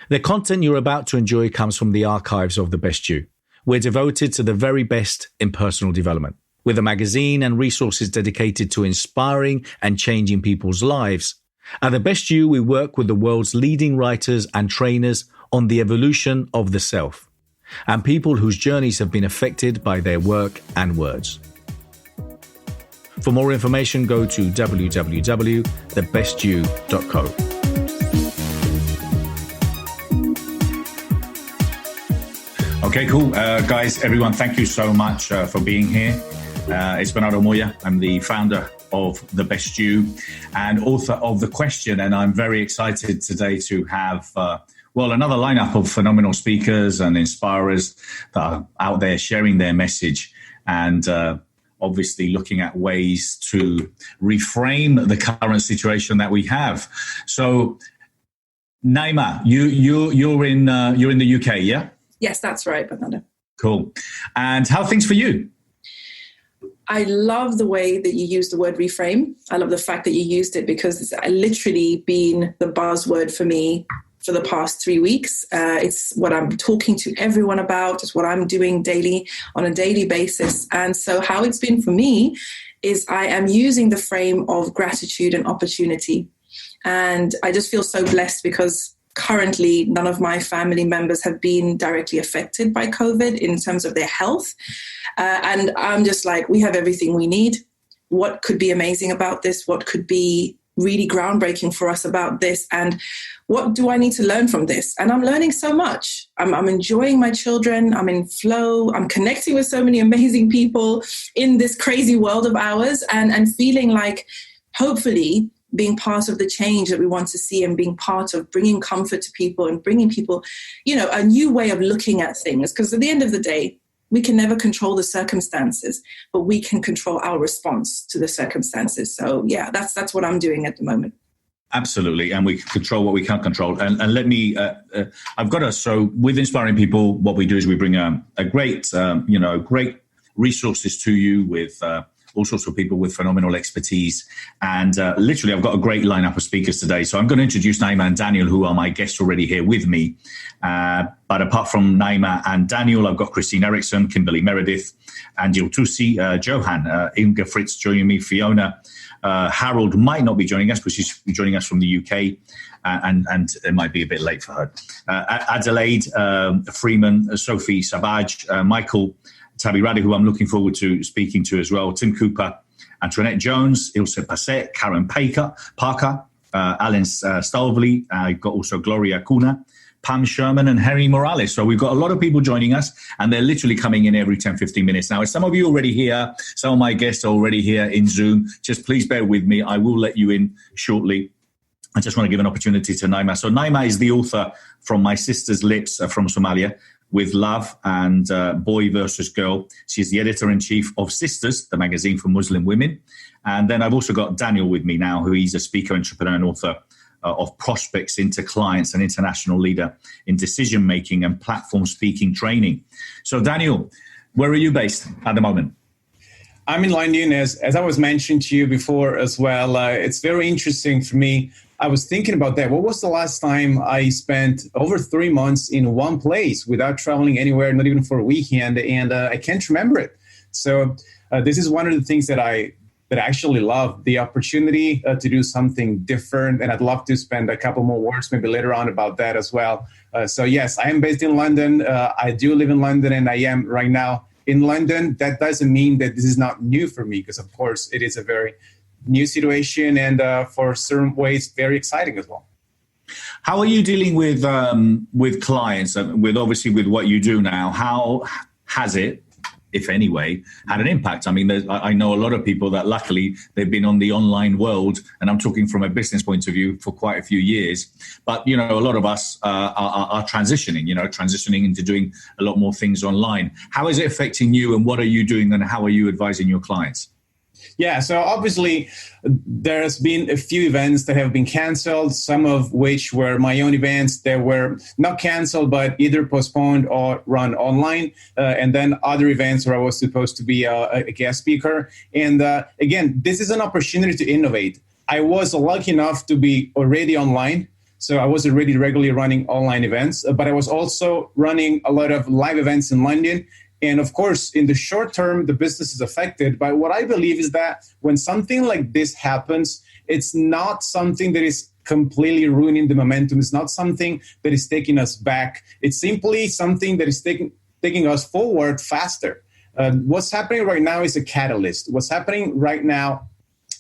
The content you're about to enjoy comes from the archives of The Best You. We're devoted to the very best in personal development. With a magazine and resources dedicated to inspiring and changing people's lives, at The Best You, we work with the world's leading writers and trainers on the evolution of the self, and people whose journeys have been affected by their work and words. For more information, go to www.thebestyou.co. Okay, cool. Guys, everyone, thank you so much for being here. It's Bernardo Moya. I'm the founder of The Best You and author of The Question. And I'm very excited today to have, another lineup of phenomenal speakers and inspirers that are out there sharing their message and obviously looking at ways to reframe the current situation that we have. So, Naima, you're in the UK, yeah? Yes, that's right, Bernardo. Cool. And how are things for you? I love the way that you use the word reframe. I love the fact that you used it because it's literally been the buzzword for me for the past 3 weeks. It's what I'm talking to everyone about. It's what I'm doing on a daily basis. And so how it's been for me is I am using the frame of gratitude and opportunity. And I just feel so blessed because currently, none of my family members have been directly affected by COVID in terms of their health. And I'm just like, we have everything we need. What could be amazing about this? What could be really groundbreaking for us about this? And what do I need to learn from this? And I'm learning so much. I'm enjoying my children. I'm in flow. I'm connecting with so many amazing people in this crazy world of ours and feeling like, hopefully, being part of the change that we want to see and being part of bringing comfort to people and bringing people, a new way of looking at things. Because at the end of the day, we can never control the circumstances, but we can control our response to the circumstances. So yeah, that's what I'm doing at the moment. Absolutely. And we control what we can't control. And let me, so with Inspiring People, what we do is we bring a great resources to you with all sorts of people with phenomenal expertise. And literally, I've got a great lineup of speakers today. So I'm going to introduce Naima and Daniel, who are my guests already here with me. But apart from Naima and Daniel, I've got Christine Erickson, Kimberly Meredith, Angel Tusi, Johan, Inga Fritz joining me, Fiona. Harold might not be joining us because she's joining us from the UK. And it might be a bit late for her. Adelaide, Freeman, Sophie Savage, Michael Tabi Radi, who I'm looking forward to speaking to as well, Tim Cooper, Antoinette Jones, Ilse Passet, Karen Parker, Alan Stalvely, I've got also Gloria Cunha, Pam Sherman and Henry Morales. So we've got a lot of people joining us and they're literally coming in every 10, 15 minutes. Now, some of you already here, some of my guests are already here in Zoom. Just please bear with me. I will let you in shortly. I just want to give an opportunity to Naima. So Naima is the author From My Sister's Lips from Somalia, with Love and Boy versus Girl. She's the editor-in-chief of Sisters, the magazine for Muslim women. And then I've also got Daniel with me now, who he's a speaker, entrepreneur, and author of Prospects into Clients, an international leader in decision-making and platform speaking training. So Daniel, where are you based at the moment? I'm in London, as I was mentioned to you before as well. It's very interesting for me. I was thinking about that. What was the last time I spent over 3 months in one place without traveling anywhere, not even for a weekend? And I can't remember it. So this is one of the things that I actually love, the opportunity to do something different. And I'd love to spend a couple more words maybe later on about that as well. So yes, I am based in London. I do live in London and I am right now in London. That doesn't mean that this is not new for me, because of course it is a very new situation and for certain ways very exciting as well. How are you dealing with clients, with what you do now? How has it, if any way, had an impact? I mean, I know a lot of people that luckily they've been on the online world, and I'm talking from a business point of view, for quite a few years. But, a lot of us are transitioning into doing a lot more things online. How is it affecting you, and what are you doing, and how are you advising your clients? Yeah, so obviously there's been a few events that have been canceled, some of which were my own events that were not canceled, but either postponed or run online. And then other events where I was supposed to be a guest speaker. And again, this is an opportunity to innovate. I was lucky enough to be already online. So I was already regularly running online events, but I was also running a lot of live events in London. And of course, in the short term, the business is affected. But what I believe is that when something like this happens, it's not something that is completely ruining the momentum. It's not something that is taking us back. It's simply something that is taking us forward faster. What's happening right now is a catalyst. What's happening right now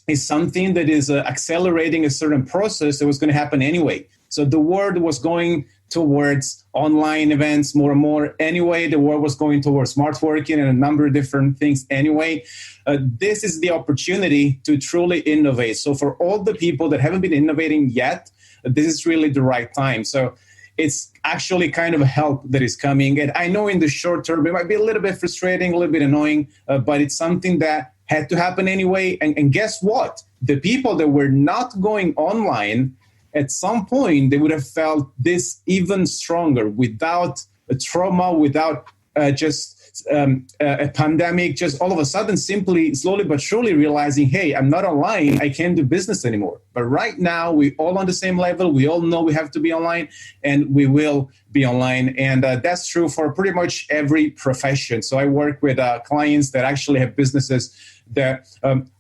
is something that is accelerating a certain process that was going to happen anyway. So the world was going towards online events more and more anyway. The world was going towards smart working and a number of different things anyway. This is the opportunity to truly innovate. So for all the people that haven't been innovating yet, this is really the right time. So it's actually kind of a help that is coming. And I know in the short term, it might be a little bit frustrating, a little bit annoying, but it's something that had to happen anyway. And guess what? The people that were not going online, at some point, they would have felt this even stronger without a trauma, without just a pandemic, just all of a sudden, simply, slowly but surely realizing, hey, I'm not online, I can't do business anymore. But right now, we're all on the same level. We all know we have to be online, and we will be online. And that's true for pretty much every profession. So I work with clients that actually have businesses that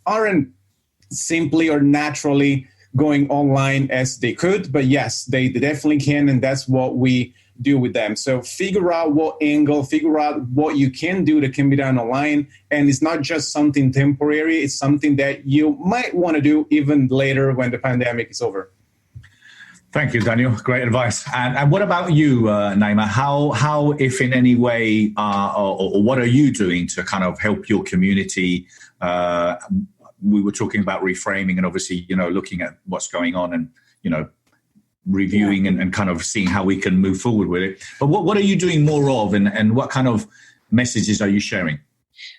aren't simply or naturally going online as they could, but yes, they definitely can, and that's what we do with them. So figure out what angle, figure out what you can do that can be done online, and it's not just something temporary, it's something that you might want to do even later when the pandemic is over. Thank you, Daniel. Great advice. And what about you, Naima? How, if in any way, or what are you doing to kind of help your community? We were talking about reframing and obviously, looking at what's going on and, reviewing and kind of seeing how we can move forward with it. But what are you doing more of and what kind of messages are you sharing?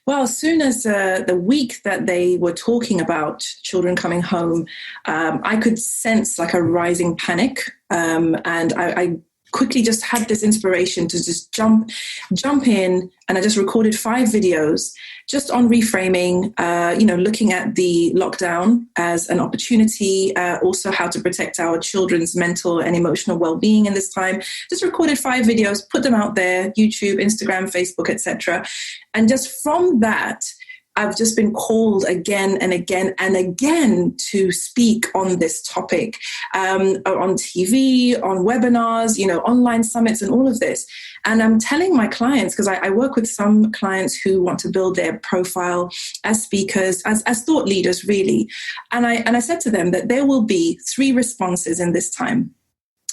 Well, as soon as the week that they were talking about children coming home, I could sense like a rising panic. And I quickly just had this inspiration to just jump in, and I just recorded 5 videos just on reframing, looking at the lockdown as an opportunity, also how to protect our children's mental and emotional well-being in this time. Just recorded 5 videos, put them out there, YouTube, Instagram, Facebook, etc. And just from that, I've just been called again and again and again to speak on this topic, on TV, on webinars, online summits and all of this. And I'm telling my clients, because I work with some clients who want to build their profile as speakers, as thought leaders, really. And I said to them that there will be 3 responses in this time.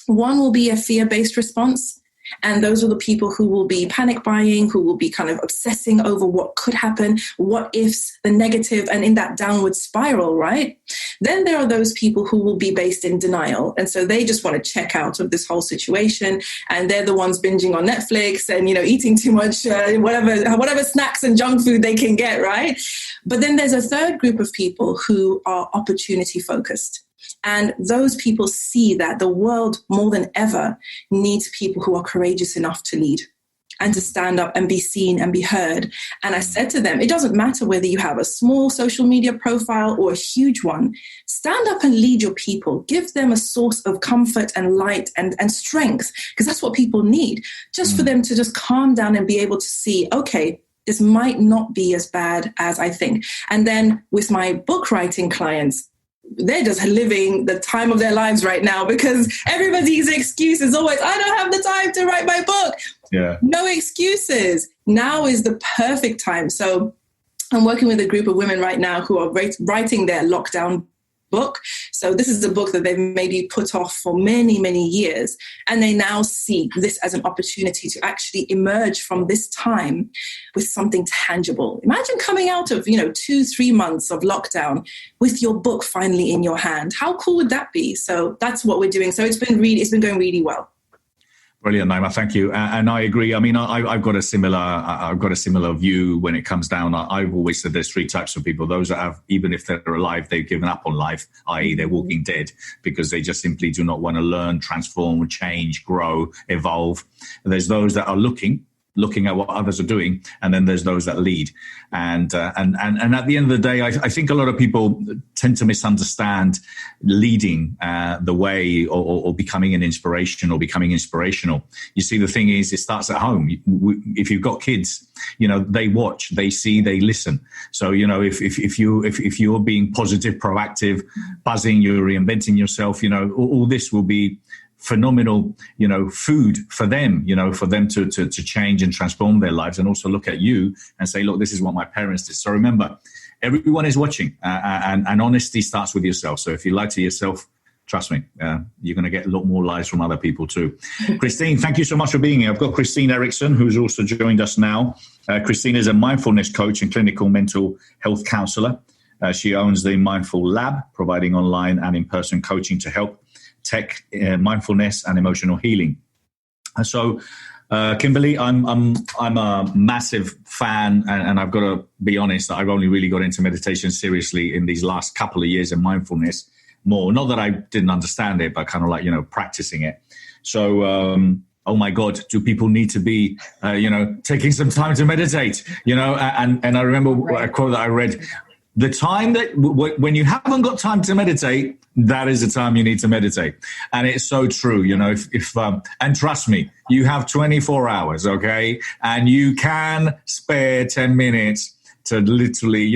One will be a fear-based response. And those are the people who will be panic buying, who will be kind of obsessing over what could happen, what ifs, the negative, and in that downward spiral, right? Then there are those people who will be based in denial. And so they just want to check out of this whole situation. And they're the ones binging on Netflix and, eating too much, whatever snacks and junk food they can get, right? But then there's a third group of people who are opportunity focused. And those people see that the world more than ever needs people who are courageous enough to lead and to stand up and be seen and be heard. And I said to them, it doesn't matter whether you have a small social media profile or a huge one. Stand up and lead your people. Give them a source of comfort and light and strength, because that's what people need, just for them to just calm down and be able to see, okay, this might not be as bad as I think. And then with my book writing clients, they're just living the time of their lives right now, because everybody's excuse is always, I don't have the time to write my book. Yeah. No excuses. Now is the perfect time. So I'm working with a group of women right now who are writing their lockdown book. So this is a book that they've maybe put off for many, many years. And they now see this as an opportunity to actually emerge from this time with something tangible. Imagine coming out of, 2-3 months of lockdown with your book finally in your hand. How cool would that be? So that's what we're doing. So it's been going really well. Brilliant, Naima. Thank you. And I agree. I mean, I've got a similar view when it comes down. I've always said there's 3 types of people. Those that have, even if they're alive, they've given up on life, i.e. they're walking dead, because they just simply do not want to learn, transform, change, grow, evolve. And there's those that are looking, looking at what others are doing, and then there's those that lead. And at the end of the day, I think a lot of people tend to misunderstand leading the way, or becoming an inspiration, or becoming inspirational. You see, the thing is, it starts at home. If you've got kids, they watch, they see, they listen. So if you're being positive, proactive, buzzing, you're reinventing yourself, all this will be phenomenal, food for them, for them to change and transform their lives, and also look at you and say, look, this is what my parents did. So remember, everyone is watching, and honesty starts with yourself. So if you lie to yourself, trust me, you're going to get a lot more lies from other people too. Christine, thank you so much for being here. I've got Christine Erickson, who's also joined us now. Christine is a mindfulness coach and clinical mental health counselor. She owns the Mindful Lab, providing online and in-person coaching to help tech, mindfulness, and emotional healing. So, Kimberly, I'm a massive fan, and I've got to be honest, I've only really got into meditation seriously in these last couple of years, and mindfulness more. Not that I didn't understand it, but kind of like, practicing it. So, oh my God, do people need to be, taking some time to meditate? And I remember a quote that I read. The time that when you haven't got time to meditate, that is the time you need to meditate. And it's so true, and trust me, you have 24 hours, okay? And you can spare 10 minutes to literally,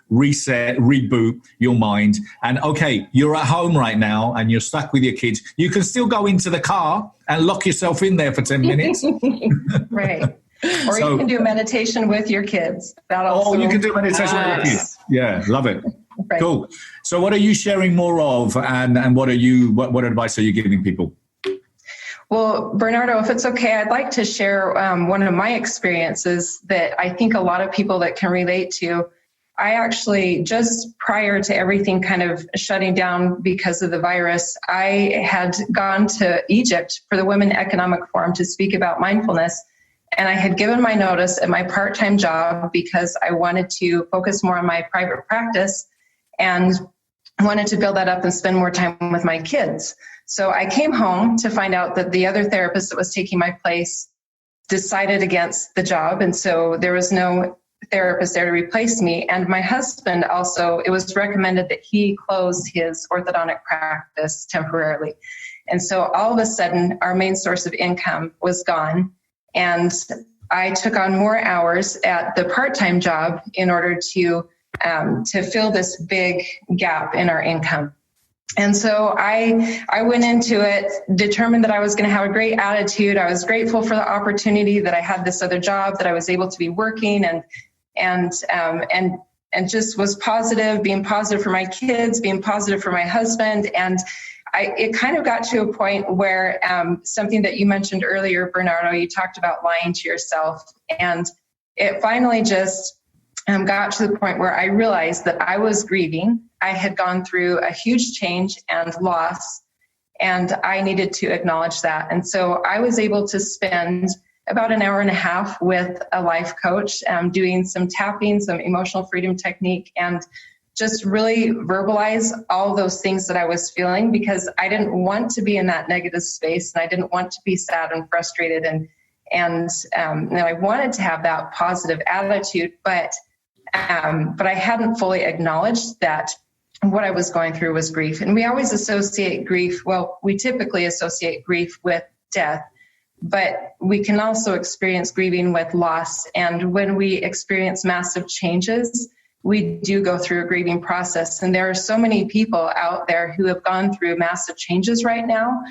reset, reboot your mind. And okay, you're at home right now and you're stuck with your kids. You can still go into the car and lock yourself in there for 10 minutes. Right. Or you can do meditation with your kids. You can do meditation with your kids. Yeah, love it. Right. Cool. So what are you sharing more of, and what advice are you giving people? Well, Bernardo, if it's okay, I'd like to share one of my experiences that I think a lot of people that can relate to. I actually, just prior to everything kind of shutting down because of the virus, I had gone to Egypt for the Women Economic Forum to speak about mindfulness. And I had given my notice at my part-time job because I wanted to focus more on my private practice and wanted to build that up and spend more time with my kids. So I came home to find out that the other therapist that was taking my place decided against the job. And so there was no therapist there to replace me. And my husband also, it was recommended that he close his orthodontic practice temporarily. And so all of a sudden, our main source of income was gone. And I took on more hours at the part-time job in order to fill this big gap in our income. And so I went into it determined that I was going to have a great attitude. I was grateful for the opportunity that I had this other job, that I was able to be working and just was positive, being positive for my kids, being positive for my husband. And it kind of got to a point where something that you mentioned earlier, Bernardo, you talked about lying to yourself. And it finally just got to the point where I realized that I was grieving. I had gone through a huge change and loss, and I needed to acknowledge that. And so I was able to spend about an hour and a half with a life coach, doing some tapping, some emotional freedom technique, and just really verbalize all those things that I was feeling, because I didn't want to be in that negative space, and I didn't want to be sad and frustrated, and I wanted to have that positive attitude, but I hadn't fully acknowledged that what I was going through was grief. And we always associate grief, we typically associate grief with death, but we can also experience grieving with loss. And when we experience massive changes, we do go through a grieving process. And there are so many people out there who have gone through massive changes right now.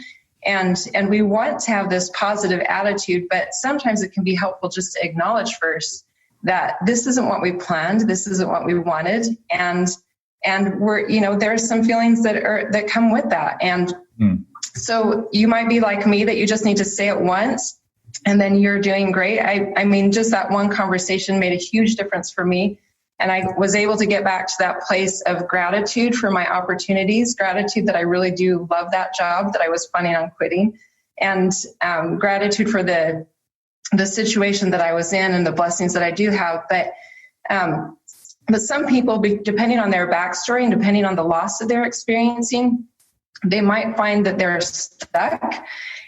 And we want to have this positive attitude, but sometimes it can be helpful just to acknowledge first that this isn't what we planned, this isn't what we wanted, and we're, there are some feelings that come with that. And so you might be like me, that you just need to say it once and then you're doing great. I mean, just that one conversation made a huge difference for me. And I was able to get back to that place of gratitude for my opportunities, gratitude that I really do love that job that I was planning on quitting, and gratitude for the situation that I was in and the blessings that I do have. But some people, depending on their backstory and depending on the loss that they're experiencing, they might find that they're stuck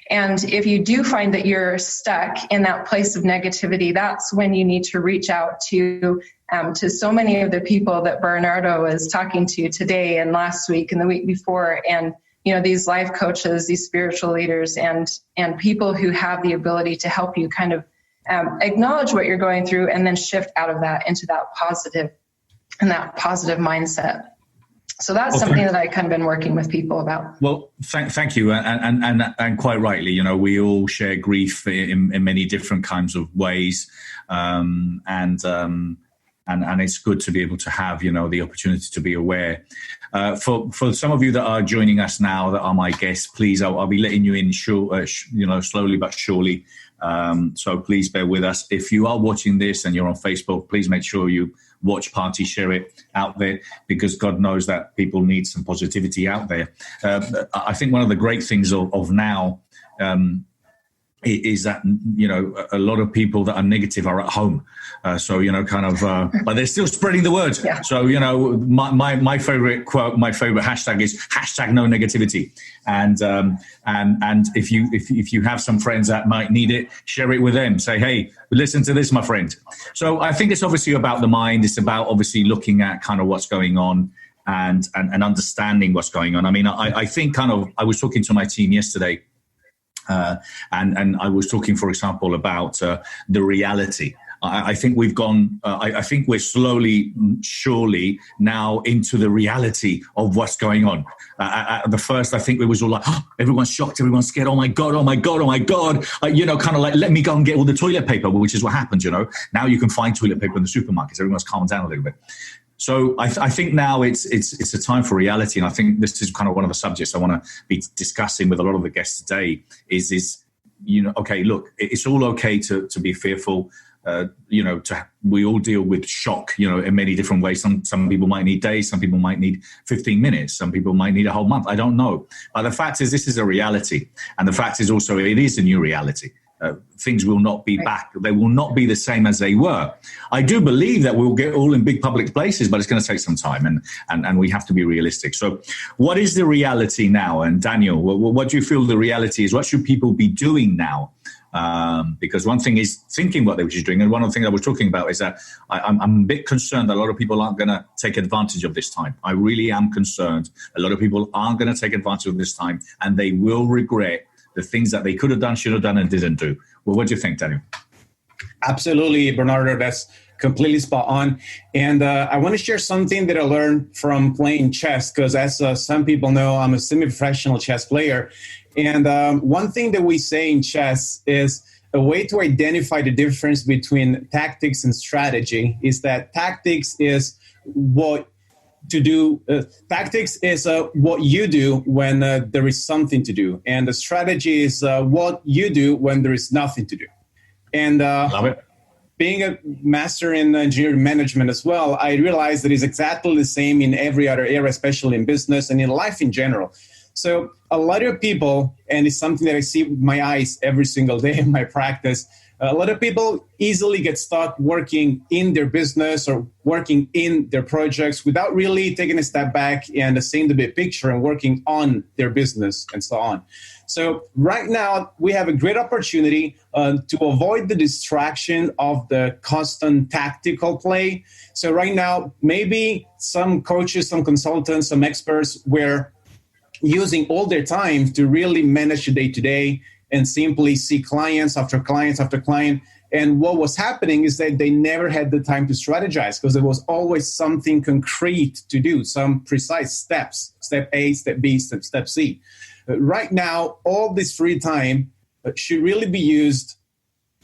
And if you do find that you're stuck in that place of negativity, that's when you need to reach out to so many of the people that Bernardo was talking to today and last week and the week before. And, these life coaches, these spiritual leaders, and people who have the ability to help you kind of acknowledge what you're going through and then shift out of that into that positive mindset. So that's something that I kind of been working with people about. Well, thank you. And quite rightly, we all share grief in many different kinds of ways. And it's good to be able to have, the opportunity to be aware. For some of you that are joining us now, that are my guests, please, I'll be letting you in, slowly but surely. So please bear with us. If you are watching this and you're on Facebook, please make sure you watch Party, share it out there, because God knows that people need some positivity out there. I think one of the great things of now is that, a lot of people that are negative are at home. But they're still spreading the word. Yeah. So, my favorite quote, my favorite hashtag is #no negativity. And if you have some friends that might need it, share it with them. Say, hey, listen to this, my friend. So I think it's obviously about the mind. It's about obviously looking at kind of what's going on and understanding what's going on. I mean, I think I was talking to my team yesterday, and I was talking, for example, about the reality. I think we've gone, I think we're slowly, surely now into the reality of what's going on. At the first, I think it was all like, everyone's shocked, everyone's scared. Oh my God. Kind of like, let me go and get all the toilet paper, which is what happens, Now you can find toilet paper in the supermarkets. Everyone's calmed down a little bit. So I think now it's a time for reality. And I think this is kind of one of the subjects I want to be discussing with a lot of the guests today is okay, look, it's all okay to be fearful. We all deal with shock, in many different ways. Some people might need days, some people might need 15 minutes, some people might need a whole month. I don't know. But the fact is, this is a reality. And the fact is also, it is a new reality. Things will not be back. They will not be the same as they were. I do believe that we'll get all in big public places, but it's going to take some time, and we have to be realistic. So what is the reality now? And Daniel, what do you feel the reality is? What should people be doing now? Because one thing is thinking what they were doing, and one of the things I was talking about is that I'm a bit concerned that a lot of people aren't going to take advantage of this time. I really am concerned. A lot of people aren't going to take advantage of this time, and they will regret the things that they could have done, should have done, and didn't do. Well, what do you think, Daniel? Absolutely, Bernardo. That's completely spot on. And I want to share something that I learned from playing chess, because as some people know, I'm a semi-professional chess player. And one thing that we say in chess is a way to identify the difference between tactics and strategy is that tactics is what to do. Tactics is what you do when there is something to do. And the strategy is what you do when there is nothing to do. And love it. Being a master in engineering management as well, I realized that it's exactly the same in every other area, especially in business and in life in general. So a lot of people, and it's something that I see with my eyes every single day in my practice, a lot of people easily get stuck working in their business or working in their projects without really taking a step back and seeing the big picture and working on their business and so on. So right now, we have a great opportunity to avoid the distraction of the constant tactical play. So right now, maybe some coaches, some consultants, some experts were using all their time to really manage the day-to-day and simply see clients after clients after client. And what was happening is that they never had the time to strategize because there was always something concrete to do, some precise steps, step A, step B, step C. Right now, all this free time should really be used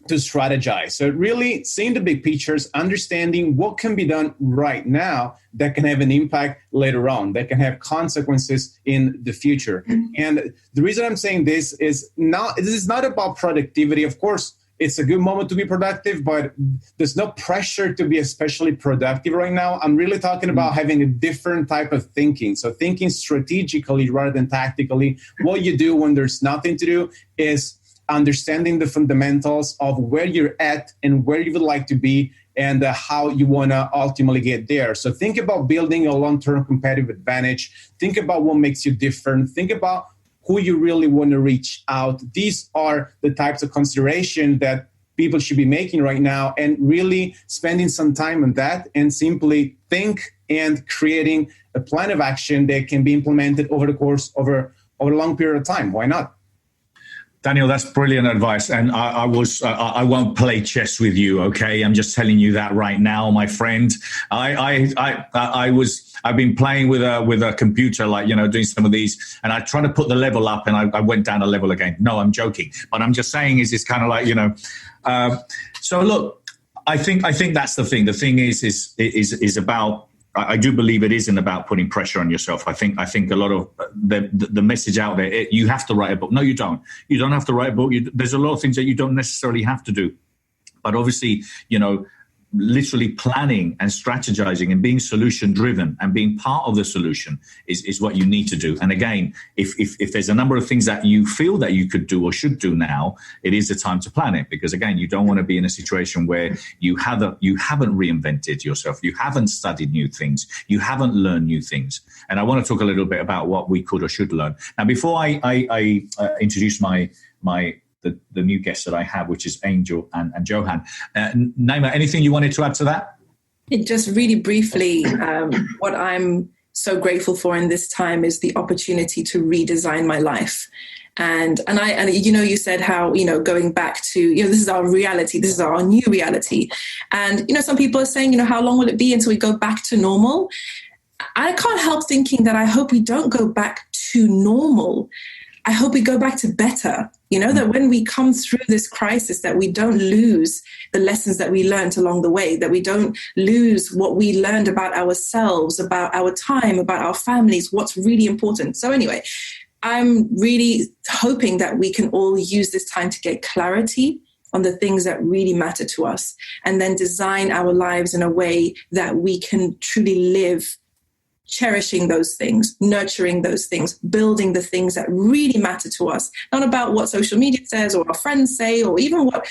to strategize. So really seeing the big pictures, understanding what can be done right now that can have an impact later on, that can have consequences in the future. And the reason I'm saying this is not about productivity. Of course, it's a good moment to be productive, but there's no pressure to be especially productive right now. I'm really talking about having a different type of thinking. So thinking strategically rather than tactically. What you do when there's nothing to do is understanding the fundamentals of where you're at and where you would like to be and how you want to ultimately get there. So think about building a long-term competitive advantage. Think about what makes you different. Think about who you really want to reach out. These are the types of consideration that people should be making right now, and really spending some time on that and simply think and creating a plan of action that can be implemented over the course over a long period of time. Why not? Daniel, that's brilliant advice. And I won't play chess with you. Okay. I'm just telling you that right now, my friend. I've been playing with a computer, like, doing some of these, and I try to put the level up, and I went down a level again. No, I'm joking. But I'm just saying is it's kind of like, so look, I think that's the thing. The thing is about, I do believe it isn't about putting pressure on yourself. I think a lot of the message out there, you have to write a book. No, you don't. You don't have to write a book. There's a lot of things that you don't necessarily have to do. But obviously, literally planning and strategizing and being solution driven and being part of the solution is what you need to do. And again, if there's a number of things that you feel that you could do or should do now, it is the time to plan it, because again, you don't want to be in a situation where you haven't reinvented yourself, you haven't studied new things, you haven't learned new things. And I want to talk a little bit about what we could or should learn. Now, before I introduce the new guests that I have, which is Angel and Johan. Naima, anything you wanted to add to that? Just really briefly, what I'm so grateful for in this time is the opportunity to redesign my life. And you said how, going back to, this is our reality, this is our new reality. And, some people are saying, how long will it be until we go back to normal? I can't help thinking that I hope we don't go back to normal. I hope we go back to better, that when we come through this crisis, that we don't lose the lessons that we learned along the way, that we don't lose what we learned about ourselves, about our time, about our families, what's really important. So anyway, I'm really hoping that we can all use this time to get clarity on the things that really matter to us, and then design our lives in a way that we can truly live cherishing those things, nurturing those things, building the things that really matter to us, not about what social media says or our friends say or even what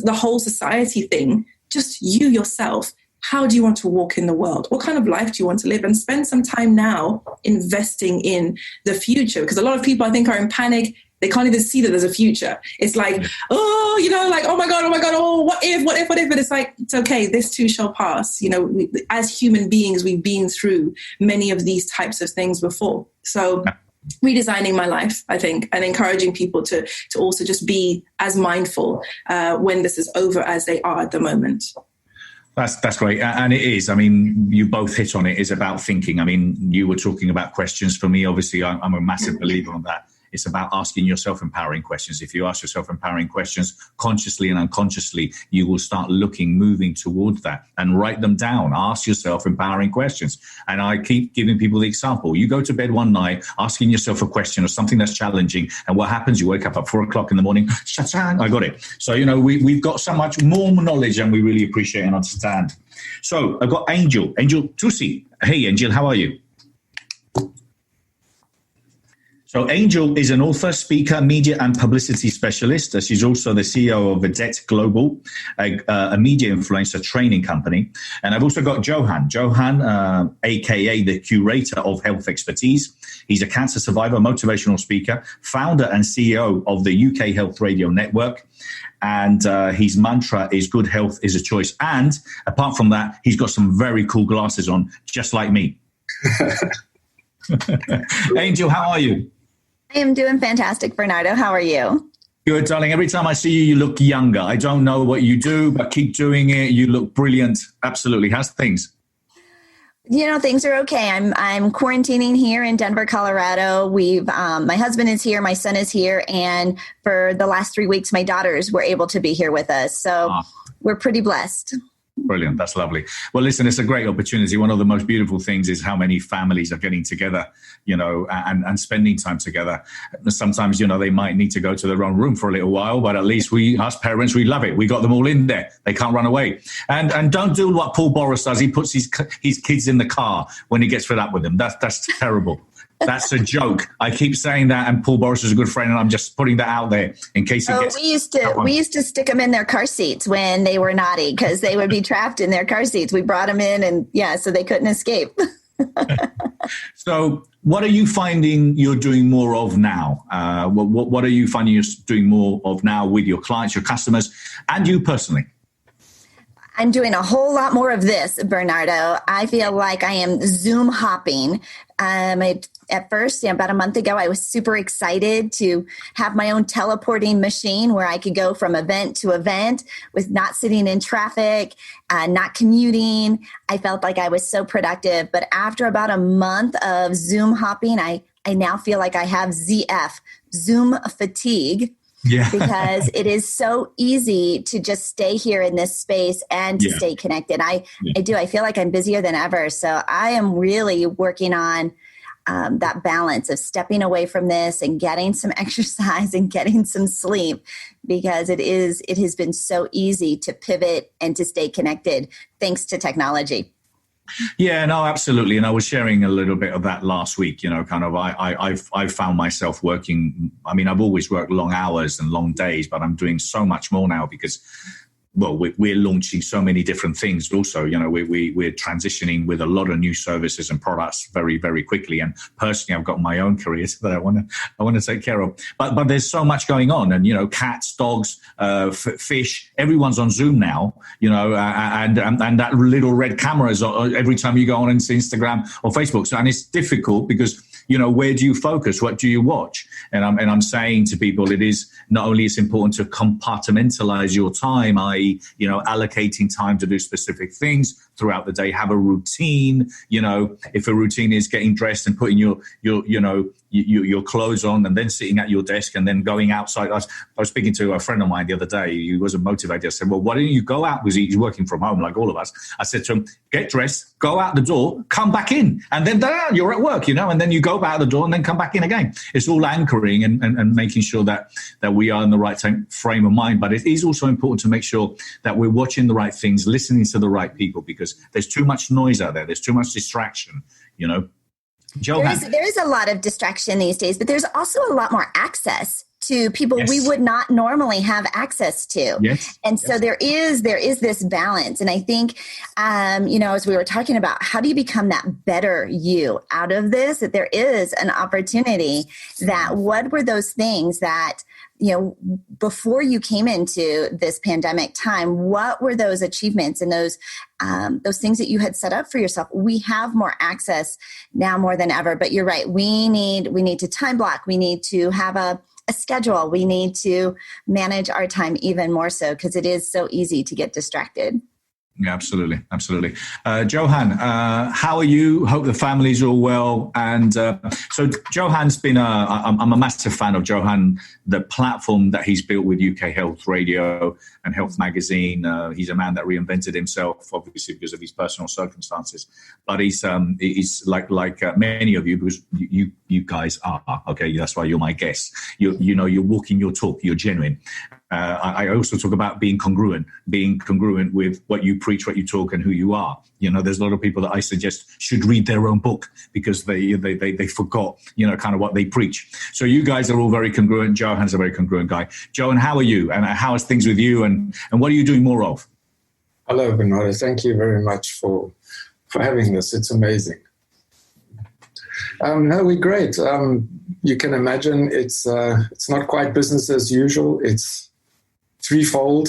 the whole society thing, just you yourself. How do you want to walk in the world? What kind of life do you want to live? And spend some time now investing in the future, because a lot of people, I think, are in panic. They can't even see that there's a future. It's like, oh my God, what if? But it's like, it's okay. This too shall pass. As human beings, we've been through many of these types of things before. So redesigning my life, I think, and encouraging people to also just be as mindful when this is over as they are at the moment. That's great. And it is. I mean, you both hit on it. It's about thinking. I mean, you were talking about questions. For me, obviously, I'm a massive believer on that. It's about asking yourself empowering questions. If you ask yourself empowering questions consciously and unconsciously, you will start moving towards that, and write them down. Ask yourself empowering questions. And I keep giving people the example. You go to bed one night asking yourself a question or something that's challenging. And what happens? You wake up at 4 o'clock in the morning. I got it. So, we've got so much more knowledge than we really appreciate and understand. So I've got Angel Tusi. Hey, Angel, how are you? So Angel is an author, speaker, media and publicity specialist. She's also the CEO of Vedette Global, a media influencer training company. And I've also got Johan, a.k.a. the curator of health expertise. He's a cancer survivor, motivational speaker, founder and CEO of the UK Health Radio Network. And his mantra is good health is a choice. And apart from that, he's got some very cool glasses on, just like me. Angel, how are you? I am doing fantastic, Bernardo. How are you? Good, darling. Every time I see you, you look younger. I don't know what you do, but keep doing it. You look brilliant. Absolutely. How's things? Things are okay. I'm quarantining here in Denver, Colorado. My husband is here, my son is here, and for the last 3 weeks, my daughters were able to be here with us. So we're pretty blessed. Brilliant. That's lovely. Well, listen, it's a great opportunity. One of the most beautiful things is how many families are getting together, and spending time together. Sometimes, they might need to go to their own room for a little while, but at least us parents, we love it. We got them all in there. They can't run away. And don't do what Paul Boris does. He puts his kids in the car when he gets fed up with them. That's terrible. That's a joke. I keep saying that, and Paul Boris is a good friend, and I'm just putting that out there in case he gets... We used to stick them in their car seats when they were naughty, because they would be trapped in their car seats. We brought them in, and so they couldn't escape. So what are you finding you're doing more of now? What are you finding you're doing more of now with your clients, your customers, and you personally? I'm doing a whole lot more of this, Bernardo. I feel like I am Zoom hopping. At first, about a month ago, I was super excited to have my own teleporting machine where I could go from event to event with not sitting in traffic, not commuting. I felt like I was so productive. But after about a month of Zoom hopping, I now feel like I have ZF, Zoom fatigue. Yeah. Because it is so easy to just stay here in this space and to stay connected. I do. I feel like I'm busier than ever. So I am really working on that balance of stepping away from this and getting some exercise and getting some sleep, because it has been so easy to pivot and to stay connected thanks to technology. Yeah, no, absolutely. And I was sharing a little bit of that last week, kind of I found myself working. I mean, I've always worked long hours and long days, but I'm doing so much more now because, well, we're launching so many different things. Also, we're transitioning with a lot of new services and products very, very quickly. And personally, I've got my own careers that I want to take care of. But there's so much going on, and cats, dogs, fish. Everyone's on Zoom now. And that little red camera is every time you go on into Instagram or Facebook. So, and it's difficult because where do you focus? What do you watch? And I'm saying to people, it is not only it's important to compartmentalize your time, i.e., allocating time to do specific things throughout the day, have a routine. If a routine is getting dressed and putting your clothes on and then sitting at your desk and then going outside. I was speaking to a friend of mine the other day. He wasn't motivated. I said, well, why don't you go out? Because he's working from home like all of us. I said to him, get dressed, go out the door, come back in. And then you're at work, and then you go out the door and then come back in again. It's all anchoring and making sure that we are in the right frame of mind. But it is also important to make sure that we're watching the right things, listening to the right people, because there's too much noise out there. There's too much distraction, There is a lot of distraction these days, but there's also a lot more access to people we would not normally have access to. Yes. And so there is this balance. And I think, as we were talking about, how do you become that better you out of this? That there is an opportunity that what were those things that, before you came into this pandemic time, what were those achievements and those things that you had set up for yourself? We have more access now more than ever, but you're right. We need to time block. We need to have a schedule. We need to manage our time even more so because it is so easy to get distracted. Yeah, absolutely. Absolutely. Johan, how are you? Hope the family's all well. And so Johan's been I'm a massive fan of Johan, the platform that he's built with UK Health Radio and Health Magazine. He's a man that reinvented himself, obviously, because of his personal circumstances. But he's like many of you, because you guys are, okay, that's why you're my guests. You're walking your talk, you're genuine. I also talk about being congruent with what you preach, what you talk, and who you are. There's a lot of people that I suggest should read their own book because they forgot, kind of what they preach. So you guys are all very congruent. Johan's a very congruent guy. Johan, how are you? And how is things with you? And what are you doing more of? Hello, Bernardo. Thank you very much for having this. It's amazing. No, we're great. You can imagine it's not quite business as usual. It's threefold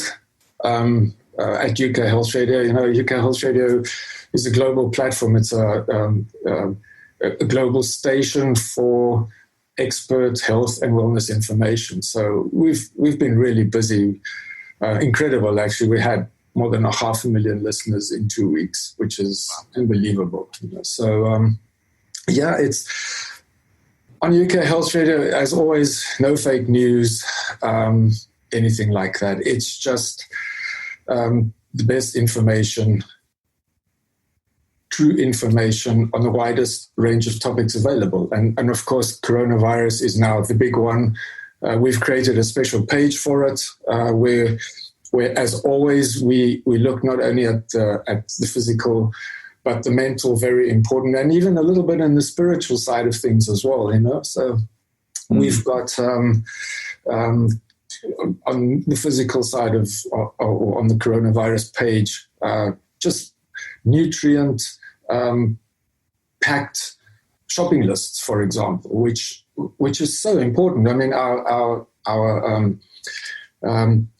at UK Health Radio. UK Health Radio is a global platform. It's a global station for expert health and wellness information. So we've been really busy. Incredible, actually. We had more than 500,000 listeners in 2 weeks, which is unbelievable. So it's on UK Health Radio, as always, no fake news, anything like that. It's just the best information, true information on the widest range of topics available. And of course, coronavirus is now the big one. We've created a special page for it where as always, we look not only at the physical, but the mental, very important, and even a little bit in the spiritual side of things as well, So we've got on the physical side of or on the coronavirus page, just nutrient packed shopping lists, for example, which is so important. I mean,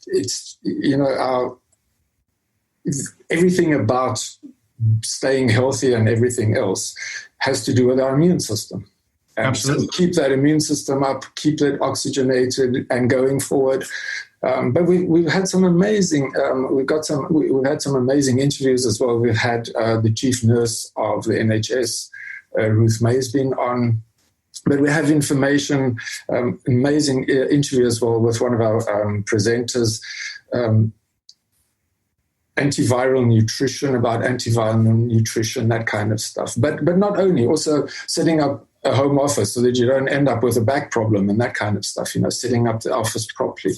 it's, you know, everything about staying healthy and everything else has to do with our immune system. And absolutely. So keep that immune system up, keep it oxygenated and going forward. But we've had some amazing, we've had some amazing interviews as well. We've had the chief nurse of the NHS, Ruth May, has been on. But we have information, amazing interview as well with one of our presenters, antiviral nutrition, about antiviral nutrition, that kind of stuff. But not only, also setting up a home office so that you don't end up with a back problem and that kind of stuff, you know, setting up the office properly.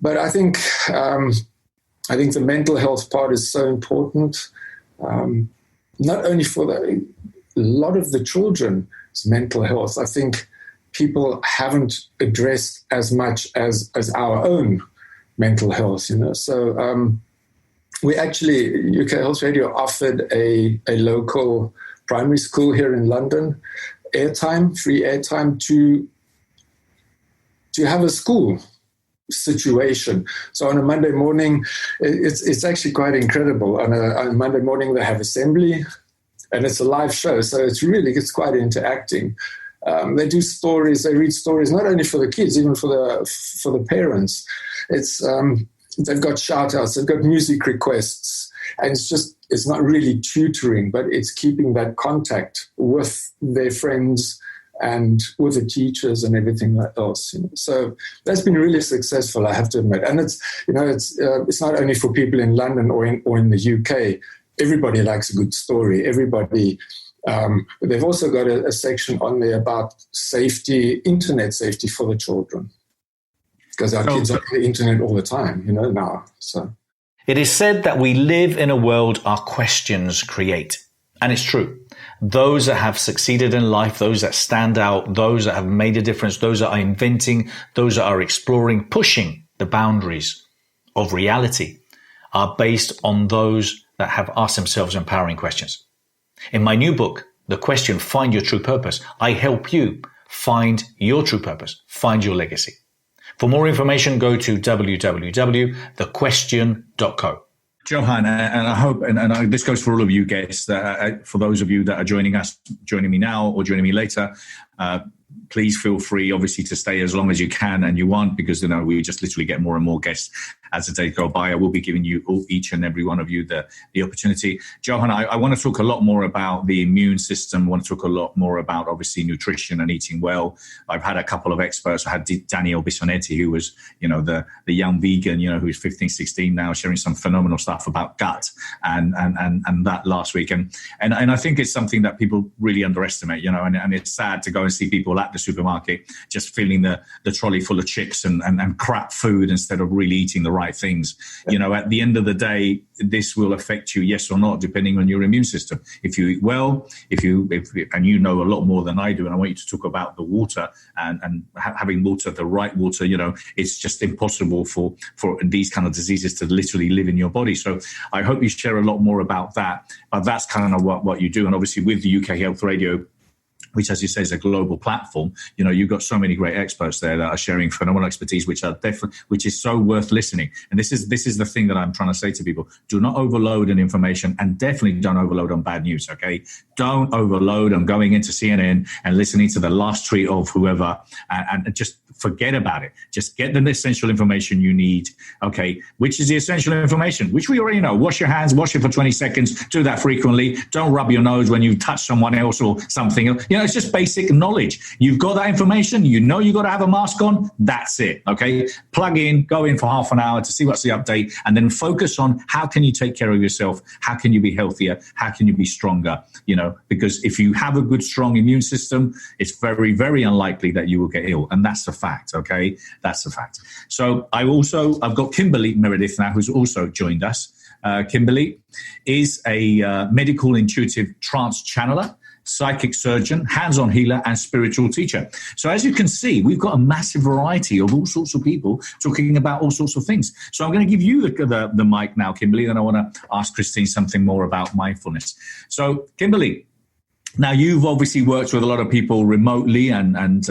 But I think the mental health part is so important, not only for a lot of the children's mental health. I think people haven't addressed as much as our own mental health, you know. So we actually, UK Health Radio offered a local primary school here in London free airtime to have a school situation. So on a Monday morning, it's actually quite incredible. On a Monday morning, they have assembly, and it's a live show, so it's quite interacting. They do stories, they read stories, not only for the kids, even for the parents. It's they've got shout outs, they've got music requests, and it's not really tutoring, but it's keeping that contact with their friends and with the teachers and everything else. You know. So that's been really successful, I have to admit. And it's not only for people in London or in the UK. Everybody likes a good story. Everybody. They've also got a section on there about safety, internet safety for the children, because our kids are on the internet all the time, you know, now. So it is said that we live in a world our questions create. And it's true. Those that have succeeded in life, those that stand out, those that have made a difference, those that are inventing, those that are exploring, pushing the boundaries of reality are based on those that have asked themselves empowering questions. In my new book, The Question, Find Your True Purpose, I help you find your true purpose, find your legacy. For more information, go to www.thequestion.co. Johan, and I hope, and this goes for all of you guests, for those of you that are joining me now or joining me later, please feel free, obviously, to stay as long as you can and you want, because, you know, we just literally get more and more guests as the days go by. I will be giving you each and every one of you the opportunity. Johan, I want to talk a lot more about the immune system. I want to talk a lot more about, obviously, nutrition and eating well. I've had a couple of experts. I had Danielle Bissonetti, who was, you know, the young vegan, you know, who's 15, 16 now, sharing some phenomenal stuff about gut and that last week. And I think it's something that people really underestimate, you know, and it's sad to go and see people at the supermarket just filling the trolley full of chips and crap food instead of really eating the right things. You know, at the end of the day, this will affect you, yes or not, depending on your immune system. If you eat well, and you know a lot more than I do, and I want you to talk about the water and having water, the right water, you know, it's just impossible for these kind of diseases to literally live in your body. So I hope you share a lot more about that. But that's kind of what you do. And obviously with the UK Health Radio, which, as you say, is a global platform, you know, you've got so many great experts there that are sharing phenomenal expertise, which is so worth listening. And this is the thing that I'm trying to say to people: do not overload on information, and definitely don't overload on bad news. Okay, don't overload on going into CNN and listening to the last tweet of whoever, and just forget about it. Just get the essential information you need. Okay, which is the essential information, which we already know. Wash your hands, wash it for 20 seconds. Do that frequently. Don't rub your nose when you touch someone else or something. You know, it's just basic knowledge. You've got that information. You know you've got to have a mask on. That's it. Okay, plug in, go in for half an hour to see what's the update, and then focus on how can you take care of yourself? How can you be healthier? How can you be stronger? You know, because if you have a good, strong immune system, it's very, very unlikely that you will get ill. And that's the fact. Okay, that's the fact. So I've got Kimberly Meredith now, who's also joined us. Kimberly is a medical intuitive trance channeler, psychic surgeon, hands-on healer, and spiritual teacher. So as you can see, we've got a massive variety of all sorts of people talking about all sorts of things. So I'm going to give you the mic now, Kimberly, and I want to ask Christine something more about mindfulness. So Kimberly, Now, you've obviously worked with a lot of people remotely, and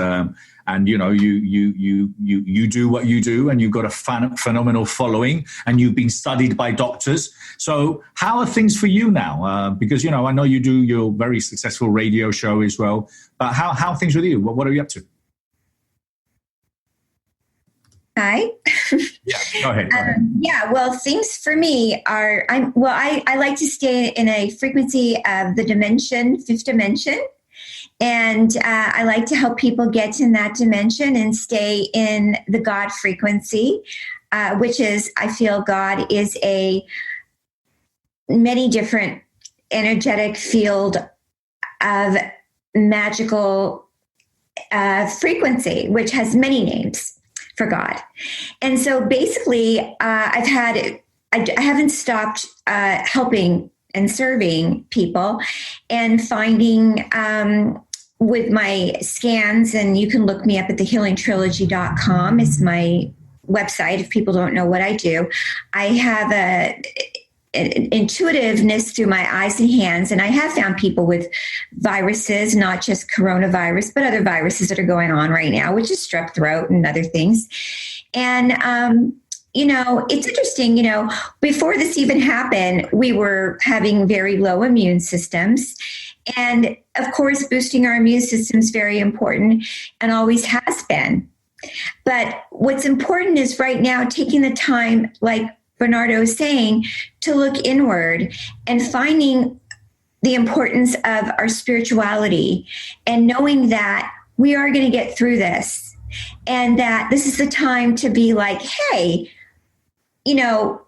you know, you do what you do, and you've got a phenomenal following, and you've been studied by doctors. So how are things for you now? Because, you know, I know you do your very successful radio show as well, but how are things with you? What are you up to? Hi. Yeah, go ahead. Yeah, well, things for me are, I like to stay in a frequency of the dimension, fifth dimension. And I like to help people get in that dimension and stay in the God frequency, which is, I feel God is a many different energetic field of magical frequency, which has many names for God. And so basically, I haven't stopped helping and serving people and finding with my scans, and you can look me up at thehealingtrilogy.com. It's my website if people don't know what I do. I have an intuitiveness through my eyes and hands, and I have found people with viruses, not just coronavirus, but other viruses that are going on right now, which is strep throat and other things. And you know, it's interesting, you know, before this even happened, we were having very low immune systems. And of course, boosting our immune system is very important and always has been. But what's important is right now taking the time, like Bernardo is saying, to look inward and finding the importance of our spirituality and knowing that we are going to get through this and that this is the time to be like, hey, you know,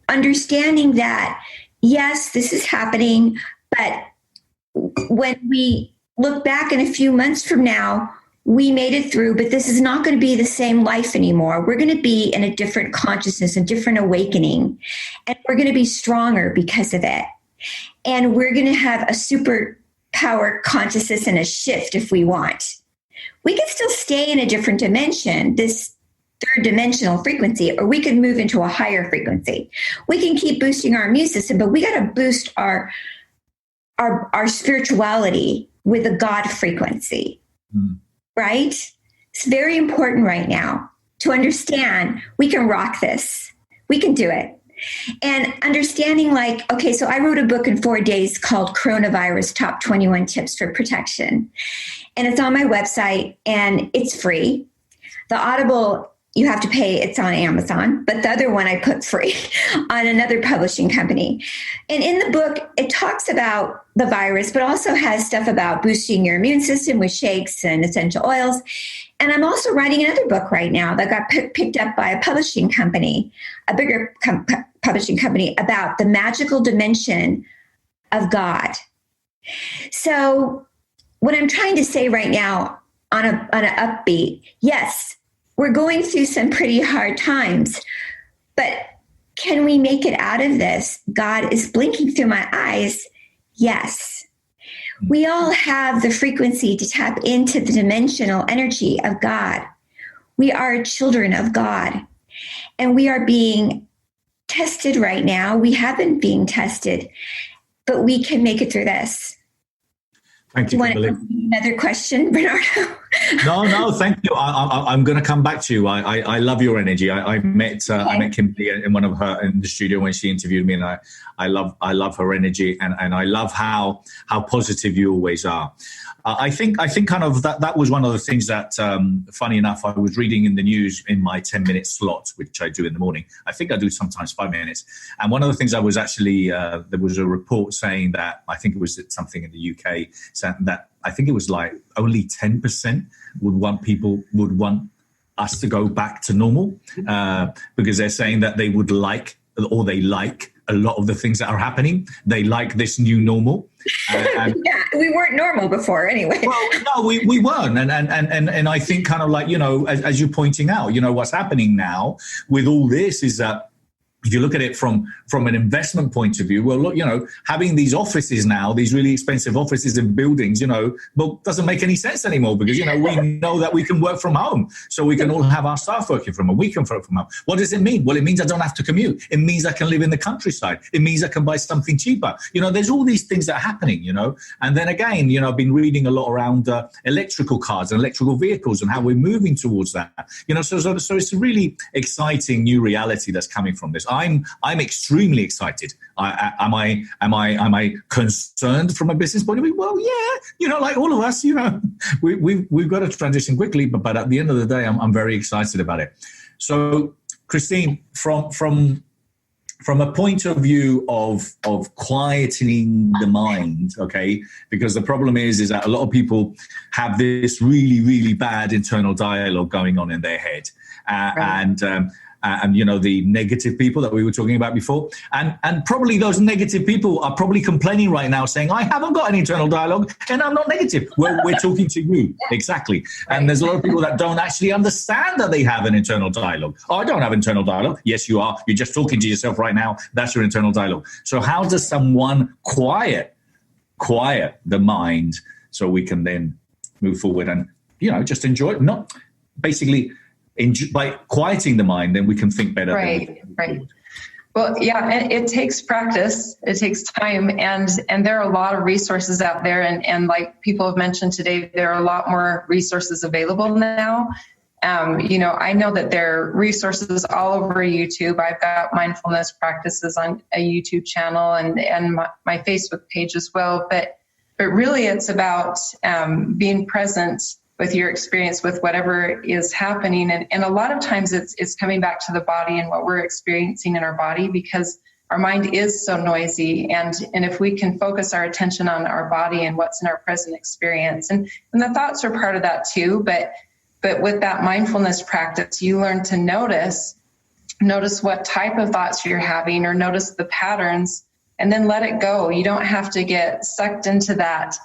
understanding that, yes, this is happening, but when we look back in a few months from now, we made it through, but this is not going to be the same life anymore. We're going to be in a different consciousness, a different awakening, and we're going to be stronger because of it. And we're going to have a superpower consciousness and a shift if we want. We can still stay in a different dimension, this third dimensional frequency, or we can move into a higher frequency. We can keep boosting our immune system, but we got to boost our spirituality with a God frequency, right? It's very important right now to understand we can rock this. We can do it. And understanding like, okay, so I wrote a book in 4 days called Coronavirus Top 21 Tips for Protection. And it's on my website and it's free. The Audible, you have to pay, it's on Amazon, but the other one I put free on another publishing company. And in the book, it talks about the virus, but also has stuff about boosting your immune system with shakes and essential oils. And I'm also writing another book right now that got picked up by a publishing company, a bigger publishing company, about the magical dimension of God. So what I'm trying to say right now on an upbeat, yes, we're going through some pretty hard times, but can we make it out of this? God is blinking through my eyes. Yes. We all have the frequency to tap into the dimensional energy of God. We are children of God, and we are being tested right now. We have been being tested, but we can make it through this. Thank you, Kimberly. Another question, Bernardo? No, thank you. I'm going to come back to you. I love your energy. I met Kimberly in one of her in the studio when she interviewed me, and I love her energy, and I love how positive you always are. I think kind of that was one of the things that, funny enough, I was reading in the news in my 10-minute slot, which I do in the morning. I think I do sometimes 5 minutes. And one of the things I was actually, there was a report saying that, I think it was something in the UK, saying that I think it was like only 10% would want us to go back to normal, because they're saying that they would like a lot of the things that are happening. They like this new normal. Yeah, we weren't normal before anyway. Well, no, we weren't. And I think kind of like, you know, as you're pointing out, you know, what's happening now with all this is that, if you look at it from an investment point of view, well, look, having these offices now, these really expensive offices and buildings, well, doesn't make any sense anymore because, we know that we can work from home. So we can all have our staff working from home. We can work from home. What does it mean? Well, it means I don't have to commute. It means I can live in the countryside. It means I can buy something cheaper. There's all these things that are happening, And then again, I've been reading a lot around electrical cars and electrical vehicles and how we're moving towards that. So it's a really exciting new reality that's coming from this. I'm extremely excited. Am I concerned from a business point of view? Well, yeah, like all of us, we've got to transition quickly, but at the end of the day, I'm very excited about it. So, Christine, from a point of view of quietening the mind, okay, because the problem is that a lot of people have this really, really bad internal dialogue going on in their head, right. And the negative people that we were talking about before, and probably those negative people are probably complaining right now saying, I haven't got an internal dialogue and I'm not negative. Well, we're talking to you. Exactly. And there's a lot of people that don't actually understand that they have an internal dialogue. Oh, I don't have internal dialogue. Yes, you are. You're just talking to yourself right now. That's your internal dialogue. So how does someone quiet the mind so we can then move forward and, just enjoy it? Not basically... by quieting the mind, then we can think better. Right. Well, yeah, and it takes practice. It takes time, and there are a lot of resources out there. And like people have mentioned today, there are a lot more resources available now. I know that there are resources all over YouTube. I've got mindfulness practices on a YouTube channel and my Facebook page as well. But really, it's about being present with your experience with whatever is happening. And a lot of times it's coming back to the body and what we're experiencing in our body, because our mind is so noisy. And if we can focus our attention on our body and what's in our present experience, and the thoughts are part of that too, but with that mindfulness practice, you learn to notice what type of thoughts you're having, or notice the patterns, and then let it go. You don't have to get sucked into that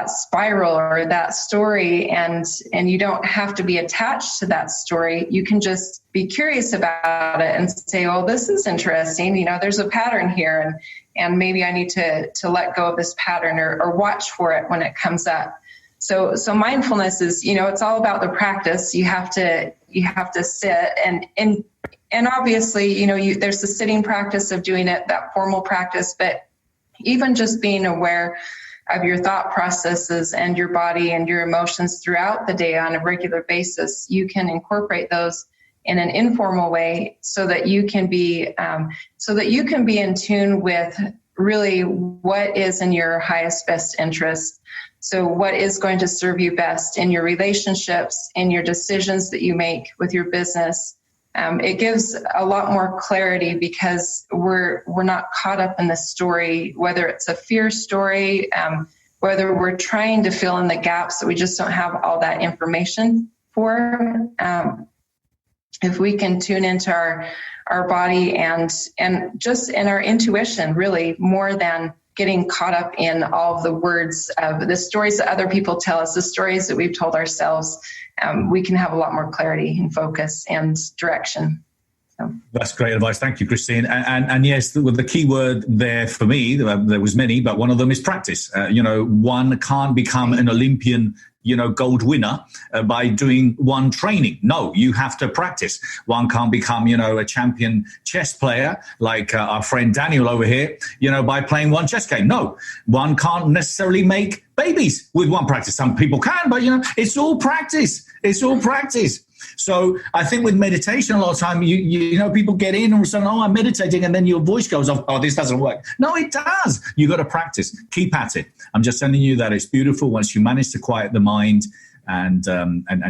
spiral or that story, and you don't have to be attached to that story. You can just be curious about it and say, oh, this is interesting. There's a pattern here, and maybe I need to let go of this pattern or watch for it when it comes up. So mindfulness is, it's all about the practice. You have to sit and obviously, there's the sitting practice of doing it, that formal practice, but even just being aware of your thought processes and your body and your emotions throughout the day on a regular basis, you can incorporate those in an informal way so that you can be in tune with really what is in your highest best interest. So what is going to serve you best in your relationships, in your decisions that you make with your business. It gives a lot more clarity because we're not caught up in the story, whether it's a fear story, whether we're trying to fill in the gaps that we just don't have all that information for. If we can tune into our body and just in our intuition, really, more than getting caught up in all of the words of the stories that other people tell us, the stories that we've told ourselves, we can have a lot more clarity and focus and direction. So. That's great advice. Thank you, Christine. And yes, the key word there for me, there was many, but one of them is practice. One can't become an Olympian gold winner by doing one training. No, you have to practice. One can't become, a champion chess player like our friend Daniel over here, by playing one chess game. No, one can't necessarily make babies with one practice. Some people can, but, it's all practice. It's all practice. So I think with meditation, a lot of time, people get in and say, oh, I'm meditating. And then your voice goes off. Oh, this doesn't work. No, it does. You got to practice. Keep at it. I'm just telling you that it's beautiful once you manage to quiet the mind and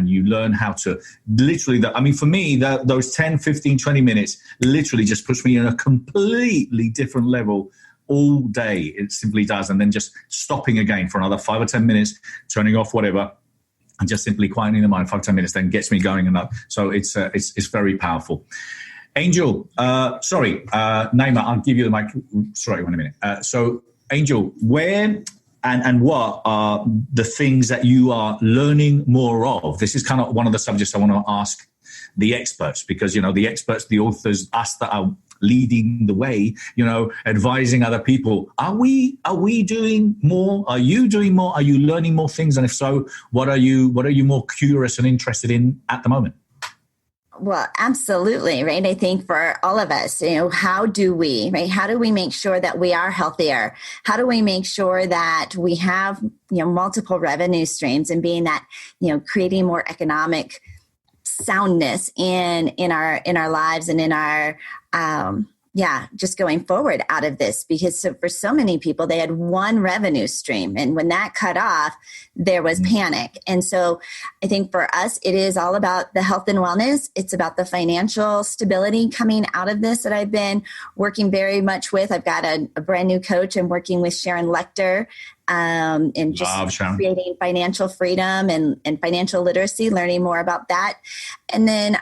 you learn how to literally, for me, those 10, 15, 20 minutes literally just puts me in a completely different level all day. It simply does. And then just stopping again for another 5 or 10 minutes, turning off whatever, and just simply quieting the mind 5 or 10 minutes, then gets me going and up. So it's very powerful. Angel, Naima, I'll give you the mic. Sorry, 1 minute. So Angel, where and what are the things that you are learning more of? This is kind of one of the subjects I want to ask the experts, because, the experts, the authors, us that are leading the way, advising other people. Are we doing more? Are you doing more? Are you learning more things? And if so, what are you more curious and interested in at the moment? Well, absolutely, right? I think for all of us, how do we make sure that we are healthier? How do we make sure that we have, multiple revenue streams, and being that, creating more economic soundness in our lives and in our, just going forward out of this? Because for so many people, they had one revenue stream, and when that cut off, there was panic. And so I think for us, it is all about the health and wellness. It's about the financial stability coming out of this that I've been working very much with. I've got a brand new coach. I'm working with Sharon Lecter, and just creating financial freedom and financial literacy, learning more about that. And then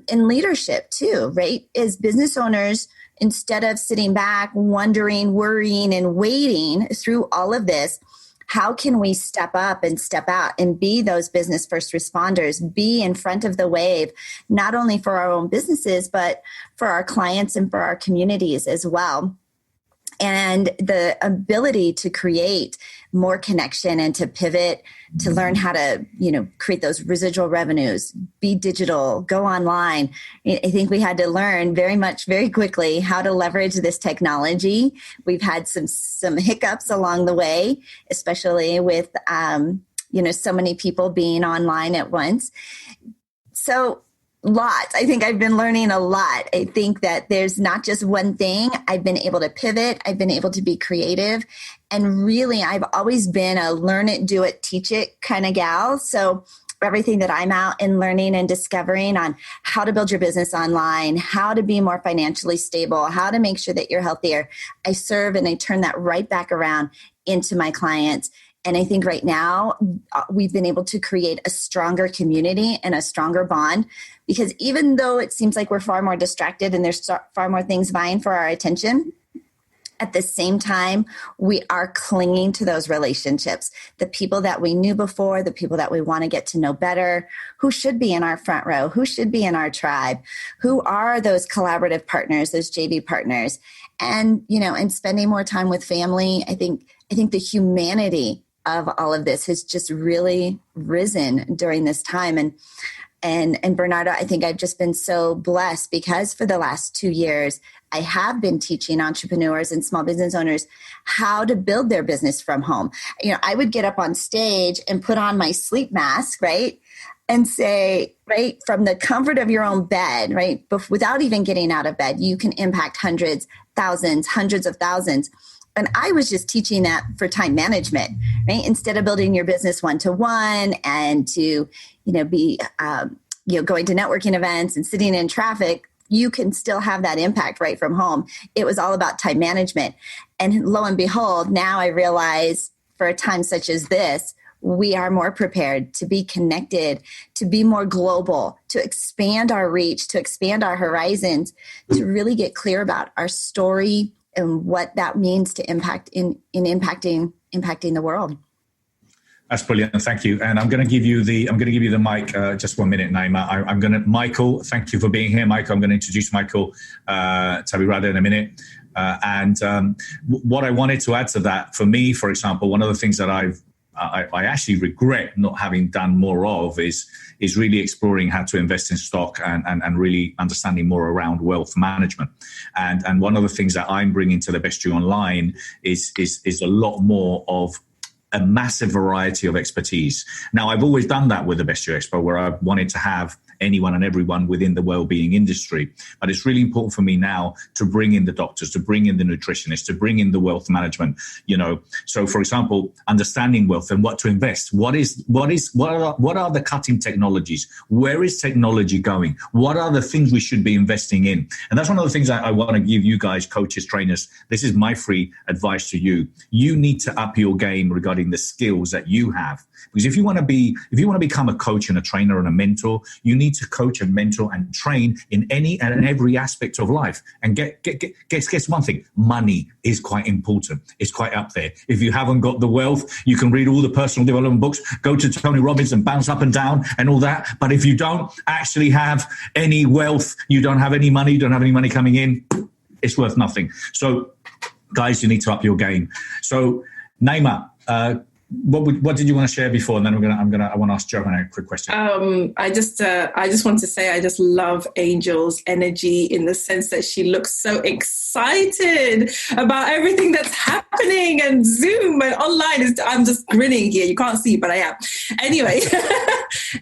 in leadership too, right? As business owners, instead of sitting back, wondering, worrying, and waiting through all of this, how can we step up and step out and be those business first responders, be in front of the wave, not only for our own businesses, but for our clients and for our communities as well? And the ability to create more connection and to pivot, to learn how to, create those residual revenues, be digital, go online. I think we had to learn very quickly how to leverage this technology. We've had some hiccups along the way, especially with, so many people being online at once. So lots. I think I've been learning a lot. I think that there's not just one thing. I've been able to pivot. I've been able to be creative. And really, I've always been a learn it, do it, teach it kind of gal. So everything that I'm out and learning and discovering on how to build your business online, how to be more financially stable, how to make sure that you're healthier, I serve and I turn that right back around into my clients. And I think right now we've been able to create a stronger community and a stronger bond, because even though it seems like we're far more distracted and there's far more things vying for our attention, at the same time, we are clinging to those relationships, the people that we knew before, the people that we want to get to know better, who should be in our front row, who should be in our tribe, who are those collaborative partners, those JV partners, and, and spending more time with family. I think the humanity of all of this has just really risen during this time. And Bernardo, I think I've just been so blessed because for the last 2 years, I have been teaching entrepreneurs and small business owners how to build their business from home. I would get up on stage and put on my sleep mask, right? And say, right, from the comfort of your own bed, right, without even getting out of bed, you can impact hundreds, thousands, hundreds of thousands. And I was just teaching that for time management, right? Instead of building your business one-to-one and to, be, going to networking events and sitting in traffic, you can still have that impact right from home. It was all about time management. And lo and behold, now I realize for a time such as this, we are more prepared to be connected, to be more global, to expand our reach, to expand our horizons, to really get clear about our story and what that means to impact in impacting the world. That's brilliant. Thank you. And I'm going to give you the mic. Just 1 minute, Naima. Michael. Thank you for being here, Michael. I'm going to introduce Michael Tabirada in a minute. What I wanted to add to that, for me, for example, one of the things that I actually regret not having done more of is really exploring how to invest in stock and really understanding more around wealth management. And one of the things that I'm bringing to the Best You Online is a lot more of a massive variety of expertise. Now, I've always done that with the Best You Expo, where I wanted to have anyone and everyone within the well-being industry. But it's really important for me now to bring in the doctors, to bring in the nutritionists, to bring in the wealth management. So for example, understanding wealth and what to invest. What are the cutting technologies? Where is technology going? What are the things we should be investing in? And that's one of the things I want to give you guys, coaches, trainers. This is my free advice to you. You need to up your game regarding the skills that you have. Because if you want to become a coach and a trainer and a mentor, you need to coach and mentor and train in any and every aspect of life. And guess one thing, money is quite important. It's quite up there. If you haven't got the wealth, you can read all the personal development books, go to Tony Robbins and bounce up and down and all that. But if you don't actually have any wealth, you don't have any money, you don't have any money coming in, it's worth nothing. So, guys, you need to up your game. So, Naima, what did you want to share before? And then I want to ask Johanna a quick question. I just want to say I just love Angel's energy in the sense that she looks so excited about everything that's happening and Zoom and online. I'm just grinning here. You can't see, but I am. Anyway,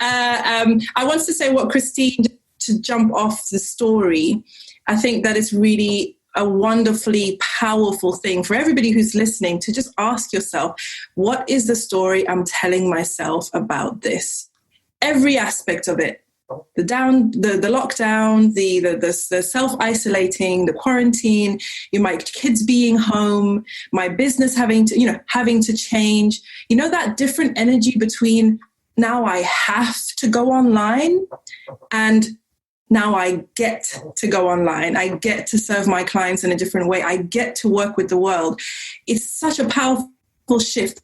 I want to say what Christine, to jump off the story, I think that it's really a wonderfully powerful thing for everybody who's listening to just ask yourself, what is the story I'm telling myself about this? Every aspect of it, the lockdown, the self-isolating, the quarantine, my kids being home, my business having to change, that different energy between now I have to go online and now I get to go online. I get to serve my clients in a different way. I get to work with the world. It's such a powerful shift.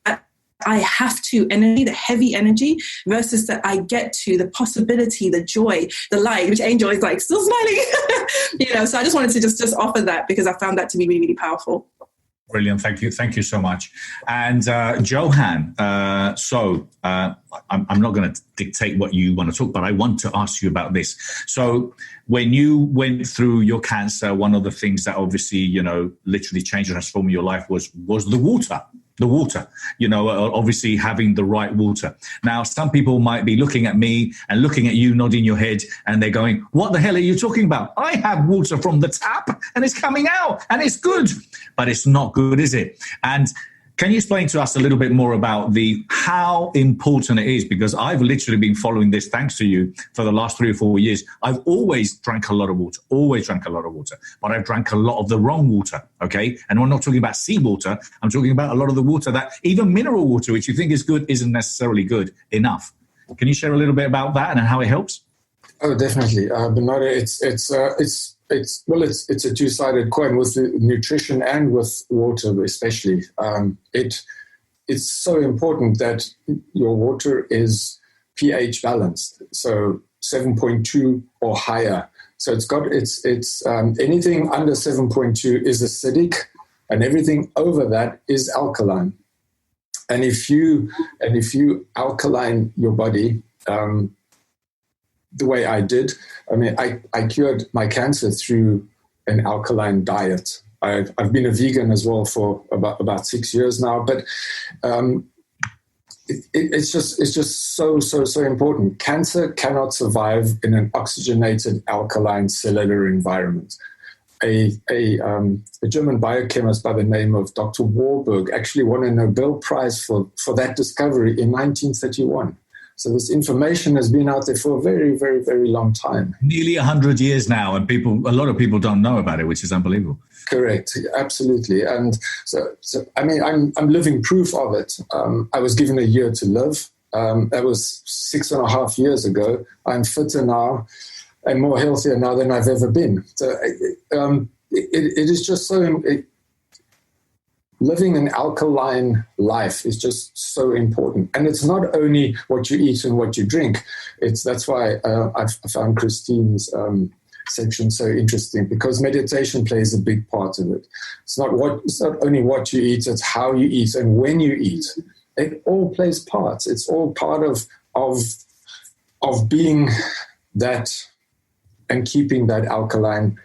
I have to energy, the heavy energy, versus that I get to the possibility, the joy, the light, which Angel is like still smiling. So I just wanted to just offer that because I found that to be really, really powerful. Brilliant. Thank you so much. And Johan, I'm not going to dictate what you want to talk, but I want to ask you about this. So when you went through your cancer, one of the things that obviously, literally changed and transformed your life was the water. The water, obviously having the right water. Now, some people might be looking at me and looking at you, nodding your head, and they're going, what the hell are you talking about? I have water from the tap and it's coming out and it's good, but it's not good, is it? And can you explain to us a little bit more about how important it is? Because I've literally been following this, thanks to you, for the last 3 or 4 years. I've always drank a lot of water, but I've drank a lot of the wrong water, okay? And we're not talking about seawater. I'm talking about a lot of the water that even mineral water, which you think is good, isn't necessarily good enough. Can you share a little bit about that and how it helps? Oh, definitely. Bernardo, it's a two-sided coin with the nutrition and with water, especially. It's so important that your water is pH balanced, so 7.2 or higher. So it's anything under 7.2 is acidic, and everything over that is alkaline. And if you alkaline your body, the way I did, I cured my cancer through an alkaline diet. I've been a vegan as well for about 6 years now, but it's just so important. Cancer cannot survive in an oxygenated alkaline cellular environment. A German biochemist by the name of Dr. Warburg actually won a Nobel Prize for that discovery in 1931. So this information has been out there for a very, very, very long time. Nearly 100 years now, and a lot of people don't know about it, which is unbelievable. Correct, absolutely. And so I'm living proof of it. I was given a year to live. That was 6.5 years ago. I'm fitter now and more healthier now than I've ever been. So it is just so... Living an alkaline life is just so important. And it's not only what you eat and what you drink. That's why I found Christine's section so interesting, because meditation plays a big part of it. It's not only what you eat, it's how you eat and when you eat. It all plays parts. It's all part of being that and keeping that alkaline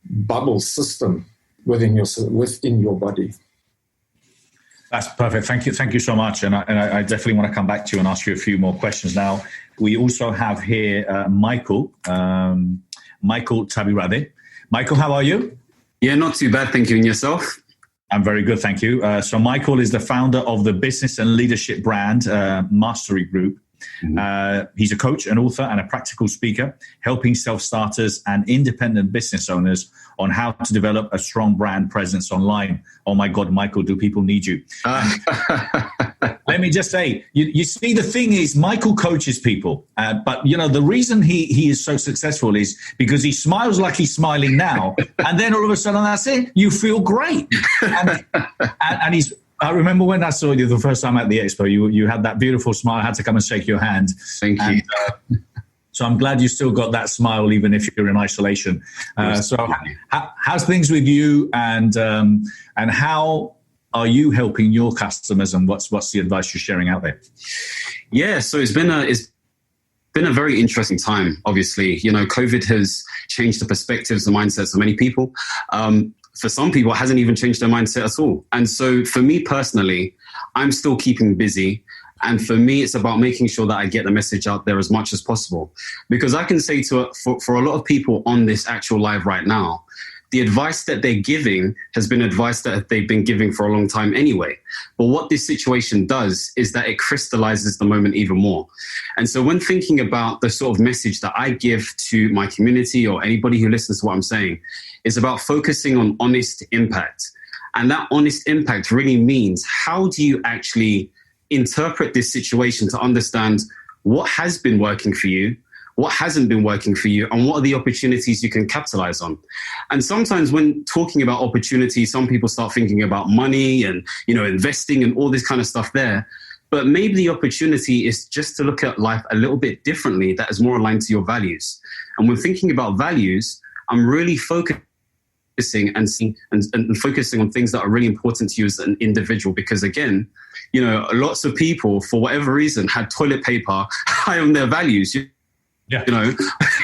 bubble system within your body. That's perfect. Thank you so much. And I definitely want to come back to you and ask you a few more questions. Now, we also have here Michael Tabirade. Michael, how are you? Yeah, not too bad. Thank you. And yourself? I'm very good. Thank you. So Michael is the founder of the business and leadership brand Mastery Group. Mm-hmm. He's a coach, an author, and a practical speaker, helping self-starters and independent business owners on how to develop a strong brand presence online. Oh my God, Michael, do people need you? Let me just say, you see, the thing is, Michael coaches people, but the reason he is so successful is because he smiles like he's smiling now, and then all of a sudden, that's it. You feel great, and he's. I remember when I saw you the first time at the expo, you had that beautiful smile. I had to come and shake your hand. Thank you. So I'm glad you still got that smile, even if you're in isolation. How's things with you, and how are you helping your customers, and what's the advice you're sharing out there? Yeah, so it's been a very interesting time. Obviously, COVID has changed the perspectives, the mindsets of many people. For some people, it hasn't even changed their mindset at all. And so for me personally, I'm still keeping busy. And for me, it's about making sure that I get the message out there as much as possible. Because I can say for a lot of people on this actual live right now, the advice that they're giving has been advice that they've been giving for a long time anyway. But what this situation does is that it crystallizes the moment even more. And so when thinking about the sort of message that I give to my community or anybody who listens to what I'm saying, it's about focusing on honest impact. And that honest impact really means, how do you actually interpret this situation to understand what has been working for you, what hasn't been working for you, and what are the opportunities you can capitalize on. And sometimes when talking about opportunities, some people start thinking about money and, investing and all this kind of stuff there. But maybe the opportunity is just to look at life a little bit differently, that is more aligned to your values. And when thinking about values, I'm really focusing and focusing on things that are really important to you as an individual. Because again, lots of people, for whatever reason, had toilet paper high on their values. Yeah.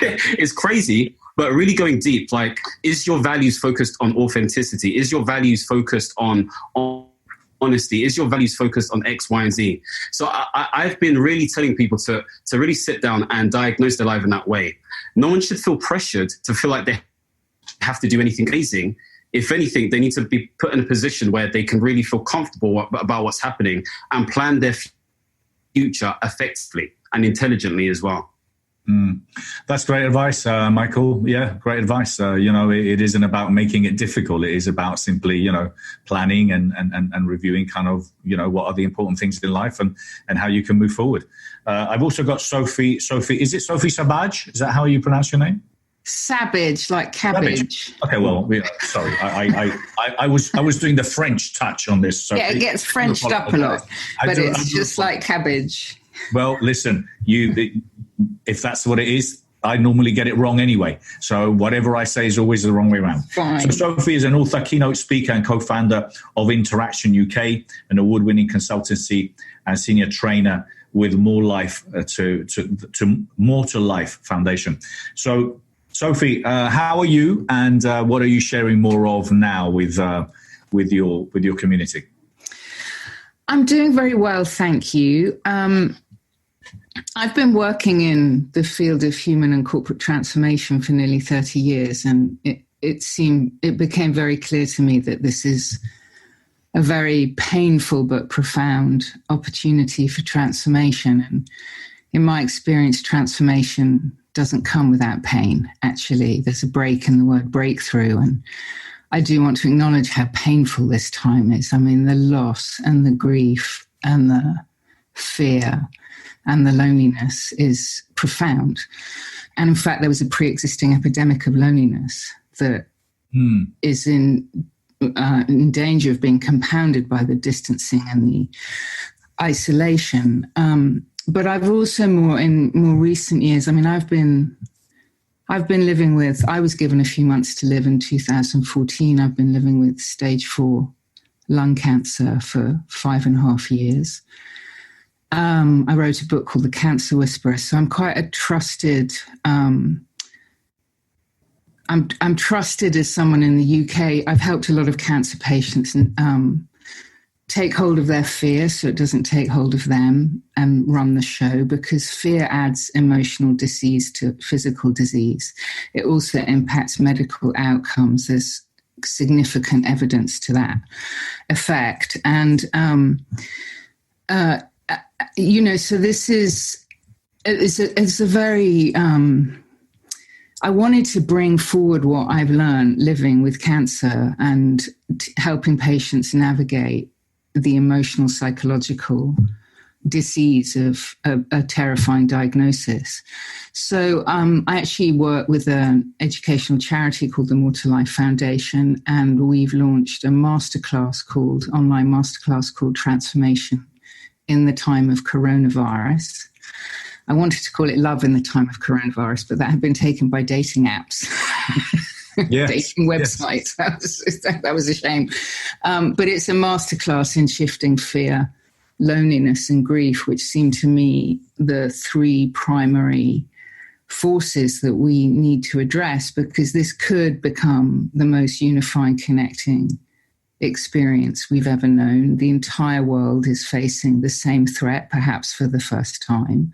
It's crazy, but really going deep, like, is your values focused on authenticity? Is your values focused on honesty? Is your values focused on X, Y, and Z? So I've been really telling people to really sit down and diagnose their life in that way. No one should feel pressured to feel like they have to do anything amazing. If anything, they need to be put in a position where they can really feel comfortable about what's happening and plan their future effectively and intelligently as well. That's great advice, Michael. Yeah, great advice. It isn't about making it difficult. It is about simply, planning and reviewing kind of, what are the important things in life and how you can move forward. I've also got Sophie. Is it Sophie Sabaj? Is that how you pronounce your name? Sabbage, like cabbage. Okay, well, sorry, I was doing the French touch on this. Sophie. Yeah, it gets Frenched up a lot, but it's just like cabbage. Well, listen, if that's what it is, I normally get it wrong anyway. So whatever I say is always the wrong way around. Fine. So Sophie is an author, keynote speaker, and co-founder of Interaction UK, an award-winning consultancy and senior trainer with More Life to More to Life Foundation. So, Sophie, how are you, and what are you sharing more of now with your community? I'm doing very well, thank you. I've been working in the field of human and corporate transformation for nearly 30 years, and it became very clear to me that this is a very painful but profound opportunity for transformation. And in my experience, transformation doesn't come without pain. Actually, there's a break in the word breakthrough, and I do want to acknowledge how painful this time is. I mean, the loss and the grief and the fear and the loneliness is profound. And in fact, there was a pre-existing epidemic of loneliness that is in danger of being compounded by the distancing and the isolation. But I've also in more recent years, I mean, I've been living with, I was given a few months to live in 2014. I've been living with stage 4 lung cancer for 5.5 years. I wrote a book called The Cancer Whisperer. So I'm quite a trusted, I'm trusted as someone in the UK. I've helped a lot of cancer patients and take hold of their fear so it doesn't take hold of them, and run the show, because fear adds emotional disease to physical disease. It also impacts medical outcomes. There's significant evidence to that effect. And, so this it's a very, I wanted to bring forward what I've learned living with cancer and helping patients navigate the emotional, psychological disease of a terrifying diagnosis. So I actually work with an educational charity called the More to Life Foundation, and we've launched a online masterclass called Transformation in the Time of Coronavirus. I wanted to call it love in the time of coronavirus, but that had been taken by dating apps. Yes. Dating websites. Yes. That was a shame. But it's a masterclass in shifting fear, loneliness, and grief, which seem to me the three primary forces that we need to address, because this could become the most unified, connecting experience we've ever known. The entire world is facing the same threat, perhaps for the first time.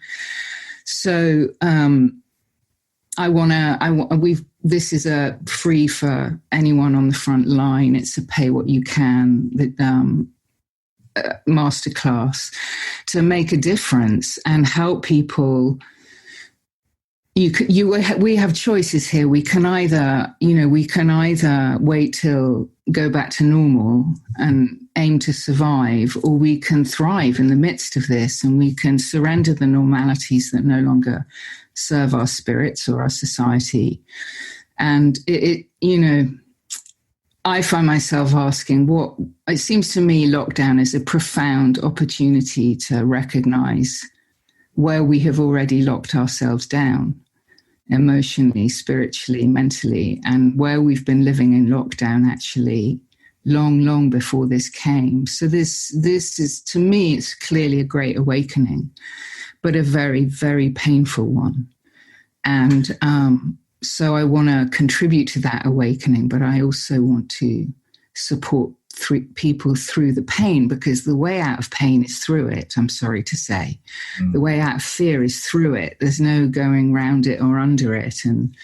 So this is a free for anyone on the front line. It's a pay what you can masterclass to make a difference and help people. We have choices here. We can either wait till go back to normal and aim to survive, or we can thrive in the midst of this, and we can surrender the normalities that no longer serve our spirits or our society. And I find myself asking, it seems to me lockdown is a profound opportunity to recognize where we have already locked ourselves down emotionally, spiritually, mentally, and where we've been living in lockdown actually long before this came. So this is, to me, it's clearly a great awakening, but a very, very painful one. And so I want to contribute to that awakening, but I also want to support people through the pain, because the way out of pain is through it, I'm sorry to say. The way out of fear is through it. There's no going round it or under it. And,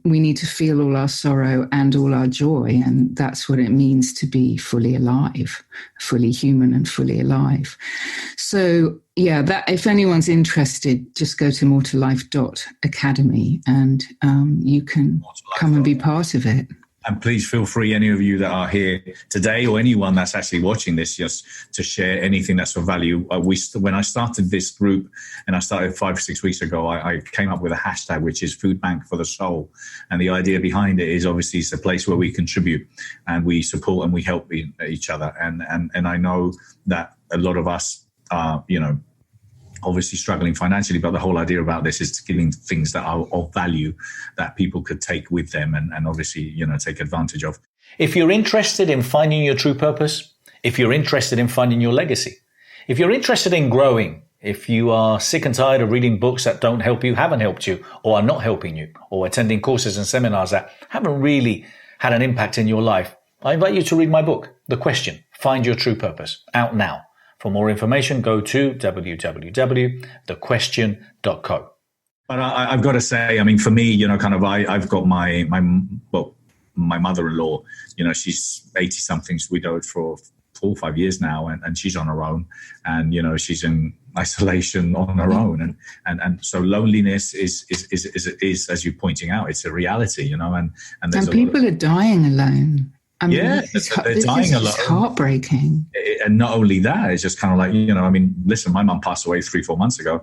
we need to feel all our sorrow and all our joy. And that's what it means to be fully alive, fully human and fully alive. So, that if anyone's interested, just go to moretolife.academy and you can come and be part of it. And please feel free, any of you that are here today or anyone that's actually watching this, just to share anything that's of value. When I started this group, and I started 5 or 6 weeks ago, I came up with a hashtag, which is Food Bank for the Soul. And the idea behind it is obviously it's a place where we contribute and we support and we help each other. And I know that a lot of us are, obviously struggling financially, but the whole idea about this is giving things that are of value that people could take with them and obviously, take advantage of. If you're interested in finding your true purpose, if you're interested in finding your legacy, if you're interested in growing, if you are sick and tired of reading books that don't help you, haven't helped you, or are not helping you, or attending courses and seminars that haven't really had an impact in your life, I invite you to read my book, The Question, Find Your True Purpose, out now. For more information, go to www.thequestion.co. But I've got to say, for me, I've got my mother-in-law, she's 80-something, widowed for 4 or 5 years now, and she's on her own, and, she's in isolation on her own. And so loneliness is, as you're pointing out, it's a reality, and people are dying alone. They're dying alone. It's heartbreaking. And not only that, it's just kind of like, listen, my mum passed away 3-4 months ago,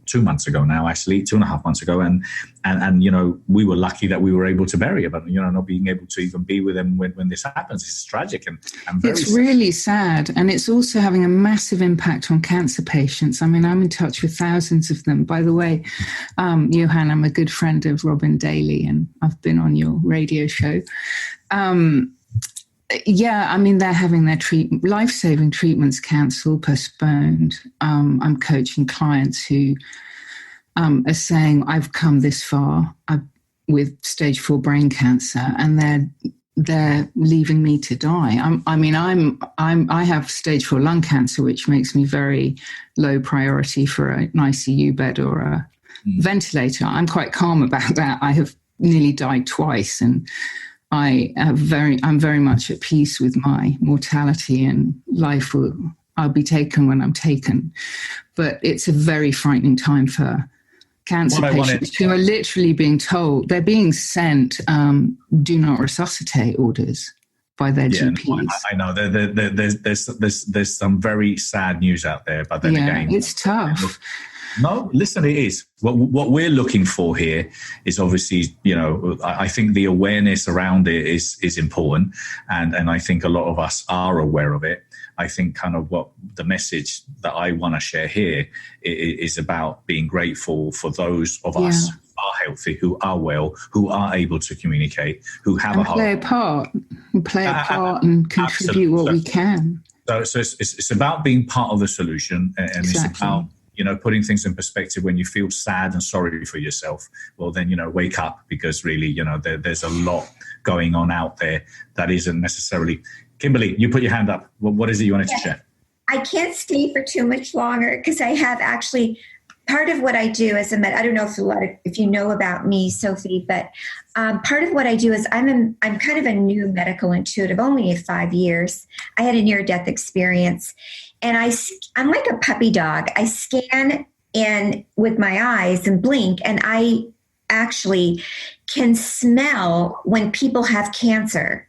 2 months ago now, actually, 2.5 months ago. And we were lucky that we were able to bury her, but, not being able to even be with them when this happens. It's tragic and very It's really sad. And it's also having a massive impact on cancer patients. I'm in touch with thousands of them. By the way, Johan, I'm a good friend of Robin Daly, and I've been on your radio show. They're having their life-saving treatments cancelled, postponed. I'm coaching clients who are saying, I've come this far with stage 4 brain cancer, and they're leaving me to die. I have stage 4 lung cancer, which makes me very low priority for an ICU bed or a ventilator. I'm quite calm about that. I have nearly died twice, and I'm very much at peace with my mortality, and I'll be taken when I'm taken. But it's a very frightening time for cancer patients who are literally being told, they're being sent do not resuscitate orders by their GPs. No, I know there's some very sad news out there, but then again, it's tough. No, listen, it is. What we're looking for here is obviously, I think the awareness around it is important. And I think a lot of us are aware of it. I think kind of what the message that I want to share here is about being grateful for those of us who are healthy, who are well, who are able to communicate, who have and play a part and contribute absolutely. What we can. So it's about being part of the solution, and Exactly. It's about, putting things in perspective. When you feel sad and sorry for yourself, well, then, wake up, because really, there's a lot going on out there that isn't necessarily. Kimberly, you put your hand up. What is it you wanted to share? I can't stay for too much longer, because I have actually part of what I do as I don't know if you know about me, Sophie, but part of what I do is I'm kind of a new medical intuitive, only 5 years. I had a near-death experience, and I'm like a puppy dog. I scan and with my eyes and blink, and I actually can smell when people have cancer.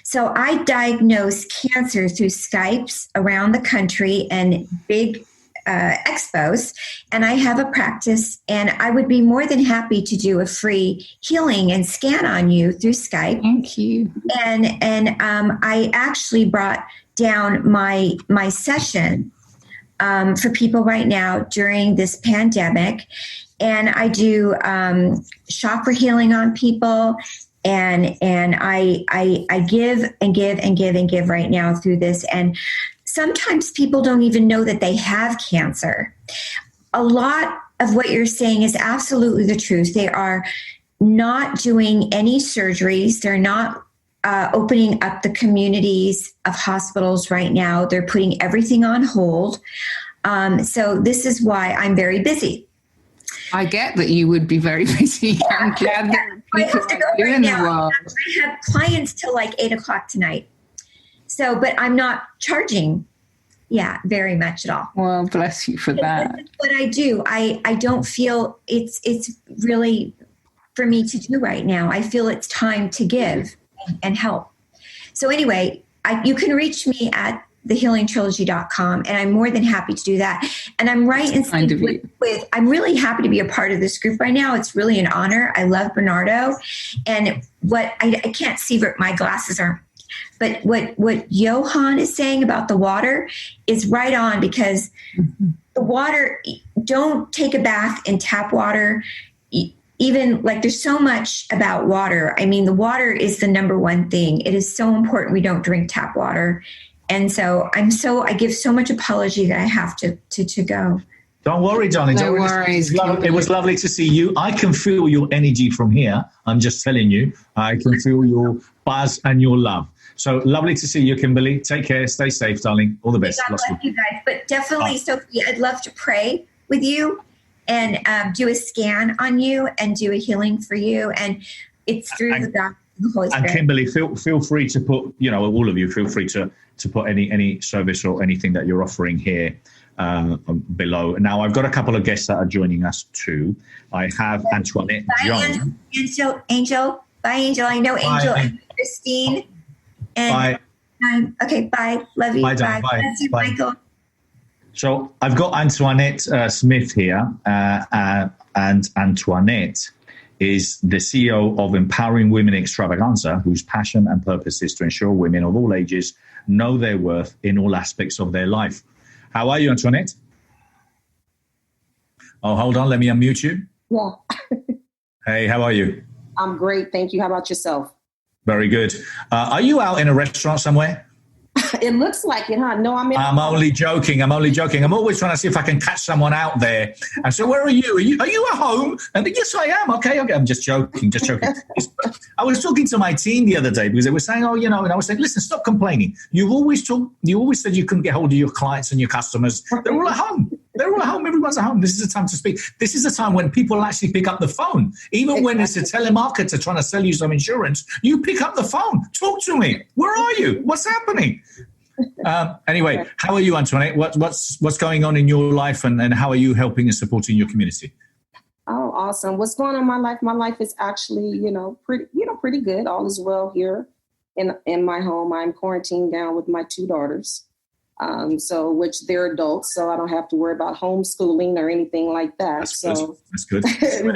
So I diagnose cancer through Skypes around the country and big expos, and I have a practice, and I would be more than happy to do a free healing and scan on you through Skype. Thank you. And I actually brought down my session for people right now during this pandemic, and I do chakra healing on people. And I give and give and give and give right now through this. And sometimes people don't even know that they have cancer. A lot of what you're saying is absolutely the truth. They are not doing any surgeries. They're not opening up the communities of hospitals right now. They're putting everything on hold. So this is why I'm very busy. I get that you would be very busy. I'm glad that I have to go right now. I have clients till like 8:00 tonight. So, but I'm not charging, very much at all. Well, bless you for that. That's what I do. I don't feel it's really for me to do right now. I feel it's time to give and help. So anyway, you can reach me at thehealingtrilogy.com, and I'm more than happy to do that. And I'm right in sync with I'm really happy to be a part of this group right now. It's really an honor. I love Bernardo, and what I can't see, my glasses aren't, but what Johan is saying about the water is right on, because the water, don't take a bath in tap water. Even like there's so much about water. I mean, the water is the number one thing. It is so important we don't drink tap water. And so I give so much apology that I have to go. Don't worry, darling. No worries. It was lovely to see you. I can feel your energy from here. I'm just telling you. I can feel your buzz and your love. So lovely to see you, Kimberly. Take care. Stay safe, darling. All the best. God bless you guys. But definitely, Sophie, I'd love to pray with you and do a scan on you and do a healing for you. And it's through the Holy Spirit. And Kimberly, feel free to put, all of you, feel free to put any service or anything that you're offering here below. Now, I've got a couple of guests that are joining us too. I have Antoinette Jones. Angel. Bye, Angel. I know Angel and Christine. And bye. Okay, bye. Love you. Bye. Bye. Bye. You, bye. Michael. So I've got Antoinette Smith here, and Antoinette is the CEO of Empowering Women Extravaganza, whose passion and purpose is to ensure women of all ages know their worth in all aspects of their life. How are you, Antoinette? Oh, hold on. Let me unmute you. Yeah. Hey, how are you? I'm great. Thank you. How about yourself? Very good. Are you out in a restaurant somewhere? It looks like it, huh? No, I'm only joking. I'm always trying to see if I can catch someone out there. And so, where are you? Are you at home? And yes, I am. Okay. I'm just joking. I was talking to my team the other day because they were saying, and I was saying, listen, stop complaining. You always said you couldn't get hold of your clients and your customers. They're all at home. Everyone's at home. This is the time to speak. This is the time when people actually pick up the phone. Even when it's a telemarketer trying to sell you some insurance, you pick up the phone. Talk to me. Where are you? What's happening? Anyway, how are you, Antoinette? What's going on in your life, and how are you helping and supporting your community? Oh, awesome. What's going on in my life? My life is actually, pretty good. All is well here in my home. I'm quarantined down with my 2 daughters. Which they're adults, so I don't have to worry about homeschooling or anything like that. That's good.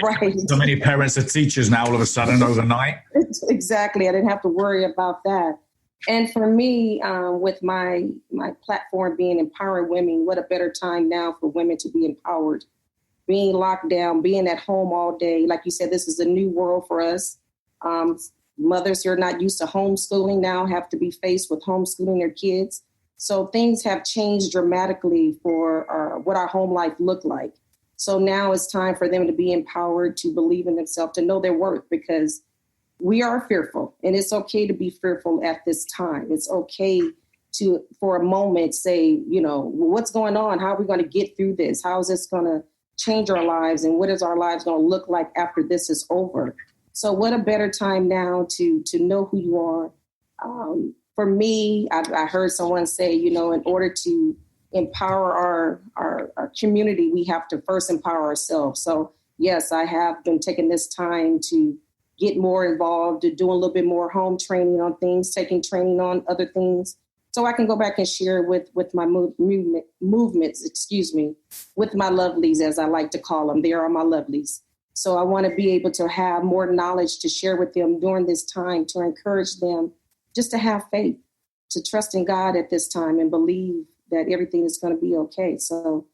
Right. So many parents are teachers now all of a sudden overnight. Exactly. I didn't have to worry about that. And for me, with my platform being empowering women, what a better time now for women to be empowered. Being locked down, being at home all day. Like you said, this is a new world for us. Mothers who are not used to homeschooling now have to be faced with homeschooling their kids. So things have changed dramatically for what our home life looked like. So now it's time for them to be empowered, to believe in themselves, to know their worth, because we are fearful, and it's okay to be fearful at this time. It's okay to, for a moment, say, you know, what's going on? How are we going to get through this? How is this going to change our lives? And what is our lives going to look like after this is over? So what a better time now to know who you are. For me, I heard someone say, you know, in order to empower our community, we have to first empower ourselves. So yes, I have been taking this time to get more involved, to do a little bit more home training on things, taking training on other things, so I can go back and share with my movements, with my lovelies, as I like to call them. They are my lovelies. So I want to be able to have more knowledge to share with them during this time, to encourage them just to have faith, to trust in God at this time and believe that everything is going to be okay. So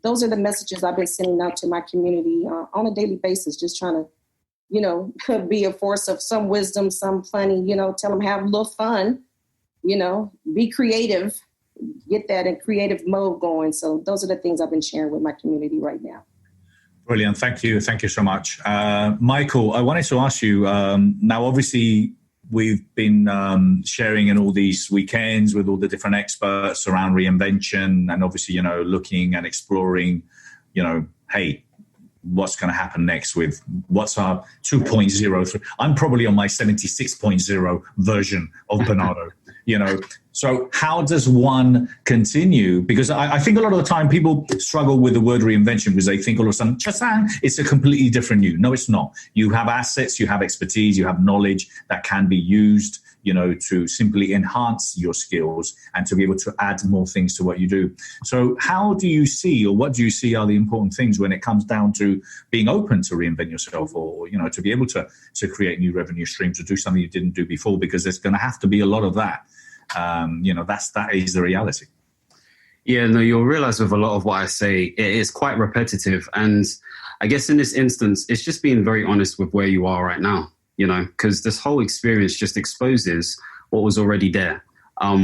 those are the messages I've been sending out to my community on a daily basis, just trying to, you know, be a force of some wisdom, some funny, you know, tell them have a little fun, you know, be creative, get that in creative mode going. So those are the things I've been sharing with my community right now. Brilliant. Thank you. Thank you so much. Michael, I wanted to ask you, now obviously we've been sharing in all these weekends with all the different experts around reinvention, and obviously, you know, looking and exploring, you know, hey, what's going to happen next with what's our 2.0. I'm probably on my 76.0 version of Bernardo, you know. So how does one continue? Because I think a lot of the time people struggle with the word reinvention because they think all of a sudden, cha-sang, it's a completely different you. No, it's not. You have assets, you have expertise, you have knowledge that can be used, you know, to simply enhance your skills and to be able to add more things to what you do. So how do you see, or what do you see are the important things when it comes down to being open to reinvent yourself, or, you know, to be able to create new revenue streams, to do something you didn't do before? Because there's going to have to be a lot of that. You know, that is the reality. Yeah, no, you'll realize with a lot of what I say, it is quite repetitive. And I guess in this instance, it's just being very honest with where you are right now, you know, because this whole experience just exposes what was already there,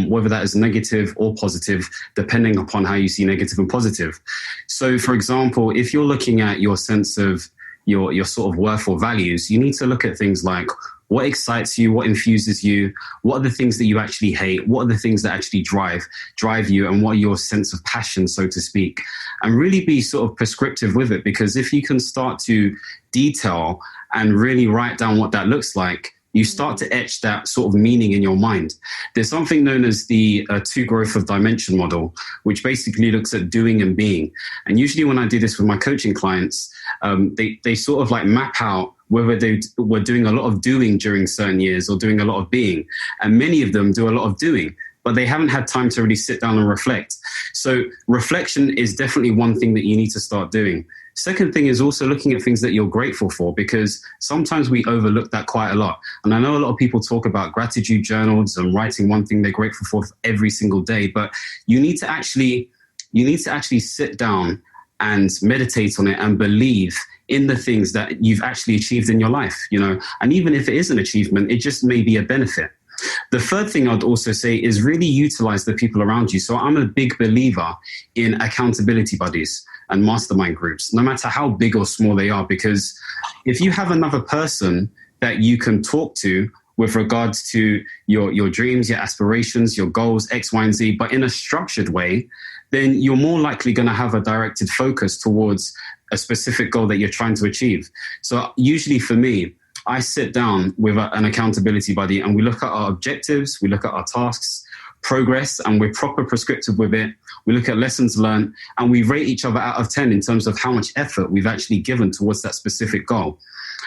whether that is negative or positive, depending upon how you see negative and positive. So, for example, if you're looking at your sense of your sort of worth or values, you need to look at things like what excites you, what infuses you, what are the things that you actually hate, what are the things that actually drive you, and what are your sense of passion, so to speak, and really be sort of prescriptive with it. Because if you can start to detail and really write down what that looks like, you start to etch that sort of meaning in your mind. There's something known as the two growth of dimension model, which basically looks at doing and being. And usually when I do this with my coaching clients, they sort of like map out whether they were doing a lot of doing during certain years or doing a lot of being. And many of them do a lot of doing, but they haven't had time to really sit down and reflect. So reflection is definitely one thing that you need to start doing. Second thing is also looking at things that you're grateful for, because sometimes we overlook that quite a lot. And I know a lot of people talk about gratitude journals and writing one thing they're grateful for every single day, but you need to actually sit down and meditate on it and believe in the things that you've actually achieved in your life, you know. And even if it is an achievement, it just may be a benefit. The third thing I'd also say is really utilize the people around you. So I'm a big believer in accountability buddies and mastermind groups, no matter how big or small they are, because if you have another person that you can talk to with regards to your dreams, your aspirations, your goals, X, Y, and Z, but in a structured way, then you're more likely going to have a directed focus towards a specific goal that you're trying to achieve. So usually for me, I sit down with an accountability buddy and we look at our objectives, we look at our tasks, progress, and we're proper prescriptive with it. We look at lessons learned and we rate each other out of 10 in terms of how much effort we've actually given towards that specific goal.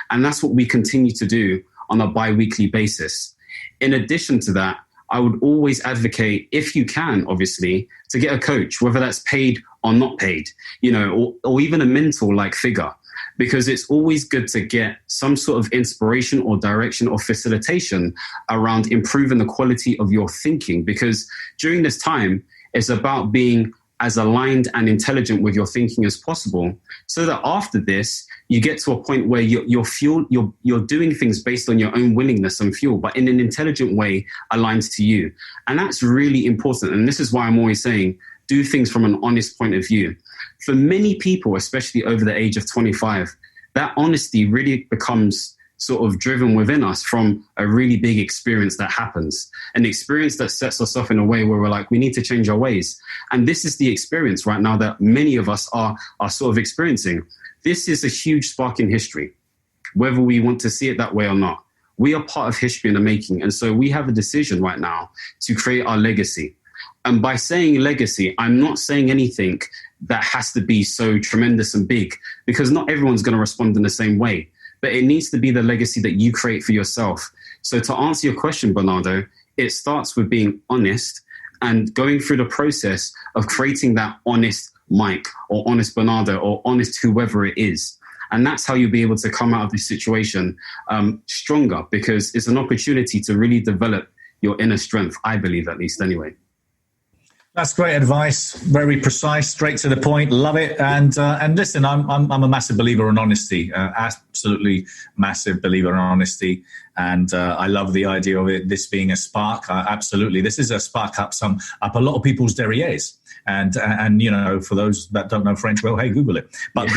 And that's what we continue to do on a bi-weekly basis. In addition to that, I would always advocate, if you can, obviously, to get a coach, whether that's paid or not paid, you know, or even a mentor-like figure. because it's always good to get some sort of inspiration or direction or facilitation around improving the quality of your thinking. Because during this time, it's about being as aligned and intelligent with your thinking as possible, so that after this, you get to a point where you're doing things based on your own willingness and fuel, but in an intelligent way aligned to you. And that's really important. And this is why I'm always saying, do things from an honest point of view. For many people, especially over the age of 25, that honesty really becomes sort of driven within us from a really big experience that happens, an experience that sets us off in a way where we're like, we need to change our ways. And this is the experience right now that many of us are sort of experiencing. This is a huge spark in history, whether we want to see it that way or not. We are part of history in the making. And so we have a decision right now to create our legacy. And by saying legacy, I'm not saying anything that has to be so tremendous and big, because not everyone's going to respond in the same way. But it needs to be the legacy that you create for yourself. So to answer your question, Bernardo, it starts with being honest and going through the process of creating that honest Mike or honest Bernardo or honest whoever it is. And that's how you'll be able to come out of this situation stronger, because it's an opportunity to really develop your inner strength, I believe, at least anyway. That's great advice. Very precise, straight to the point. Love it. And listen, I'm a massive believer in honesty. Absolutely massive believer in honesty. And I love the idea of it. This being a spark. Absolutely, this is a spark up a lot of people's derrieres. And you know, for those that don't know French, well, hey, Google it. But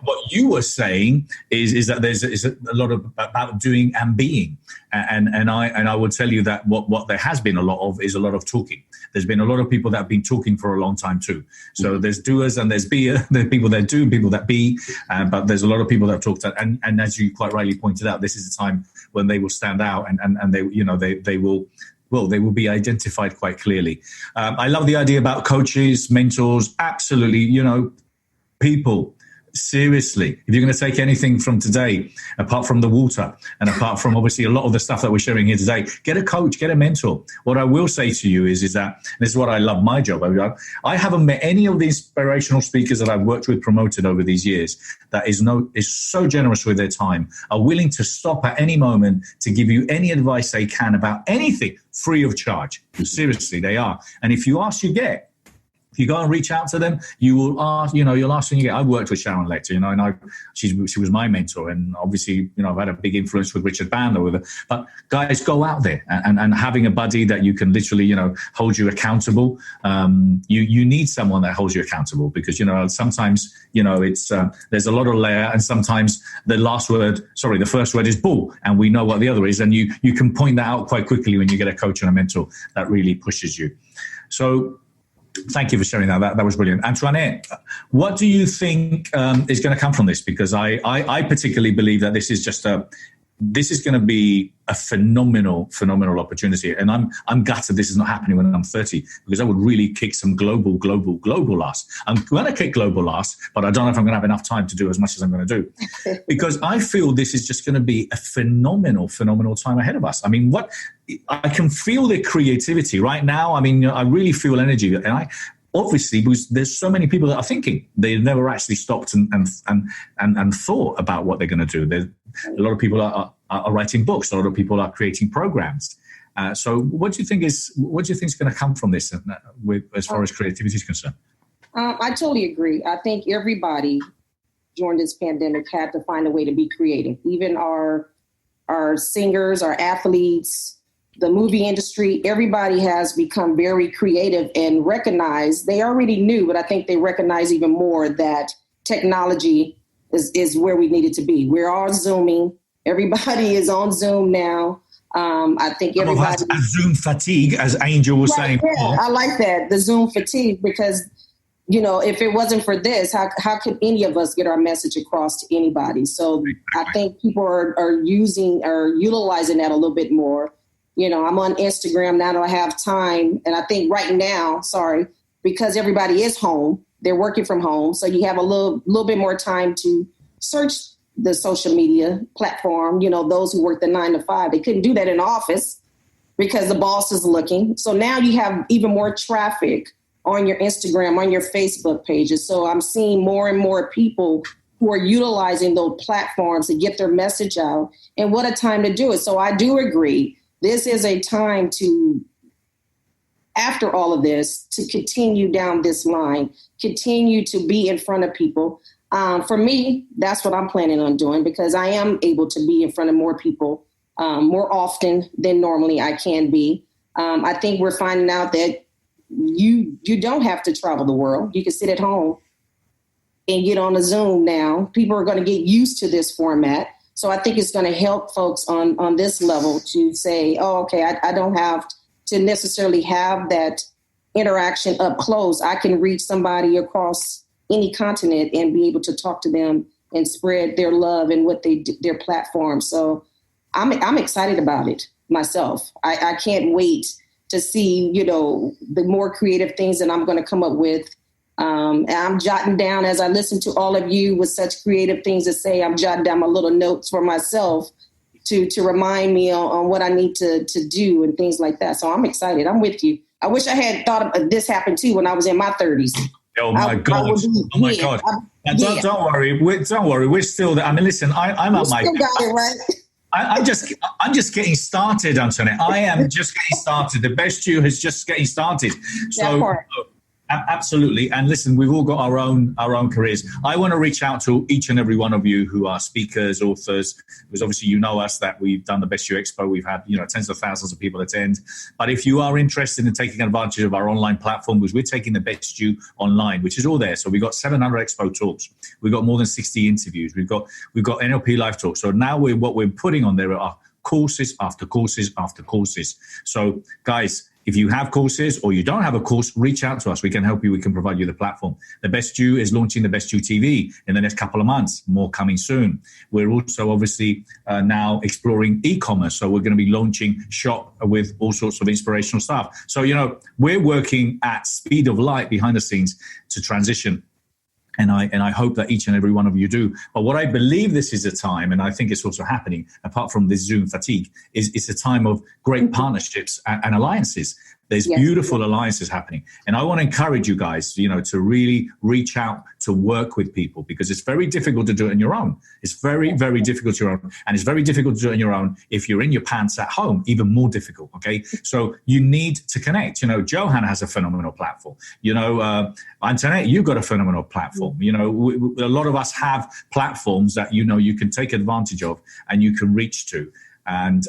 what you were saying is that there's a lot about doing and being. And I would tell you that what there has been a lot of is a lot of talking. There's been a lot of people that have been talking for a long time too. So there's doers and there's beer. There's people that do and people that be. But there's a lot of people that have talked. And as you quite rightly pointed out, this is a time when they will stand out and they, you know, they will. Well, they will be identified quite clearly. I love the idea about coaches, mentors. Absolutely, you know, people. Seriously, if you're going to take anything from today, apart from the water and apart from obviously a lot of the stuff that we're sharing here today, get a coach, get a mentor. What I will say to you is that this is what I love my job. I haven't met any of the inspirational speakers that I've worked with, promoted over these years, that is so generous with their time, are willing to stop at any moment to give you any advice they can about anything free of charge. Seriously, they are. And if you ask, you get. If you go and reach out to them, you will ask, you know, you'll ask when you get. I've worked with Sharon Lecter, you know, and she was my mentor. And obviously, you know, I've had a big influence with Richard Bandler with her. But guys, go out there and having a buddy that you can literally, you know, hold you accountable. You need someone that holds you accountable, because, you know, sometimes, you know, it's there's a lot of layer, and sometimes the first word is bull, and we know what the other is. And you can point that out quite quickly when you get a coach and a mentor that really pushes you. So, thank you for sharing that. That was brilliant. Antoinette, what do you think is going to come from this? Because I particularly believe that this is going to be a phenomenal opportunity. And I'm gutted this is not happening when I'm 30, because I would really kick some global ass. I'm going to kick global ass, but I don't know if I'm going to have enough time to do as much as I'm going to do, because I feel this is just going to be a phenomenal time ahead of us. I mean, I can feel the creativity right now. I mean, I really feel energy, and obviously, because there's so many people that are thinking. They've never actually stopped and thought about what they're going to do. There's a lot of people are writing books. A lot of people are creating programs. So what do you think is going to come from this as far as creativity is concerned? I totally agree. I think everybody during this pandemic had to find a way to be creative. Even our singers, our athletes, the movie industry, everybody has become very creative and recognized. They already knew, but I think they recognize even more that technology is where we needed to be. We're all Zooming. Everybody is on Zoom now. I think everybody has Zoom fatigue, as Angel was saying. Yeah, I like that, the Zoom fatigue, because, you know, if it wasn't for this, how could any of us get our message across to anybody? So I think people are utilizing that a little bit more. You know, I'm on Instagram now that I have time. And I think right now, because everybody is home, they're working from home. So you have a little bit more time to search the social media platform. You know, those who work the 9 to 5, they couldn't do that in the office because the boss is looking. So now you have even more traffic on your Instagram, on your Facebook pages. So I'm seeing more and more people who are utilizing those platforms to get their message out. And what a time to do it. So I do agree. This is a time to, after all of this, to continue down this line, continue to be in front of people. For me, that's what I'm planning on doing, because I am able to be in front of more people more often than normally I can be. I think we're finding out that you don't have to travel the world. You can sit at home and get on a Zoom now. People are going to get used to this format. So I think it's going to help folks on this level to say, oh, okay, I don't have to necessarily have that interaction up close. I can reach somebody across any continent and be able to talk to them and spread their love and what they do, their platform. So I'm excited about it myself. I can't wait to see, the more creative things that I'm going to come up with. And I'm jotting down, as I listen to all of you with such creative things to say, I'm jotting down my little notes for myself to remind me on what I need to do and things like that. So I'm excited. I'm with you. I wish I had thought of this happened too when I was in my 30s. Oh my God! Oh my God! Don't worry. Don't worry. We're still there. I mean, listen. I'm at my. Got it, right? I'm just getting started, Antoinette. I am just getting started. The best you is just getting started. So. Absolutely. And listen, we've all got our own careers. I want to reach out to each and every one of you who are speakers, authors, because obviously you know us, that we've done the Best You Expo. We've had, tens of thousands of people attend. But if you are interested in taking advantage of our online platform, because we're taking the Best You online, which is all there. So we've got 700 expo talks. We've got more than 60 interviews. We've got NLP live talks. So now what we're putting on there are courses after courses after courses. So guys, if you have courses or you don't have a course, reach out to us. We can help you. We can provide you the platform. The Best You is launching the Best You TV in the next couple of months, more coming soon. We're also obviously now exploring e-commerce. So we're going to be launching shop with all sorts of inspirational stuff. So, we're working at speed of light behind the scenes to transition. And I hope that each and every one of you do. But what I believe this is a time, and I think it's also happening, apart from this Zoom fatigue, is it's a time of great partnerships and alliances. There's beautiful alliances happening. And I want to encourage you guys, to really reach out to work with people, because it's very difficult to do it on your own. It's very, very difficult to your own. And it's very difficult to do it on your own if you're in your pants at home, even more difficult, okay? So you need to connect. Johan has a phenomenal platform. Antoinette, you've got a phenomenal platform. A lot of us have platforms that, you can take advantage of and you can reach to. And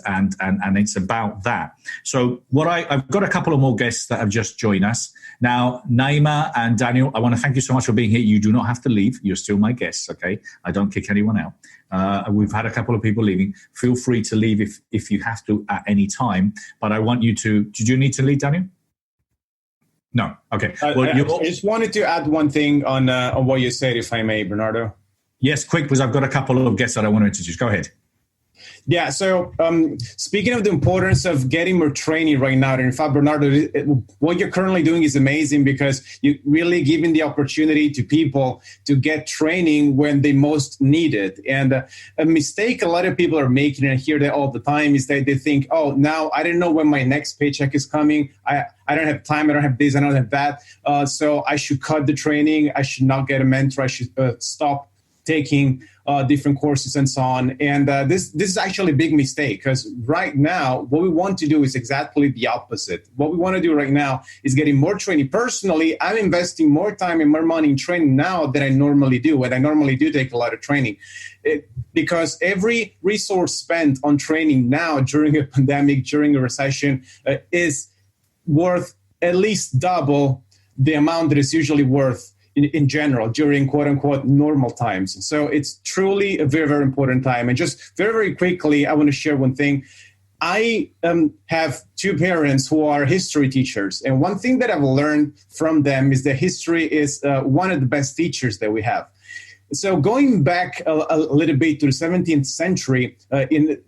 it's about that. So I've got a couple of more guests that have just joined us. Now, Naima and Daniel, I want to thank you so much for being here. You do not have to leave. You're still my guests, okay? I don't kick anyone out. We've had a couple of people leaving. Feel free to leave if you have to at any time. But I want you to... Did you need to leave, Daniel? No. Okay. Well, I just wanted to add one thing on what you said, if I may, Bernardo. Yes, quick, because I've got a couple of guests that I want to introduce. Go ahead. Yeah, so speaking of the importance of getting more training right now, and in fact, Bernardo, what you're currently doing is amazing, because you're really giving the opportunity to people to get training when they most need it. And a mistake a lot of people are making, and I hear that all the time, is that they think, oh, now I don't know when my next paycheck is coming. I don't have time. I don't have this. I don't have that. So I should cut the training. I should not get a mentor. I should stop taking different courses and so on. And this is actually a big mistake, because right now, what we want to do is exactly the opposite. What we want to do right now is getting more training. Personally, I'm investing more time and more money in training now than I normally do. And I normally do take a lot of training. Because every resource spent on training now during a pandemic, during a recession, is worth at least double the amount that it's usually worth in general during quote unquote normal times. So it's truly a very, very important time. And just very, very quickly, I want to share one thing. I have two parents who are history teachers. And one thing that I've learned from them is that history is one of the best teachers that we have. So going back a little bit to the 17th century,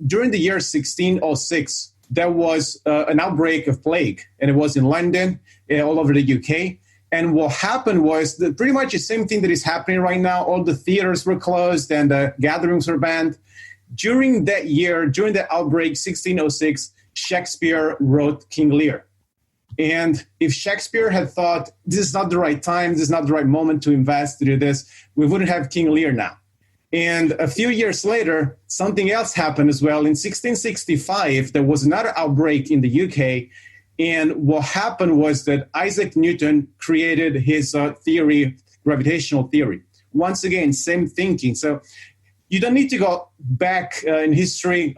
during the year 1606, there was an outbreak of plague, and it was in London, all over the UK. And what happened was pretty much the same thing that is happening right now. All the theaters were closed and the gatherings were banned. During that year, during the outbreak, 1606, Shakespeare wrote King Lear. And if Shakespeare had thought, this is not the right time, this is not the right moment to invest, to do this, we wouldn't have King Lear now. And a few years later, something else happened as well. In 1665, there was another outbreak in the UK. And what happened was that Isaac Newton created his theory, gravitational theory. Once again, same thinking. So you don't need to go back in history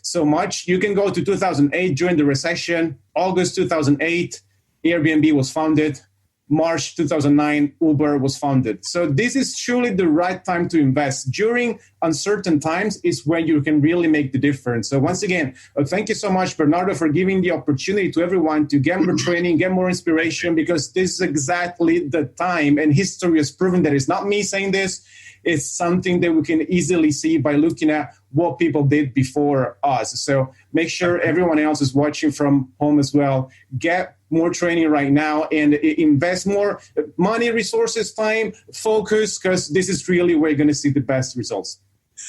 so much. You can go to 2008 during the recession. August 2008, Airbnb was founded. March 2009, Uber was founded. So this is truly the right time to invest. During uncertain times is when you can really make the difference. So once again, thank you so much, Bernardo, for giving the opportunity to everyone to get more training, get more inspiration, because this is exactly the time. And history has proven that it's not me saying this. It's something that we can easily see by looking at what people did before us. So make sure everyone else is watching from home as well. Get more training right now and invest more money, resources, time, focus, because this is really where you're going to see the best results.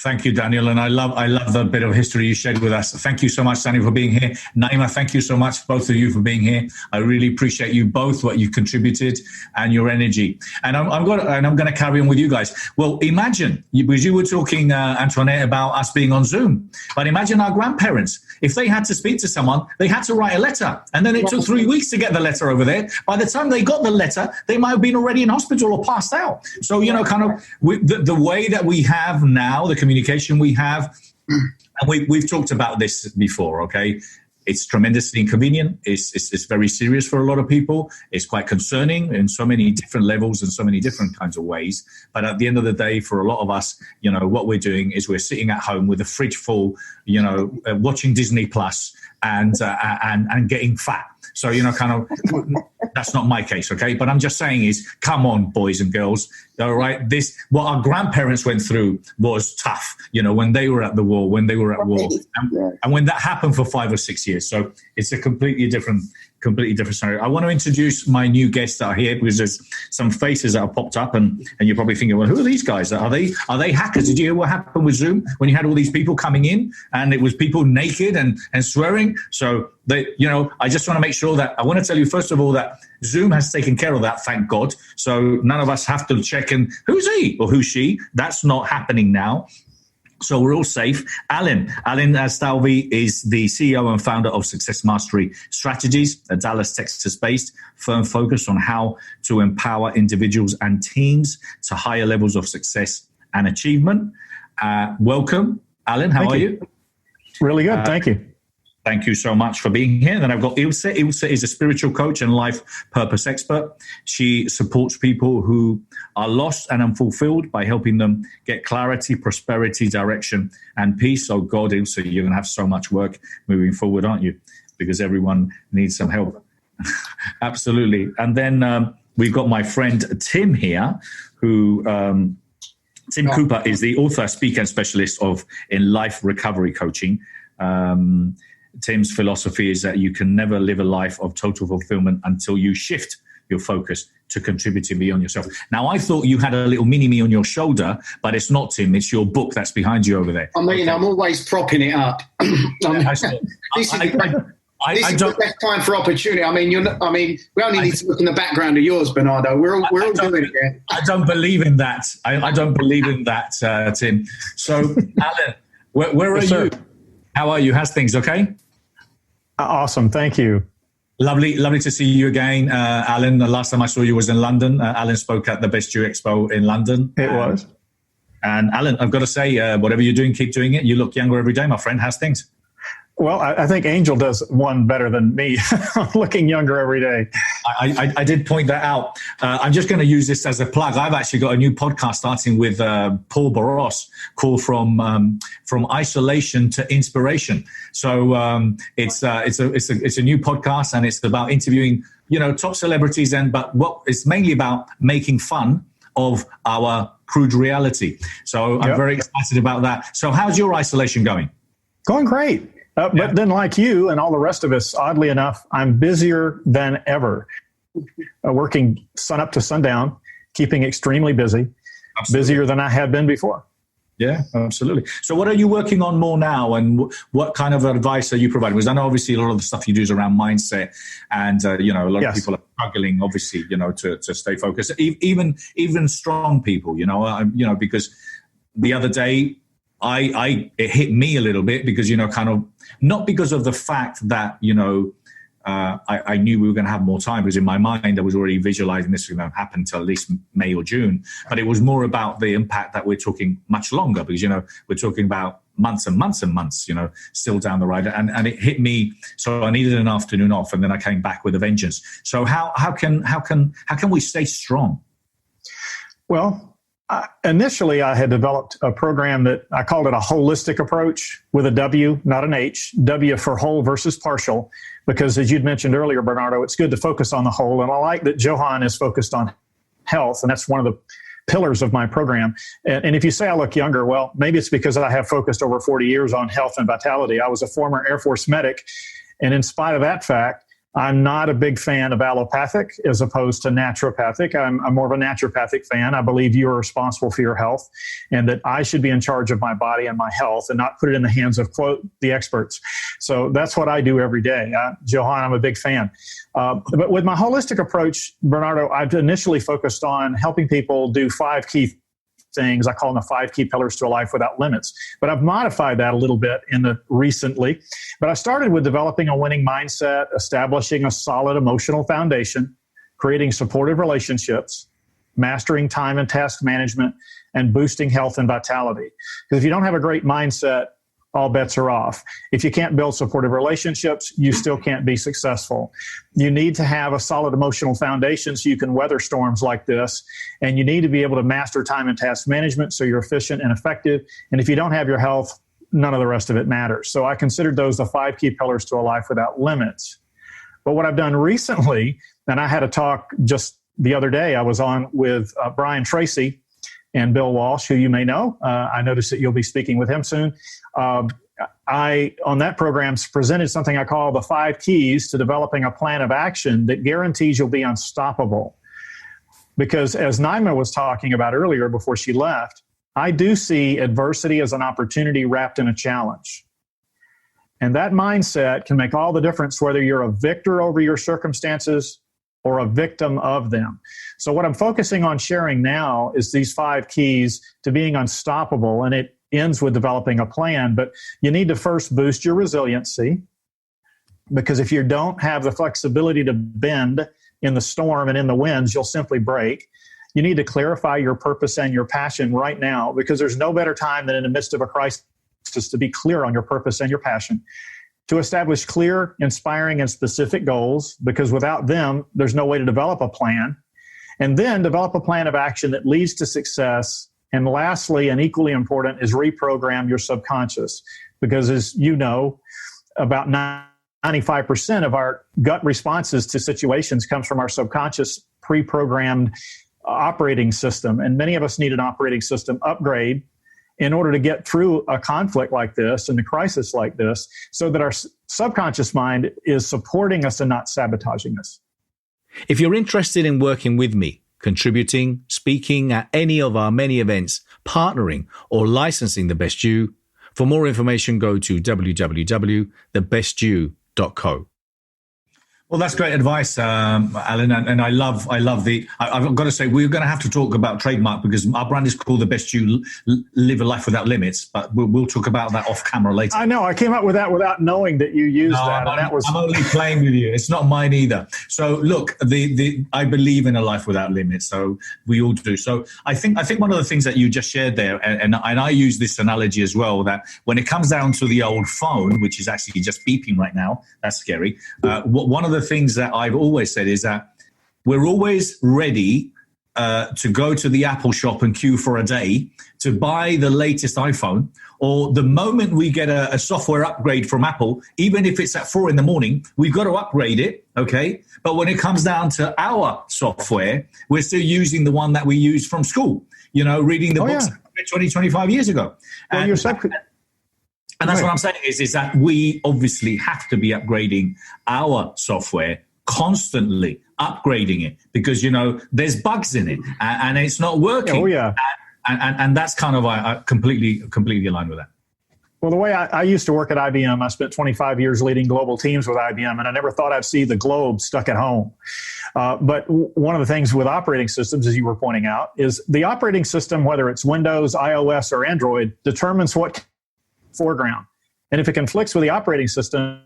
Thank you, Daniel. And I love the bit of history you shared with us. Thank you so much, Daniel, for being here. Naima, thank you so much, both of you, for being here. I really appreciate you both, what you've contributed and your energy. And I'm going to carry on with you guys. Well, imagine, because you were talking, Antoinette, about us being on Zoom, but imagine our grandparents. If they had to speak to someone, they had to write a letter. And then it took 3 weeks to get the letter over there. By the time they got the letter, they might have been already in hospital or passed out. So, the way that we have now, the communication we have, and we've talked about this before, okay? It's tremendously inconvenient. It's very serious for a lot of people. It's quite concerning in so many different levels and so many different kinds of ways. But at the end of the day, for a lot of us, what we're doing is we're sitting at home with a fridge full, watching Disney Plus and getting fat. So, that's not my case, okay? But I'm just saying is, come on, boys and girls, all right? What our grandparents went through was tough, when they were at the war, when they were at war. And when that happened for 5 or 6 years. So it's a completely different scenario. I want to introduce my new guests that are here, because there's some faces that have popped up, and you're probably thinking, well, who are these guys? Are they hackers? Did you hear what happened with Zoom when you had all these people coming in and it was people naked and swearing? So I just want to make sure that I want to tell you, first of all, that Zoom has taken care of that, thank God. So none of us have to check in, who's he or who's she? That's not happening now. So we're all safe. Alan Stalvey is the CEO and founder of Success Mastery Strategies, a Dallas, Texas-based firm focused on how to empower individuals and teams to higher levels of success and achievement. Welcome, Alan. How are you? Really good. Thank you. Thank you so much for being here. Then I've got Ilse. Ilse is a spiritual coach and life purpose expert. She supports people who are lost and unfulfilled by helping them get clarity, prosperity, direction, and peace. Oh God, Ilse, you're going to have so much work moving forward, aren't you? Because everyone needs some help. Absolutely. And then we've got my friend Tim here, who... Tim Cooper is the author, speaker, and specialist in life recovery coaching. Tim's philosophy is that you can never live a life of total fulfillment until you shift your focus to contributing beyond yourself. Now, I thought you had a little mini-me on your shoulder, but it's not, Tim. It's your book that's behind you over there. I mean, I'm always propping it up. This is the best time for opportunity. I mean, we only need to look in the background of yours, Bernardo. We're all doing it. I don't believe in that. I don't believe in that, Tim. So, Alan, where are you? How are you? How's things? Okay. Awesome. Thank you. Lovely to see you again, Alan. The last time I saw you was in London. Alan spoke at the Best You Expo in London. It was. And Alan, I've got to say, whatever you're doing, keep doing it. You look younger every day, my friend. How's things? Well, I think Angel does one better than me. I'm looking younger every day. I did point that out. I'm just going to use this as a plug. I've actually got a new podcast starting with Paul Barros called From Isolation to Inspiration. So it's a new podcast, and it's about interviewing top celebrities, but it's mainly about making fun of our crude reality. So I'm very excited about that. So how's your isolation going? Going great. But then, like you and all the rest of us, oddly enough, I'm busier than ever, working sun up to sundown, keeping extremely busy, busier than I had been before. Yeah, absolutely. So what are you working on more now, and what kind of advice are you providing? Because I know obviously a lot of the stuff you do is around mindset, and a lot of people are struggling, obviously, to stay focused. Even strong people, because the other day, it hit me a little bit because, kind of not because of the fact that, I knew we were going to have more time, because in my mind, I was already visualizing this was going to happen until at least May or June. But it was more about the impact that we're talking much longer, because, we're talking about months and months and months, still down the road. And it hit me. So I needed an afternoon off, and then I came back with a vengeance. So how can we stay strong? Well, initially, I had developed a program that I called it a holistic approach with a W, not an H, W for whole versus partial, because as you'd mentioned earlier, Bernardo, it's good to focus on the whole. And I like that Johan is focused on health, and that's one of the pillars of my program. And if you say I look younger, well, maybe it's because I have focused over 40 years on health and vitality. I was a former Air Force medic, and in spite of that fact, I'm not a big fan of allopathic as opposed to naturopathic. I'm more of a naturopathic fan. I believe you are responsible for your health, and that I should be in charge of my body and my health and not put it in the hands of, quote, the experts. So that's what I do every day. Johan, I'm a big fan. But with my holistic approach, Bernardo, I've initially focused on helping people do 5 key things. I call them the 5 key pillars to a life without limits. But I've modified that a little bit recently. But I started with developing a winning mindset, establishing a solid emotional foundation, creating supportive relationships, mastering time and task management, and boosting health and vitality. Because if you don't have a great mindset, all bets are off. If you can't build supportive relationships, you still can't be successful. You need to have a solid emotional foundation so you can weather storms like this. And you need to be able to master time and task management so you're efficient and effective. And if you don't have your health, none of the rest of it matters. So I considered those the 5 key pillars to a life without limits. But what I've done recently, and I had a talk just the other day, I was on with Brian Tracy and Bill Walsh, who you may know. I noticed that you'll be speaking with him soon. I, on that program, presented something I call the 5 keys to developing a plan of action that guarantees you'll be unstoppable. Because as Naima was talking about earlier before she left, I do see adversity as an opportunity wrapped in a challenge. And that mindset can make all the difference whether you're a victor over your circumstances or a victim of them. So what I'm focusing on sharing now is these 5 keys to being unstoppable, and it ends with developing a plan. But you need to first boost your resiliency, because if you don't have the flexibility to bend in the storm and in the winds, you'll simply break. You need to clarify your purpose and your passion right now, because there's no better time than in the midst of a crisis to be clear on your purpose and your passion. To establish clear, inspiring, and specific goals, because without them, there's no way to develop a plan. And then develop a plan of action that leads to success. And lastly, and equally important, is reprogram your subconscious. Because as you know, about 95% of our gut responses to situations comes from our subconscious pre-programmed operating system. And many of us need an operating system upgrade in order to get through a conflict like this and a crisis like this, so that our subconscious mind is supporting us and not sabotaging us. If you're interested in working with me, contributing, speaking at any of our many events, partnering, or licensing The Best You, for more information, go to www.thebestyou.co. Well, that's great advice, Alan, and I love the. I've got to say, we're going to have to talk about trademark, because our brand is called The Best You, Live a Life Without Limits. But we'll talk about that off camera later. I know I came up with that without knowing that you used that. I'm only playing with you. It's not mine either. So look, I believe in a life without limits. So we all do. So I think one of the things that you just shared there, and I use this analogy as well, that when it comes down to the old phone, which is actually just beeping right now, that's scary. One of the things that I've always said is that we're always ready to go to the Apple shop and queue for a day to buy the latest iPhone, or the moment we get a software upgrade from Apple, even if it's at 4 a.m, we've got to upgrade it, okay? But when it comes down to our software, we're still using the one that we used from school, reading the books 20, 25 years ago. Well, And that's what I'm saying is that we obviously have to be upgrading our software, constantly upgrading it, because, there's bugs in it and it's not working. Oh, yeah. And that's kind of, I completely aligned with that. Well, the way I used to work at IBM, I spent 25 years leading global teams with IBM, and I never thought I'd see the globe stuck at home. But one of the things with operating systems, as you were pointing out, is the operating system, whether it's Windows, iOS, or Android, determines what foreground. And if it conflicts with the operating system,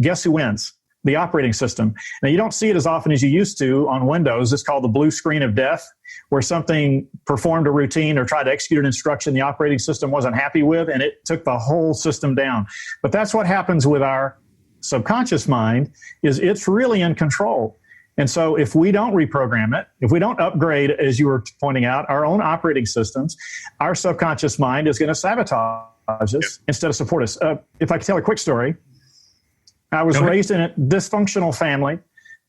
guess who wins? The operating system. Now, you don't see it as often as you used to on Windows. It's called the blue screen of death, where something performed a routine or tried to execute an instruction the operating system wasn't happy with, and it took the whole system down. But that's what happens with our subconscious mind, is it's really in control. And so if we don't reprogram it, if we don't upgrade, as you were pointing out, our own operating systems, our subconscious mind is going to sabotage us instead of support us. If I could tell a quick story, I was raised in a dysfunctional family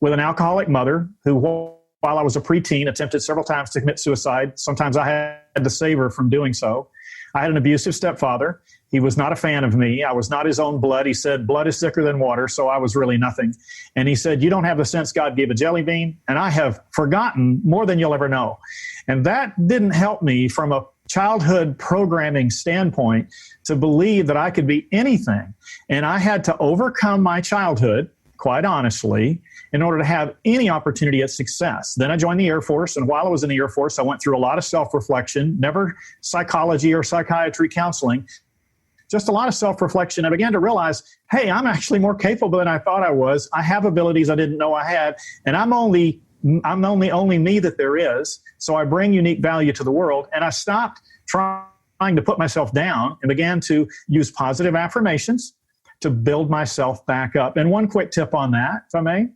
with an alcoholic mother who, while I was a preteen, attempted several times to commit suicide. Sometimes I had to save her from doing so. I had an abusive stepfather. He was not a fan of me. I was not his own blood. He said, blood is thicker than water, so I was really nothing. And he said, you don't have the sense God gave a jelly bean, and I have forgotten more than you'll ever know. And that didn't help me from a childhood programming standpoint to believe that I could be anything. And I had to overcome my childhood, quite honestly, in order to have any opportunity at success. Then I joined the Air Force, and while I was in the Air Force, I went through a lot of self-reflection, never psychology or psychiatry counseling, just a lot of self-reflection. I began to realize, hey, I'm actually more capable than I thought I was. I have abilities I didn't know I had, and I'm only me that there is. So I bring unique value to the world. And I stopped trying to put myself down and began to use positive affirmations to build myself back up. And one quick tip on that, if I may,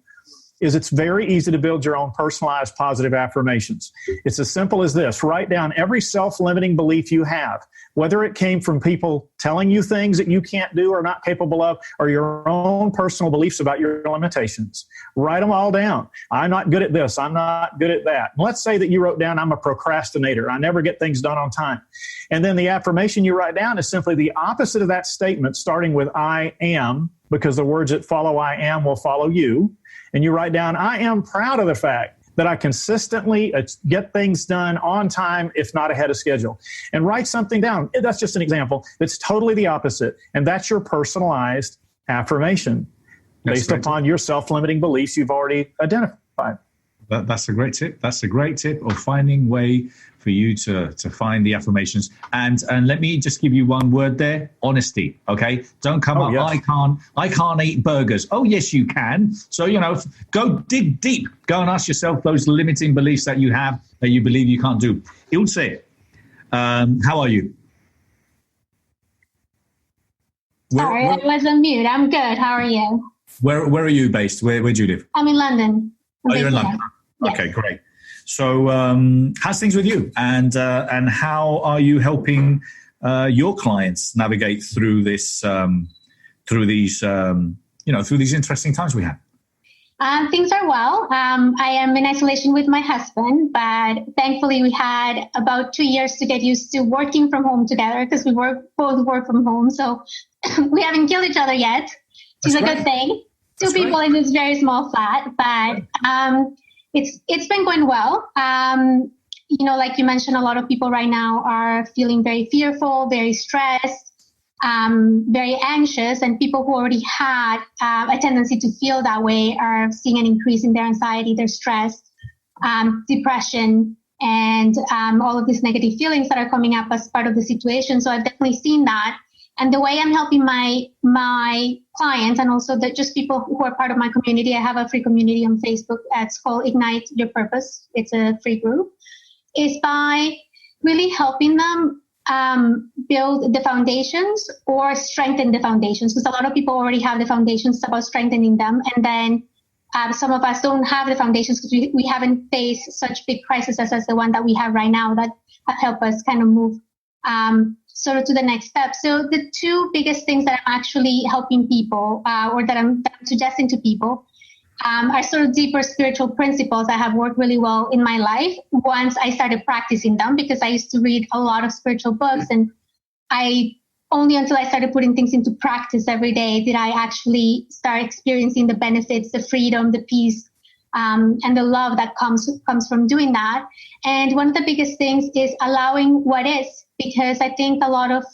is it's very easy to build your own personalized positive affirmations. It's as simple as this. Write down every self-limiting belief you have, whether it came from people telling you things that you can't do or not capable of, or your own personal beliefs about your limitations. Write them all down. I'm not good at this. I'm not good at that. And let's say that you wrote down, I'm a procrastinator. I never get things done on time. And then the affirmation you write down is simply the opposite of that statement, starting with I am, because the words that follow I am will follow you. And you write down, I am proud of the fact that I consistently get things done on time, if not ahead of schedule. And write something down. That's just an example. That's totally the opposite. And that's your personalized affirmation based upon your self-limiting beliefs you've already identified. That's a great tip. That's a great tip of finding way for you to find the affirmations. And let me just give you one word there: honesty. Okay, don't come up. Yes. I can't eat burgers. Oh yes, you can. So go dig deep. Go and ask yourself those limiting beliefs that you have that you believe you can't do. He'll say it. How are you? Sorry, I was on mute. I'm good. How are you? Where are you based? Where do you live? I'm in London. You're in London. Yes. Okay, great. So how's things with you? And how are you helping your clients navigate through this, through these interesting times we have? Things are well. I am in isolation with my husband, but thankfully we had about 2 years to get used to working from home together because we both work from home. So we haven't killed each other yet, which is a good thing. Two people in this very small flat, but it's been going well. Like you mentioned, a lot of people right now are feeling very fearful, very stressed, very anxious, and people who already had a tendency to feel that way are seeing an increase in their anxiety, their stress, depression, and all of these negative feelings that are coming up as part of the situation. So I've definitely seen that. And the way I'm helping my clients and also just people who are part of my community, I have a free community on Facebook. It's called Ignite Your Purpose. It's a free group. Is by really helping them build the foundations or strengthen the foundations, because a lot of people already have the foundations. It's about strengthening them. And then some of us don't have the foundations because we haven't faced such big crises as the one that we have right now that have helped us kind of move sort of to the next step. So the two biggest things that I'm actually helping people or that I'm suggesting to people are sort of deeper spiritual principles that have worked really well in my life once I started practicing them, because I used to read a lot of spiritual books, and only until I started putting things into practice every day did I actually start experiencing the benefits, the freedom, the peace, and the love that comes from doing that. And one of the biggest things is allowing what is, because I think a lot of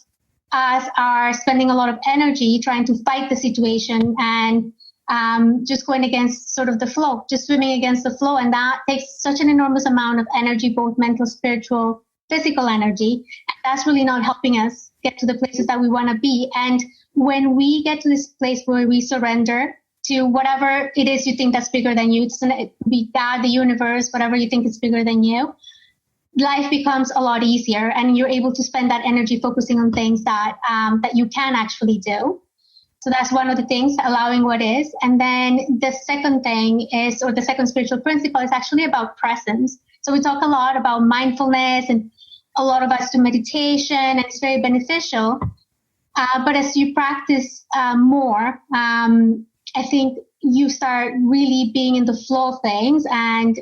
us are spending a lot of energy trying to fight the situation and just going against sort of the flow, just swimming against the flow. And that takes such an enormous amount of energy, both mental, spiritual, physical energy. And that's really not helping us get to the places that we want to be. And when we get to this place where we surrender to whatever it is you think that's bigger than you, it doesn't be God, the universe, whatever you think is bigger than you, life becomes a lot easier, and you're able to spend that energy focusing on things that you can actually do. So that's one of the things, allowing what is. And then the second thing is, or the second spiritual principle is actually about presence. So we talk a lot about mindfulness, and a lot of us do meditation, and it's very beneficial. But as you practice more, I think you start really being in the flow of things. And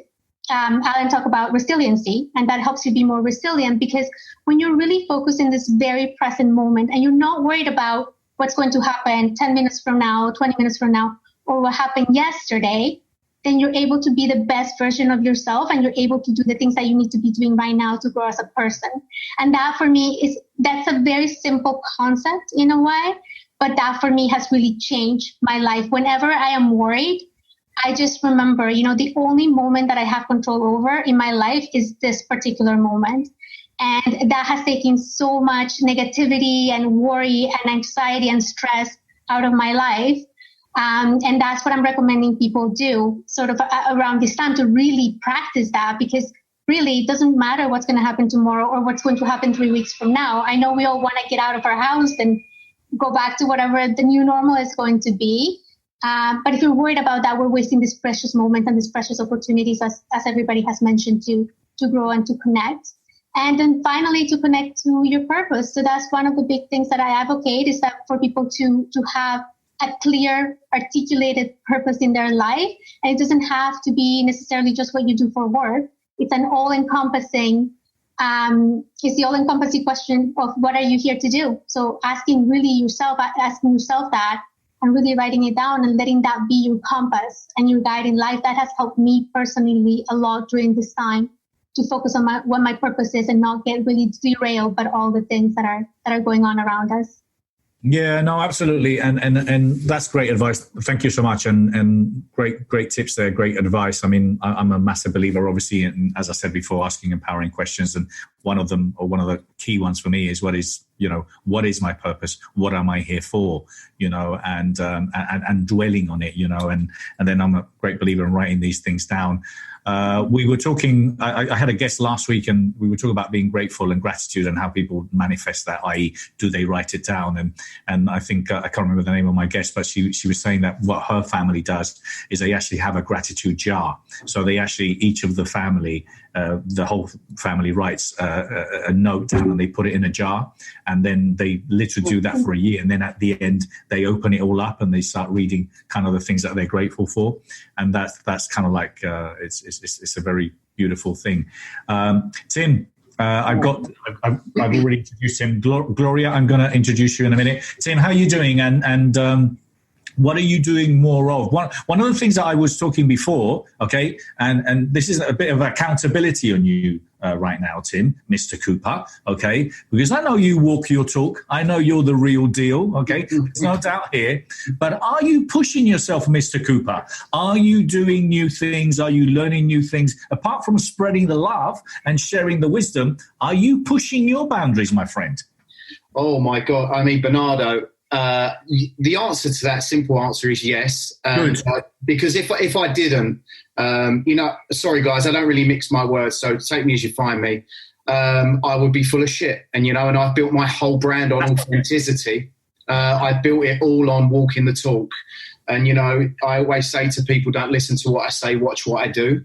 Alan talked about resiliency, and that helps you be more resilient, because when you're really focused in this very present moment and you're not worried about what's going to happen 10 minutes from now, 20 minutes from now, or what happened yesterday, then you're able to be the best version of yourself, and you're able to do the things that you need to be doing right now to grow as a person. And that for me that's a very simple concept in a way, but that for me has really changed my life. Whenever I am worried, I just remember, the only moment that I have control over in my life is this particular moment. And that has taken so much negativity and worry and anxiety and stress out of my life. And that's what I'm recommending people do sort of around this time, to really practice that, because really it doesn't matter what's going to happen tomorrow or what's going to happen 3 weeks from now. I know we all want to get out of our house and go back to whatever the new normal is going to be. But if you're worried about that, we're wasting this precious moment and these precious opportunities, as everybody has mentioned, to grow and to connect. And then finally, to connect to your purpose. So that's one of the big things that I advocate, is that for people to have a clear, articulated purpose in their life. And it doesn't have to be necessarily just what you do for work. It's an all-encompassing, it's the all-encompassing question of what are you here to do? So asking yourself that, and really writing it down and letting that be your compass and your guide in life. That has helped me personally a lot during this time, to focus on what my purpose is and not get really derailed by all the things that are going on around us. Yeah, no, absolutely. And that's great advice. Thank you so much. And great tips there. Great advice. I mean, I'm a massive believer, obviously, in, as I said before, asking empowering questions. And one of them, or one of the key ones for me, is what is my purpose? What am I here for? And dwelling on it, and then I'm a great believer in writing these things down. We were talking, I had a guest last week, and we were talking about being grateful and gratitude and how people manifest that, i.e. do they write it down? And I think, I can't remember the name of my guest, but she was saying that what her family does is they actually have a gratitude jar. So they actually, each of the family, the whole family writes a note down, and they put it in a jar, and then they literally do that for a year. And then at the end, they open it all up and they start reading kind of the things that they're grateful for. And that's kind of like, it's a very beautiful thing. Tim, I've already introduced him. Gloria, I'm going to introduce you in a minute. Tim, how are you doing? And what are you doing more of? One of the things that I was talking before, okay, and this is a bit of accountability on you right now, Tim, Mr. Cooper, okay, because I know you walk your talk. I know you're the real deal, okay? There's no doubt here. But are you pushing yourself, Mr. Cooper? Are you doing new things? Are you learning new things? Apart from spreading the love and sharing the wisdom, are you pushing your boundaries, my friend? Oh, my God. I mean, Bernardo, the answer to that simple answer is yes. Because if I didn't, sorry guys, I don't really mix my words, so take me as you find me. I would be full of shit. And I've built my whole brand on authenticity. I built it all on walking the talk. And, I always say to people, don't listen to what I say, watch what I do.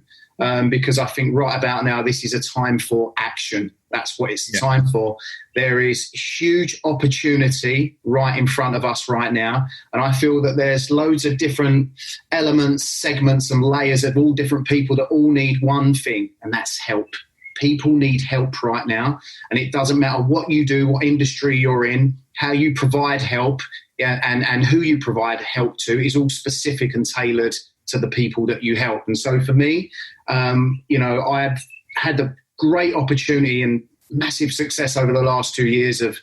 Because I think right about now, this is a time for action. That's what it's time for. There is huge opportunity right in front of us right now. And I feel that there's loads of different elements, segments and layers of all different people that all need one thing, and that's help. People need help right now. And it doesn't matter what you do, what industry you're in, how you provide help, and who you provide help to is all specific and tailored to the people that you help. And so for me, I've had the great opportunity and massive success over the last 2 years of,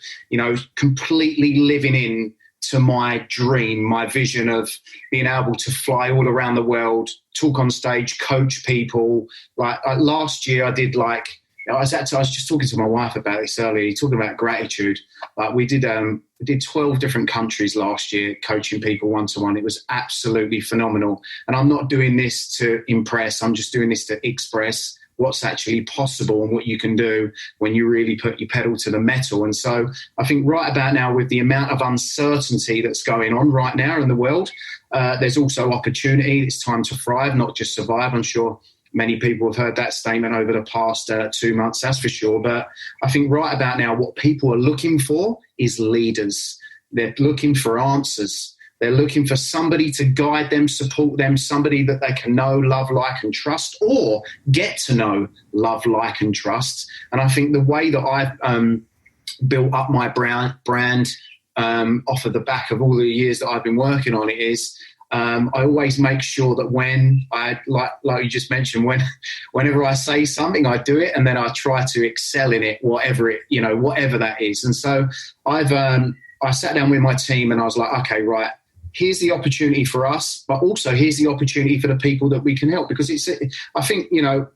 completely living in to my dream, my vision of being able to fly all around the world, talk on stage, coach people. Like last year I did I was just talking to my wife about this earlier, talking about gratitude. We did 12 different countries last year, coaching people one-to-one. It was absolutely phenomenal. And I'm not doing this to impress. I'm just doing this to express what's actually possible and what you can do when you really put your pedal to the metal. And so I think right about now, with the amount of uncertainty that's going on right now in the world, there's also opportunity. It's time to thrive, not just survive. I'm sure many people have heard that statement over the past 2 months, that's for sure. But I think right about now, what people are looking for is leaders. They're looking for answers. They're looking for somebody to guide them, support them, somebody that they can know, love, like, and trust, or get to know, love, like, and trust. And I think the way that I've built up my brand off of the back of all the years that I've been working on it is I always make sure that when I, like you just mentioned, whenever I say something, I do it, and then I try to excel in it, whatever that is. And so I sat down with my team and I was like, okay, right, here's the opportunity for us, but also here's the opportunity for the people that we can help. Because I think,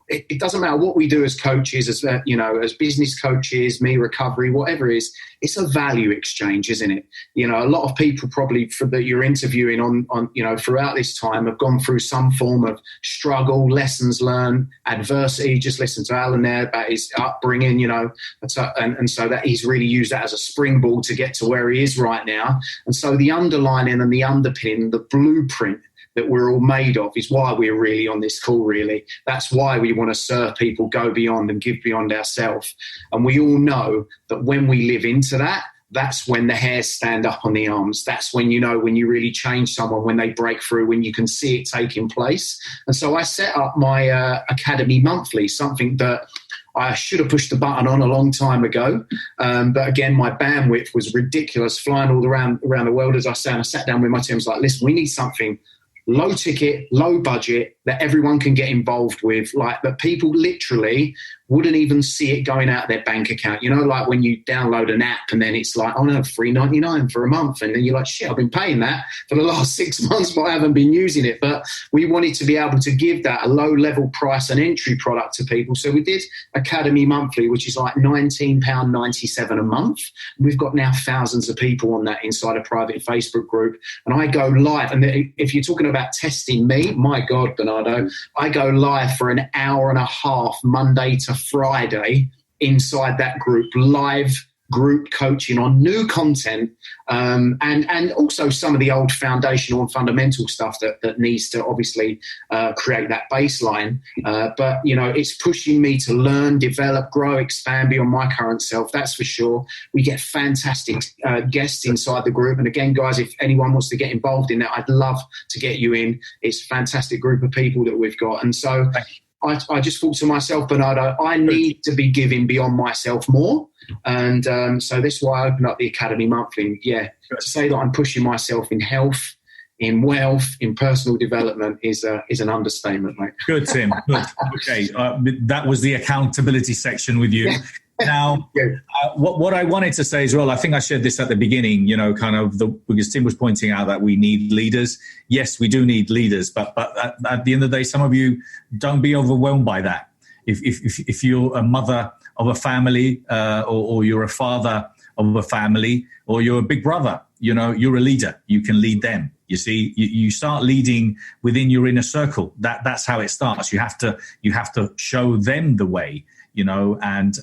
it doesn't matter what we do as coaches, as business coaches, me, recovery, whatever it is, it's a value exchange, isn't it? A lot of people probably that you're interviewing on throughout this time have gone through some form of struggle, lessons learned, adversity. Just listen to Alan there about his upbringing, and so that he's really used that as a springboard to get to where he is right now. And so the underlining and the underpin, the blueprint that we're all made of is why we're really on this call, really. That's why we want to serve people, go beyond and give beyond ourselves. And we all know that when we live into that, that's when the hairs stand up on the arms. That's when when you really change someone, when they break through, when you can see it taking place. And so I set up my Academy Monthly, something that I should have pushed the button on a long time ago. But again, my bandwidth was ridiculous, flying all around the world, as I say. And I sat down with my team, I was like, listen, we need something low ticket, low budget that everyone can get involved with, like that people literally wouldn't even see it going out of their bank account. Like when you download an app and then it's like, oh no, $3.99 for a month. And then you're like, shit, I've been paying that for the last 6 months, but I haven't been using it. But we wanted to be able to give that a low level price and entry product to people. So we did Academy Monthly, which is like £19.97 a month. We've got now thousands of people on that inside a private Facebook group. And I go live. And if you're talking about testing me, my God, Bernardo, I go live for an hour and a half, Monday to Friday, inside that group, live group coaching on new content, and also some of the old foundational and fundamental stuff that needs to obviously create that baseline. But it's pushing me to learn, develop, grow, expand beyond my current self. That's for sure. We get fantastic guests inside the group. And again, guys, if anyone wants to get involved in that, I'd love to get you in. It's a fantastic group of people that we've got. And so I just thought to myself, Bernardo, I need to be giving beyond myself more. And so this is why I opened up the Academy Monthly. Yeah, to say that I'm pushing myself in health, in wealth, in personal development is an understatement, mate. Good, Tim. Good. Okay, that was the accountability section with you. Now, what I wanted to say as well, I think I shared this at the beginning, because Tim was pointing out that we need leaders. Yes, we do need leaders, but at the end of the day, some of you don't be overwhelmed by that. If you're a mother of a family, or you're a father of a family, or you're a big brother, you're a leader. You can lead them. You see, you start leading within your inner circle. That's how it starts. You have to show them the way. And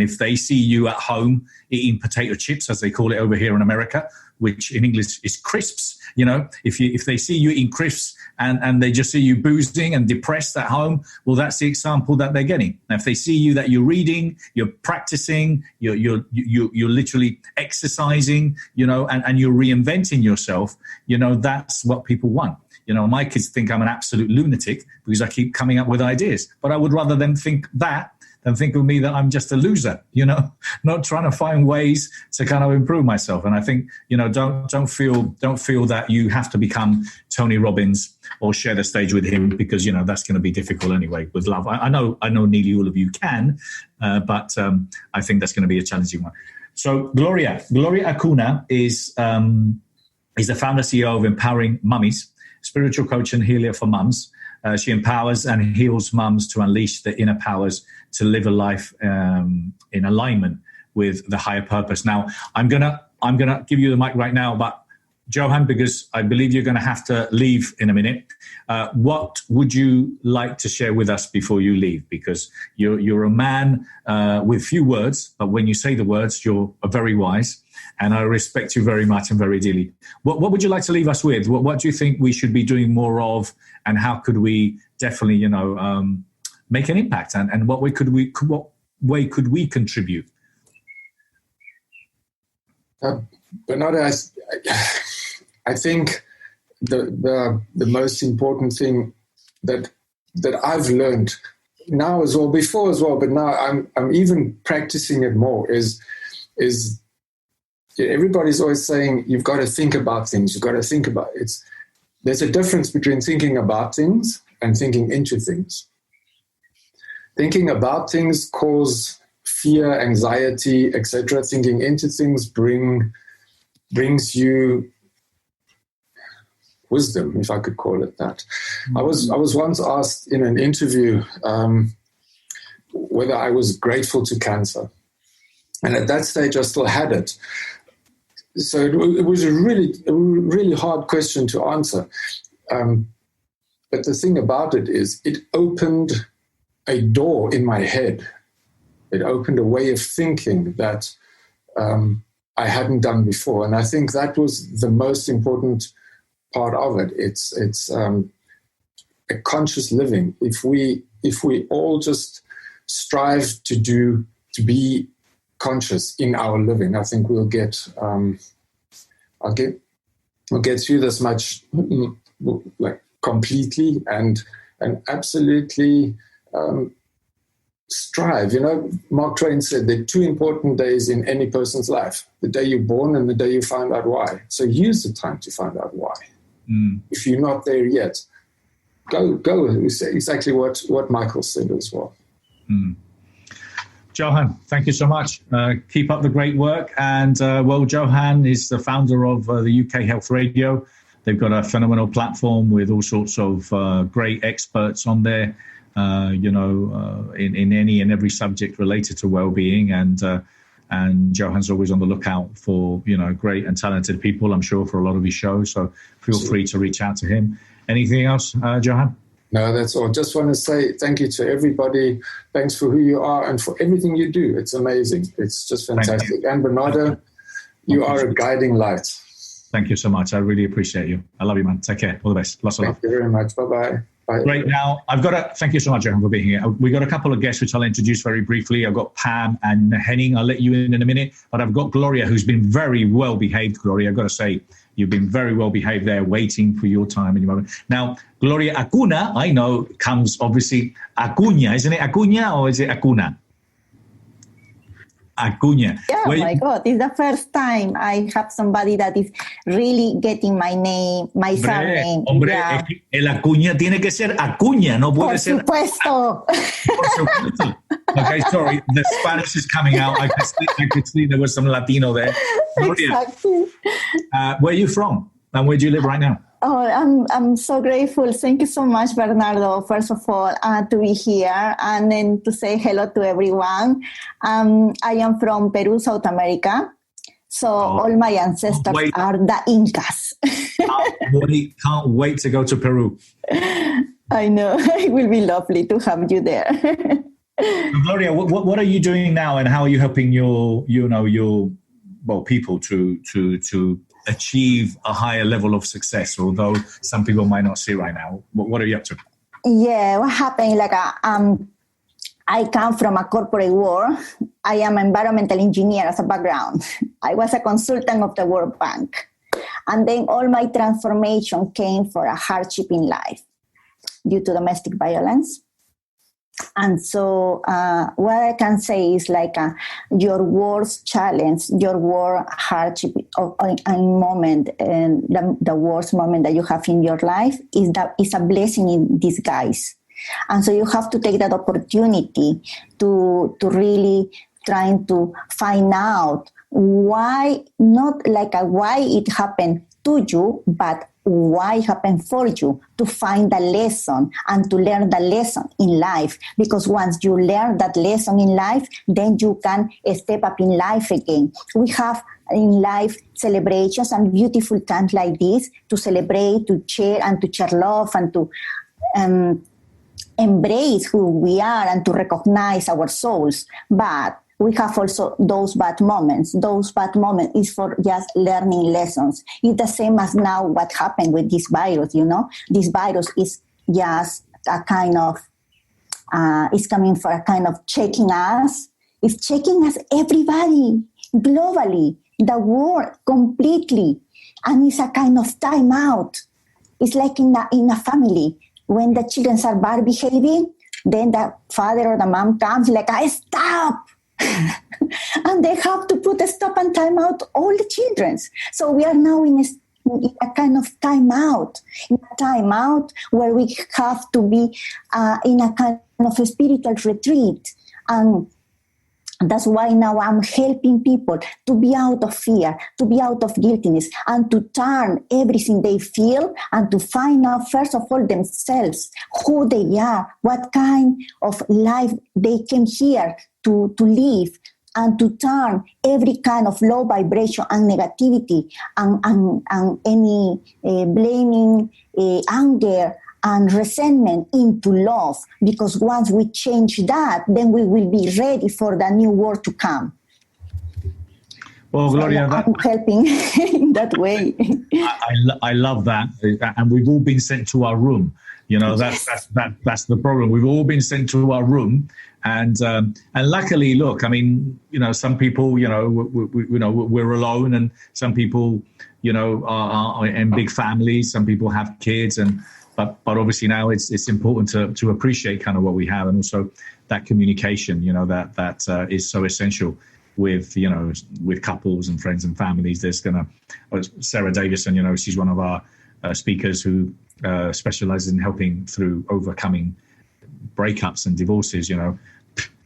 if they see you at home eating potato chips, as they call it over here in America, which in English is crisps, if they see you eating crisps and they just see you boozing and depressed at home, well, that's the example that they're getting. Now, if they see you that you're reading, you're practicing, you're literally exercising, and you're reinventing yourself, that's what people want. My kids think I'm an absolute lunatic because I keep coming up with ideas, but I would rather them think that than think of me that I'm just a loser, not trying to find ways to kind of improve myself. And I think, don't feel that you have to become Tony Robbins or share the stage with him, because, that's going to be difficult anyway with love. I know nearly all of you can, but I think that's going to be a challenging one. So Gloria Acuna is the founder CEO of Empowering Mummies, spiritual coach and healer for mums. She empowers and heals mums to unleash the inner powers to live a life in alignment with the higher purpose. Now, I'm gonna give you the mic right now, but Johan, because I believe you're going to have to leave in a minute, what would you like to share with us before you leave? Because you're a man with few words, but when you say the words, you're very wise, and I respect you very much and very dearly. What would you like to leave us with? What do you think we should be doing more of, and how could we definitely, make an impact? And what way could we contribute? Bernardo, I think the most important thing that I've learned now as well, before as well, but now I'm even practicing it more, is everybody's always saying you've got to think about things. You've got to think about it. There's a difference between thinking about things and thinking into things. Thinking about things cause fear, anxiety, etc. Thinking into things brings you wisdom, if I could call it that. Mm-hmm. I was once asked in an interview whether I was grateful to cancer, and at that stage I still had it. So it was a really hard question to answer. But the thing about it is, it opened a door in my head. It opened a way of thinking that I hadn't done before, and I think that was the most important part of it. It's a conscious living. If we all just strive to be conscious in our living, I think we'll get through this much like completely and absolutely strive. Mark Twain said there are two important days in any person's life: the day you're born and the day you find out why. So use the time to find out why. If you're not there yet, go. Exactly what Michael said as well. Johan, thank you so much. Keep up the great work. And Johan is the founder of the UK Health Radio. They've got a phenomenal platform with all sorts of great experts on there, in any and every subject related to well-being. And Johan's always on the lookout for, great and talented people, I'm sure, for a lot of his shows. So feel free to reach out to him. Anything else, Johan? No, that's all. Just want to say thank you to everybody. Thanks for who you are and for everything you do. It's amazing. It's just fantastic. And Bernardo, you are a guiding light. Thank you so much. I really appreciate you. I love you, man. Take care. All the best. Lots of love. Thank you very much. Bye-bye. Bye. Right now, thank you so much, Johan, for being here. We've got a couple of guests which I'll introduce very briefly. I've got Pam and Henning. I'll let you in a minute. But I've got Gloria, who's been very well behaved. Gloria, I've got to say, you've been very well behaved there, waiting for your time and your moment. Now, Gloria Acuna, I know, comes obviously Acuna. Isn't it Acuna or is it Acuna? Acuna. Yeah, my God, it's the first time I have somebody that is really getting my name, my surname. Hombre, yeah. El Acuña tiene que ser Acuña, no puede ser. Por supuesto. Okay, sorry, the Spanish is coming out. I could see there was some Latino there. Exactly. Where are you from? And where do you live right now? Oh, I'm so grateful. Thank you so much, Bernardo, first of all, to be here and then to say hello to everyone. I am from Peru, South America. So all my ancestors are the Incas. Can't wait to go to Peru. I know. It will be lovely to have you there. Gloria, what are you doing now, and how are you helping your people to achieve a higher level of success, although some people might not see right now? What are you up to? Yeah, what happened, I come from a corporate world. I am an environmental engineer as a background. I was a consultant of the World Bank. And then all my transformation came for a hardship in life due to domestic violence. And so what I can say is like your worst challenge, your worst hardship and moment, and the worst moment that you have in your life is a blessing in disguise. And so you have to take that opportunity to really trying to find out why, not like why it happened to you, but why it happened for you, to find the lesson and to learn the lesson in life. Because once you learn that lesson in life, then you can step up in life again. We have in life celebrations and beautiful times like this to celebrate, to share love, and to embrace who we are and to recognize our souls. But we have also those bad moments. Those bad moments is for just learning lessons. It's the same as now what happened with this virus, This virus is just a kind of, it's coming for a kind of checking us. It's checking us, everybody, globally, the world completely. And it's a kind of time out. It's like in a family. When the children are bad behaving, then the father or the mom comes like, stop. And they have to put a stop and time out all the children. So we are now in a kind of time out where we have to be in a kind of a spiritual retreat. And that's why now I'm helping people to be out of fear, to be out of guiltiness, and to turn everything they feel and to find out, first of all, themselves, who they are, what kind of life they came here to live, and to turn every kind of low vibration and negativity and any blaming, anger, and resentment into love, because once we change that, then we will be ready for the new world to come. Well, Gloria, I'm helping in that way. I love that, and we've all been sent to our room. That's the problem. We've all been sent to our room, and luckily, look, I mean, some people, we're alone, and some people, are in big families. Some people have kids, but obviously now it's important to appreciate kind of what we have, and also that communication, that is so essential with couples and friends and families. There's Sarah Davison, she's one of our speakers who specializes in helping through overcoming breakups and divorces.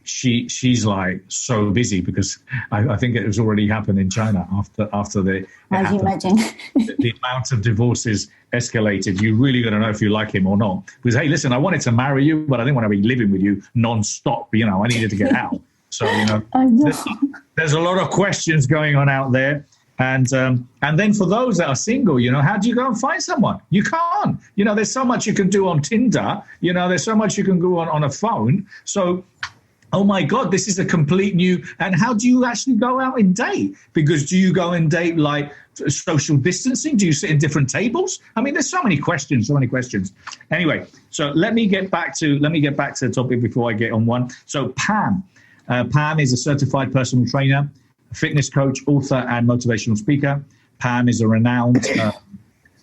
She's like so busy because I think it was already happened in China after the amount of divorces escalated. You really got to know if you like him or not. Because, hey, listen, I wanted to marry you, but I didn't want to be living with you non-stop. I needed to get out. So, there's a lot of questions going on out there. And then for those that are single, how do you go and find someone? You can't. There's so much you can do on Tinder. There's so much you can do on a phone. So, oh my God, this is a complete new. And how do you actually go out and date? Because do you go and date like social distancing? Do you sit in different tables? I mean, there's so many questions. Anyway, so let me get back to the topic before I get on one. So Pam is a certified personal trainer, fitness coach, author, and motivational speaker. Pam is a renowned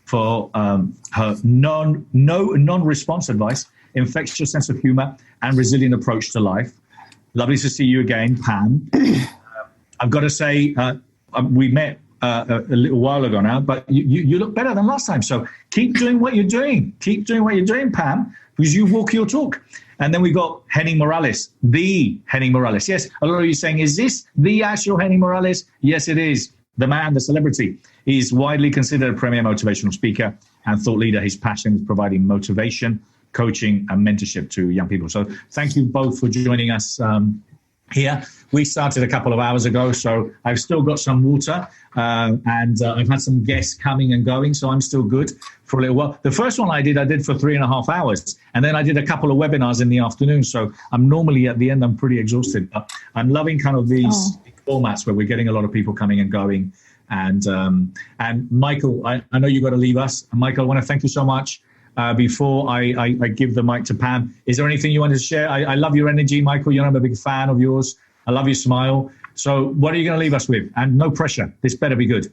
for her non-response advice, infectious sense of humor, and resilient approach to life. Lovely to see you again, Pam. I've got to say, we met a little while ago now, but you look better than last time. So keep doing what you're doing. Keep doing what you're doing, Pam, because you walk your talk. And then we got Henning Morales, the Henning Morales. Yes, a lot of you saying, is this the actual Henning Morales? Yes, it is. The man, the celebrity. He's widely considered a premier motivational speaker and thought leader. His passion is providing motivation, coaching, and mentorship to young people. So thank you both for joining us here. We started a couple of hours ago, so I've still got some water, and I've had some guests coming and going, so I'm still good for a little while. The first one I did for 3.5 hours, and then I did a couple of webinars in the afternoon, so I'm normally at the end, I'm pretty exhausted, but I'm loving kind of these formats where we're getting a lot of people coming and going. And Michael, I know you've got to leave us. Michael, I want to thank you so much. Before I give the mic to Pam, is there anything you wanted to share? I love your energy, Michael. I'm a big fan of yours. I love your smile. So what are you going to leave us with? And no pressure. This better be good.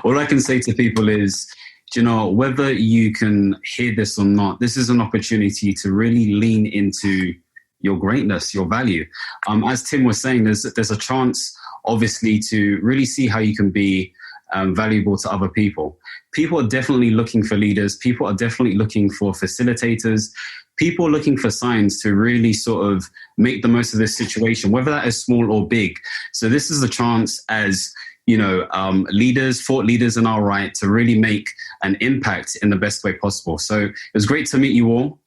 All I can say to people is, you know, whether you can hear this or not, this is an opportunity to really lean into your greatness, your value. As Tim was saying, there's a chance, obviously, to really see how you can be valuable to other people. People are definitely looking for leaders. People are definitely looking for facilitators. People are looking for signs to really sort of make the most of this situation, whether that is small or big. So this is a chance as, you know, leaders, thought leaders in our right, to really make an impact in the best way possible. So it was great to meet you all.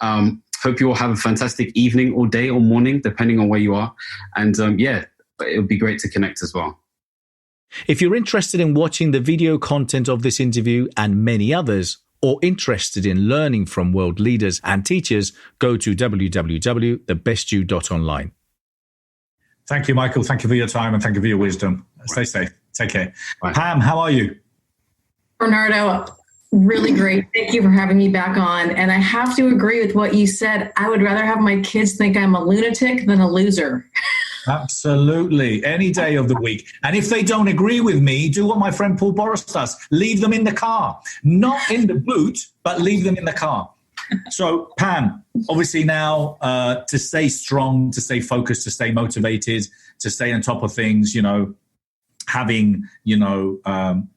Hope you all have a fantastic evening or day or morning, depending on where you are. And it would be great to connect as well. If you're interested in watching the video content of this interview and many others, or interested in learning from world leaders and teachers, go to www.thebestyou.online. Thank you, Michael. Thank you for your time and thank you for your wisdom. Stay safe. Take care. Bye. Pam, how are you? Bernardo, really great. Thank you for having me back on. And I have to agree with what you said. I would rather have my kids think I'm a lunatic than a loser. Absolutely. Any day of the week. And if they don't agree with me, do what my friend Paul Boris does. Leave them in the car. Not in the boot, but leave them in the car. So, Pam, obviously now to stay strong, to stay focused, to stay motivated, to stay on top of things, you know, having, you know,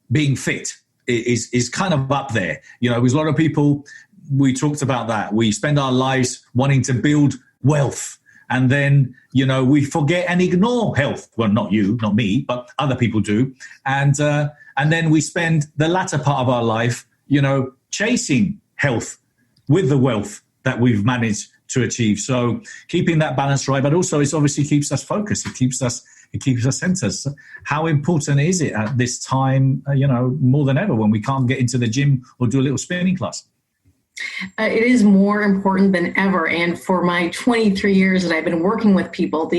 being fit is kind of up there. You know, because a lot of people, we talked about that. We spend our lives wanting to build wealth. And then, you know, we forget and ignore health. Well, not you, not me, but other people do. And then we spend the latter part of our life, you know, chasing health with the wealth that we've managed to achieve. So keeping that balance right, but also it obviously keeps us focused. It keeps us centered. So how important is it at this time, you know, more than ever when we can't get into the gym or do a little spinning class? It is more important than ever. And for my 23 years that I've been working with people,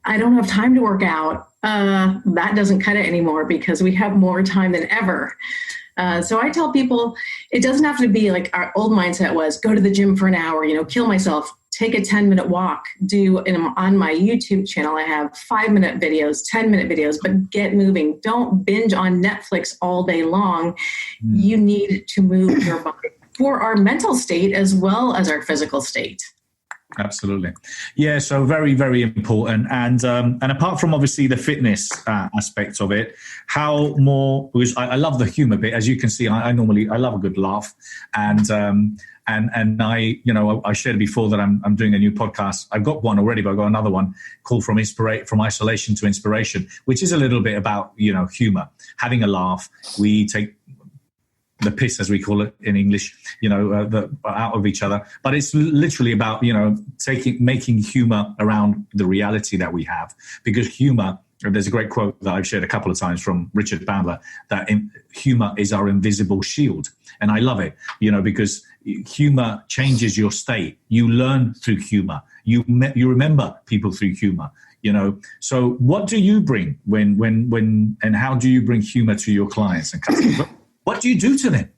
I don't have time to work out. That doesn't cut it anymore because we have more time than ever. So I tell people it doesn't have to be like our old mindset was go to the gym for an hour, you know, kill myself, take a 10-minute walk, on my YouTube channel, I have 5-minute videos, 10-minute videos, but get moving. Don't binge on Netflix all day long. You need to move your body for our mental state as well as our physical state. Absolutely. Yeah, so very, very important. And apart from obviously the fitness aspect of it, how more, because I love the humor bit. As you can see, I love a good laugh. And I, you know, I shared before that I'm doing a new podcast. I've got one already, but I've got another one called From Isolation to Inspiration, which is a little bit about, you know, humor, having a laugh. We take the piss, as we call it in English, you know, out of each other. But it's literally about, you know, making humor around the reality that we have. Because humor, there's a great quote that I've shared a couple of times from Richard Bandler, that humor is our invisible shield. And I love it, you know, because humor changes your state. You learn through humor. You remember people through humor. You know, so what do you bring when and how do you bring humor to your clients and customers? What do you do to them?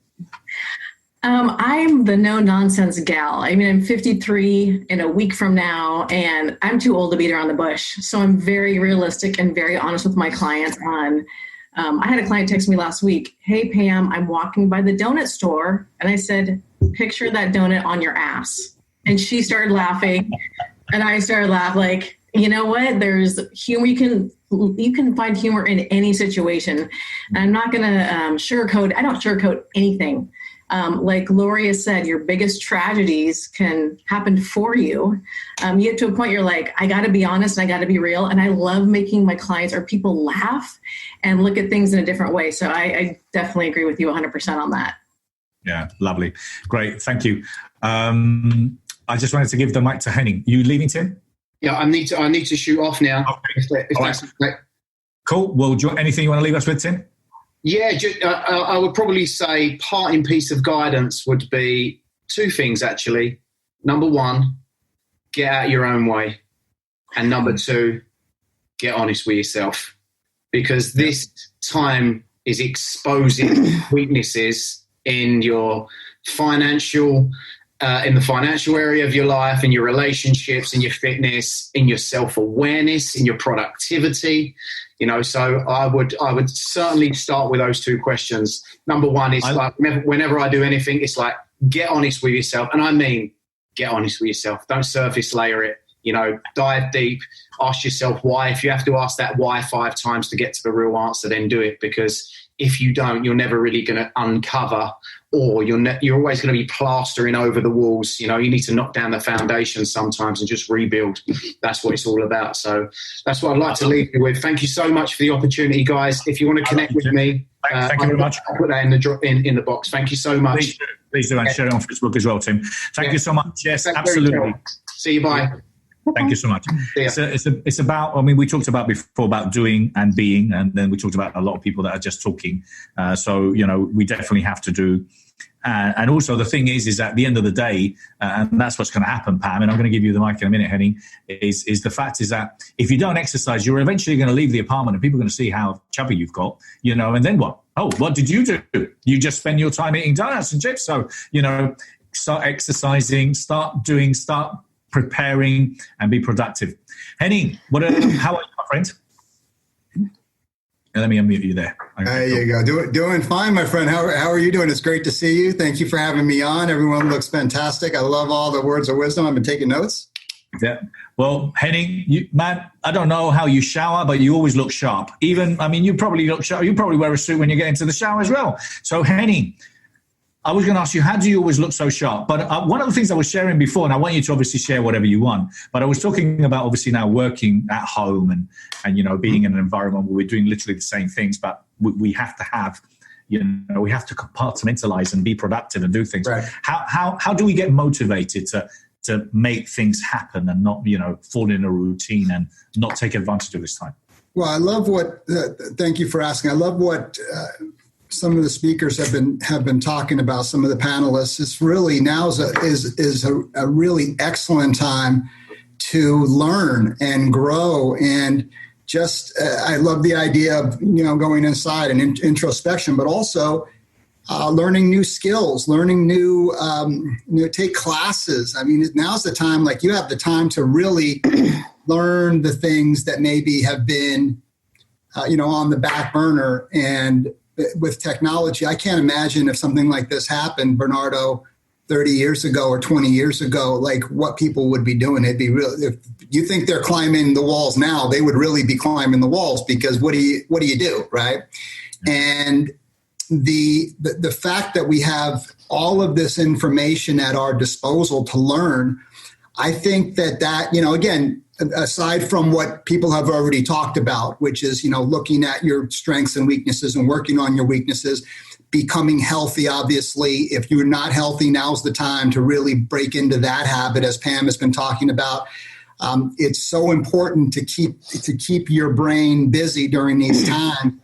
I'm the no-nonsense gal. I mean, I'm 53 in a week from now, and I'm too old to beat around the bush. So I'm very realistic and very honest with my clients on, I had a client text me last week, hey, Pam, I'm walking by the donut store. And I said, picture that donut on your ass. And she started laughing, and I started laughing like, you know what? There's humor. You can find humor in any situation. And I'm not going to sugarcoat. I don't sugarcoat anything. Like Gloria said, your biggest tragedies can happen for you. You get to a point you're like, I got to be honest and I got to be real. And I love making my clients or people laugh and look at things in a different way. So I definitely agree with you 100% on that. Yeah, lovely. Great. Thank you. I just wanted to give the mic to Henning. You leaving, Tim? Yeah, I need to shoot off now. Okay. If that's okay. Cool. Well, anything you want to leave us with, Tim? Yeah, I would probably say parting piece of guidance would be two things, actually. Number one, get out your own way. And number two, get honest with yourself. Because this time is exposing weaknesses in your financial in the financial area of your life, in your relationships, in your fitness, in your self-awareness, in your productivity. So I would certainly start with those two questions. Number one is whenever I do anything, it's like, get honest with yourself. And I mean, get honest with yourself. Don't surface layer it. Dive deep, ask yourself why. If you have to ask that why 5 times to get to the real answer, then do it. Because if you don't, you're never really going to uncover, or you're always going to be plastering over the walls. You need to knock down the foundation sometimes and just rebuild. That's what it's all about. So that's what I'd like to leave you with. Thank you so much for the opportunity, guys. If you want to connect with me, thank you very much. I'll put that in the box. Thank you so much. Please do, and share it on Facebook as well, Tim. Thank you so much. Yes, absolutely. See you. Bye. Thank you so much. It's about, we talked about before about doing and being, and then we talked about a lot of people that are just talking. So, we definitely have to do. And also the thing is at the end of the day, and that's what's going to happen, Pam, and I'm going to give you the mic in a minute, Henning, is the fact is that if you don't exercise, you're eventually going to leave the apartment and people are going to see how chubby you've got, and then what? Oh, what did you do? You just spend your time eating donuts and chips. So, start exercising, start preparing, and be productive. Henning, how are you, my friend? Let me unmute you there. There you go. Doing fine, my friend. How are you doing? It's great to see you. Thank you for having me on. Everyone looks fantastic. I love all the words of wisdom. I've been taking notes. Yeah. Well, Henning, man, I don't know how you shower, but you always look sharp. You probably look sharp. You probably wear a suit when you get into the shower as well. So, Henning, I was going to ask you, how do you always look so sharp? But one of the things I was sharing before, and I want you to obviously share whatever you want, but I was talking about obviously now working at home and being in an environment where we're doing literally the same things, but we have to have, we have to compartmentalize and be productive and do things. Right. How do we get motivated to make things happen and not, fall in a routine and not take advantage of this time? Well, I love thank you for asking. I love what some of the speakers have been talking about, some of the panelists. It's really now is a really excellent time to learn and grow. And just, I love the idea of, going inside and introspection, but also learning new skills, learning new, take classes. Now's the time, like you have the time to really learn the things that maybe have been, on the back burner. And with technology, I can't imagine if something like this happened, Bernardo, 30 years ago or 20 years ago, like what people would be doing. It'd be real. If you think they're climbing the walls now, they would really be climbing the walls, because what do you do, right? And the fact that we have all of this information at our disposal to learn, I think that again, aside from what people have already talked about, which is, looking at your strengths and weaknesses and working on your weaknesses, becoming healthy. Obviously, if you're not healthy, now's the time to really break into that habit, as Pam has been talking about. It's so important to keep your brain busy during these times.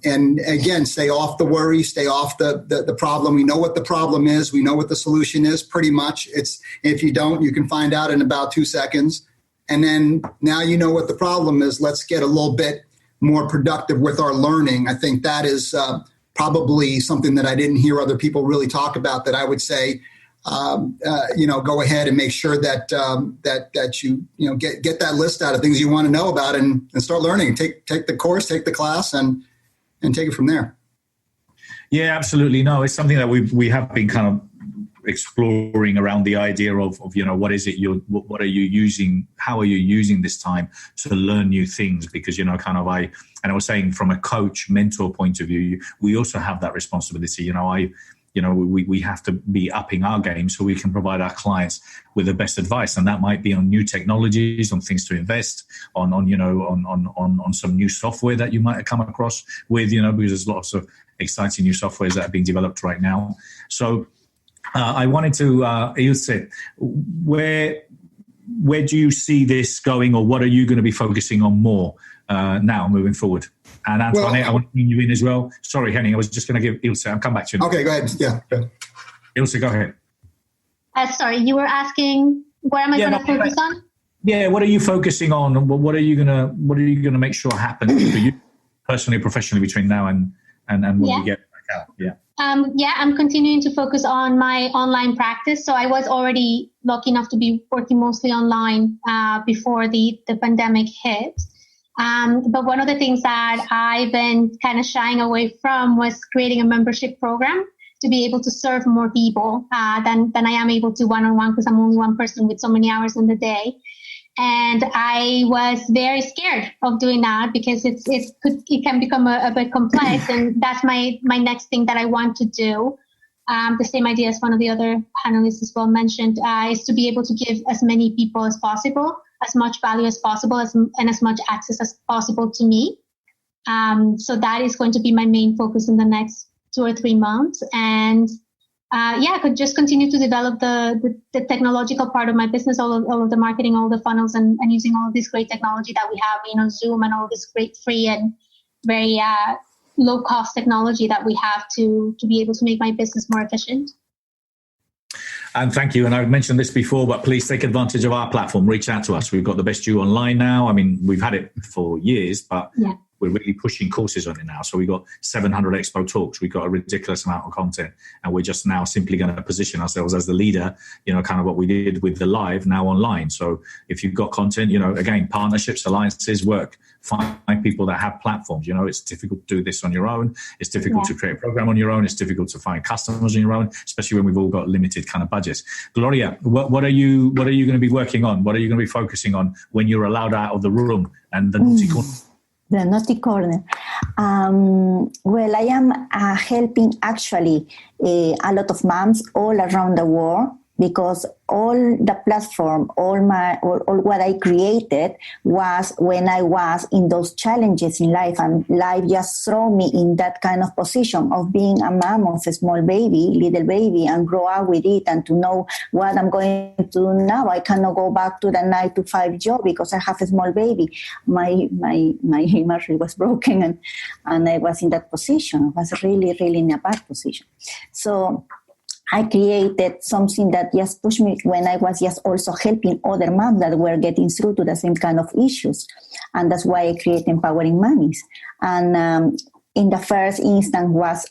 And again, stay off the worry, stay off the problem. We know what the problem is. We know what the solution is pretty much. If you don't, you can find out in about 2 seconds. And then now you know what the problem is. Let's get a little bit more productive with our learning. I think that is probably something that I didn't hear other people really talk about, that I would say, go ahead and make sure that you get that list out of things you want to know about and start learning. Take the course, take the class, and take it from there. Yeah, absolutely. No, it's something that we have been kind of exploring around the idea of what is it what are you using, how are you using this time to learn new things, because I was saying from a coach mentor point of view, we also have that responsibility. We have to be upping our game so we can provide our clients with the best advice, and that might be on new technologies, on things to invest on some new software that you might have come across with, because there's lots of exciting new softwares that are being developed right now. So I wanted to, Ilse, where do you see this going, or what are you going to be focusing on more now moving forward? And Antoinette, I want to bring you in as well. Sorry, Henning, I was just going to give Ilse. I'll come back to you. Okay, go ahead. Yeah. Ilse, go ahead. Sorry, you were asking where am I going to focus on? Yeah, what are you focusing on? What are you gonna make sure happens for you personally, professionally, between now and when we get back out? Yeah. I'm continuing to focus on my online practice. So I was already lucky enough to be working mostly online before the pandemic hit. But one of the things that I've been kind of shying away from was creating a membership program to be able to serve more people than I am able to one-on-one, because I'm only one person with so many hours in the day. And I was very scared of doing that because it can become a bit complex. And that's my next thing that I want to do. The same idea as one of the other panelists as well mentioned, is to be able to give as many people as possible, as much value as possible, and as much access as possible to me. So that is going to be my main focus in the next 2 or 3 months. And I could just continue to develop the technological part of my business, all of the marketing, all the funnels, and using all of this great technology that we have, Zoom and all this great free and very low cost technology that we have to be able to make my business more efficient. And thank you. And I've mentioned this before, but please take advantage of our platform. Reach out to us. We've got the Best You online now. I mean, we've had it for years, but we're really pushing courses on it now. So we've got 700 expo talks. We've got a ridiculous amount of content. And we're just now simply going to position ourselves as the leader, kind of what we did with the live, now online. So if you've got content, again, partnerships, alliances work. Find people that have platforms. It's difficult to do this on your own. It's difficult to create a program on your own. It's difficult to find customers on your own, especially when we've all got limited kind of budgets. Gloria, what are you going to be working on? What are you going to be focusing on when you're allowed out of the room and the naughty corner? The naughty corner. Well, I am helping actually a lot of moms all around the world, because all the platform, all what I created was when I was in those challenges in life, and life just threw me in that kind of position of being a mom of a little baby, and grow up with it, and to know what I'm going to do now. I cannot go back to the 9-to-5 job because I have a small baby. My marriage was broken, and I was in that position. I was really, really in a bad position. So I created something that just pushed me when I was just also helping other moms that were getting through to the same kind of issues. And that's why I created Empowering Mommies. And in the first instance was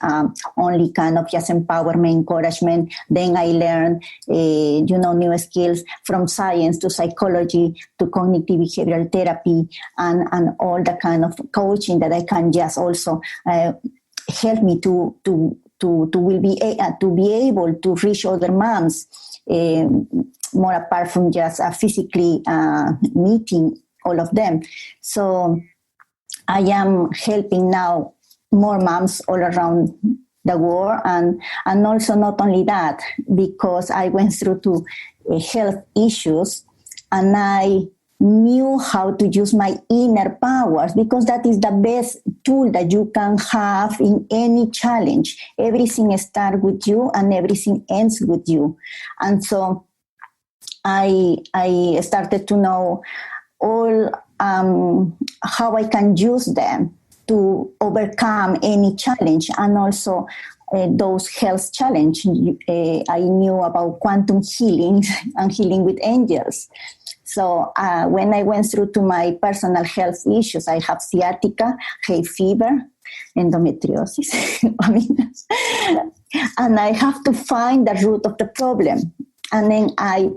only kind of just empowerment, encouragement. Then I learned, new skills from science to psychology to cognitive behavioral therapy and all the kind of coaching that I can just also help me to be able to reach other moms more apart from just physically meeting all of them. So I am helping now more moms all around the world, and also not only that, because I went through to health issues, and I knew how to use my inner powers, because that is the best tool that you can have in any challenge. Everything starts with you and everything ends with you. And so I started to know all how I can use them to overcome any challenge, and also those health challenges. I knew about quantum healing and healing with angels. So when I went through to my personal health issues, I have sciatica, hay fever, endometriosis. And I have to find the root of the problem. And then I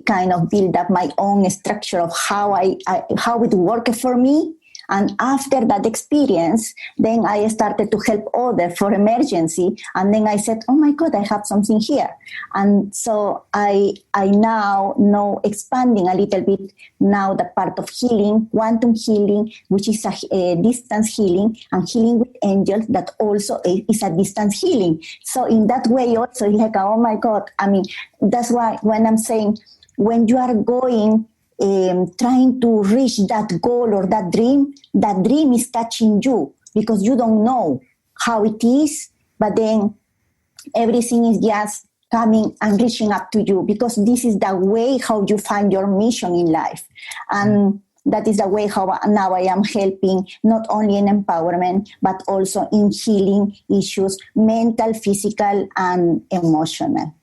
kind of build up my own structure of how it worked for me. And after that experience, then I started to help others for emergency. And then I said, oh my God, I have something here. And so I now know, expanding a little bit now, the part of healing, quantum healing, which is a distance healing, and healing with angels, that also is a distance healing. So in that way also, it's like, oh my God. I mean, that's why when I'm saying, when you are going, trying to reach that goal or that dream is touching you, because you don't know how it is, but then everything is just coming and reaching up to you, because this is the way how you find your mission in life. And that is the way how now I am helping not only in empowerment, but also in healing issues, mental, physical, and emotional.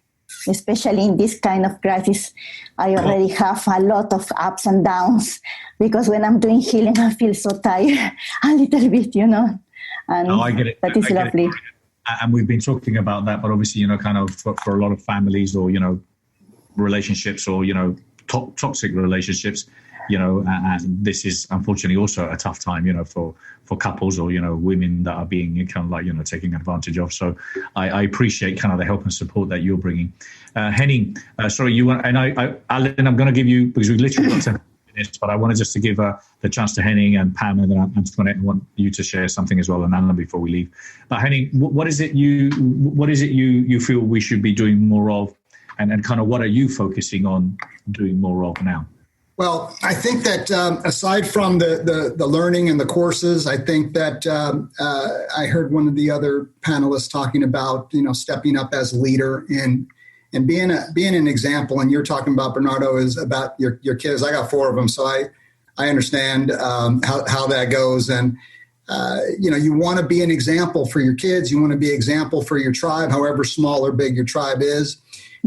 Especially in this kind of crisis, I already have a lot of ups and downs, because when I'm doing healing, I feel so tired a little bit, And I get it. That is lovely. And we've been talking about that, but obviously, kind of for a lot of families or, relationships or, toxic relationships, and this is unfortunately also a tough time, for couples or, women that are being kind of like, taking advantage of. So I appreciate kind of the help and support that you're bringing. Henning, sorry, you want, and Alan, I'm going to give you, because we literally got 10 minutes, but I wanted just to give the chance to Henning and Pam and then Antoinette. I want you to share something as well, and Alan, before we leave. But Henning, what is it you feel we should be doing more of, and kind of what are you focusing on doing more of now? Well, I think that aside from the learning and the courses, I think that I heard one of the other panelists talking about, stepping up as a leader and being an example. And you're talking about, Bernardo, is about your kids. I got 4 of them, so I understand how that goes. And you want to be an example for your kids. You want to be an example for your tribe, however small or big your tribe is,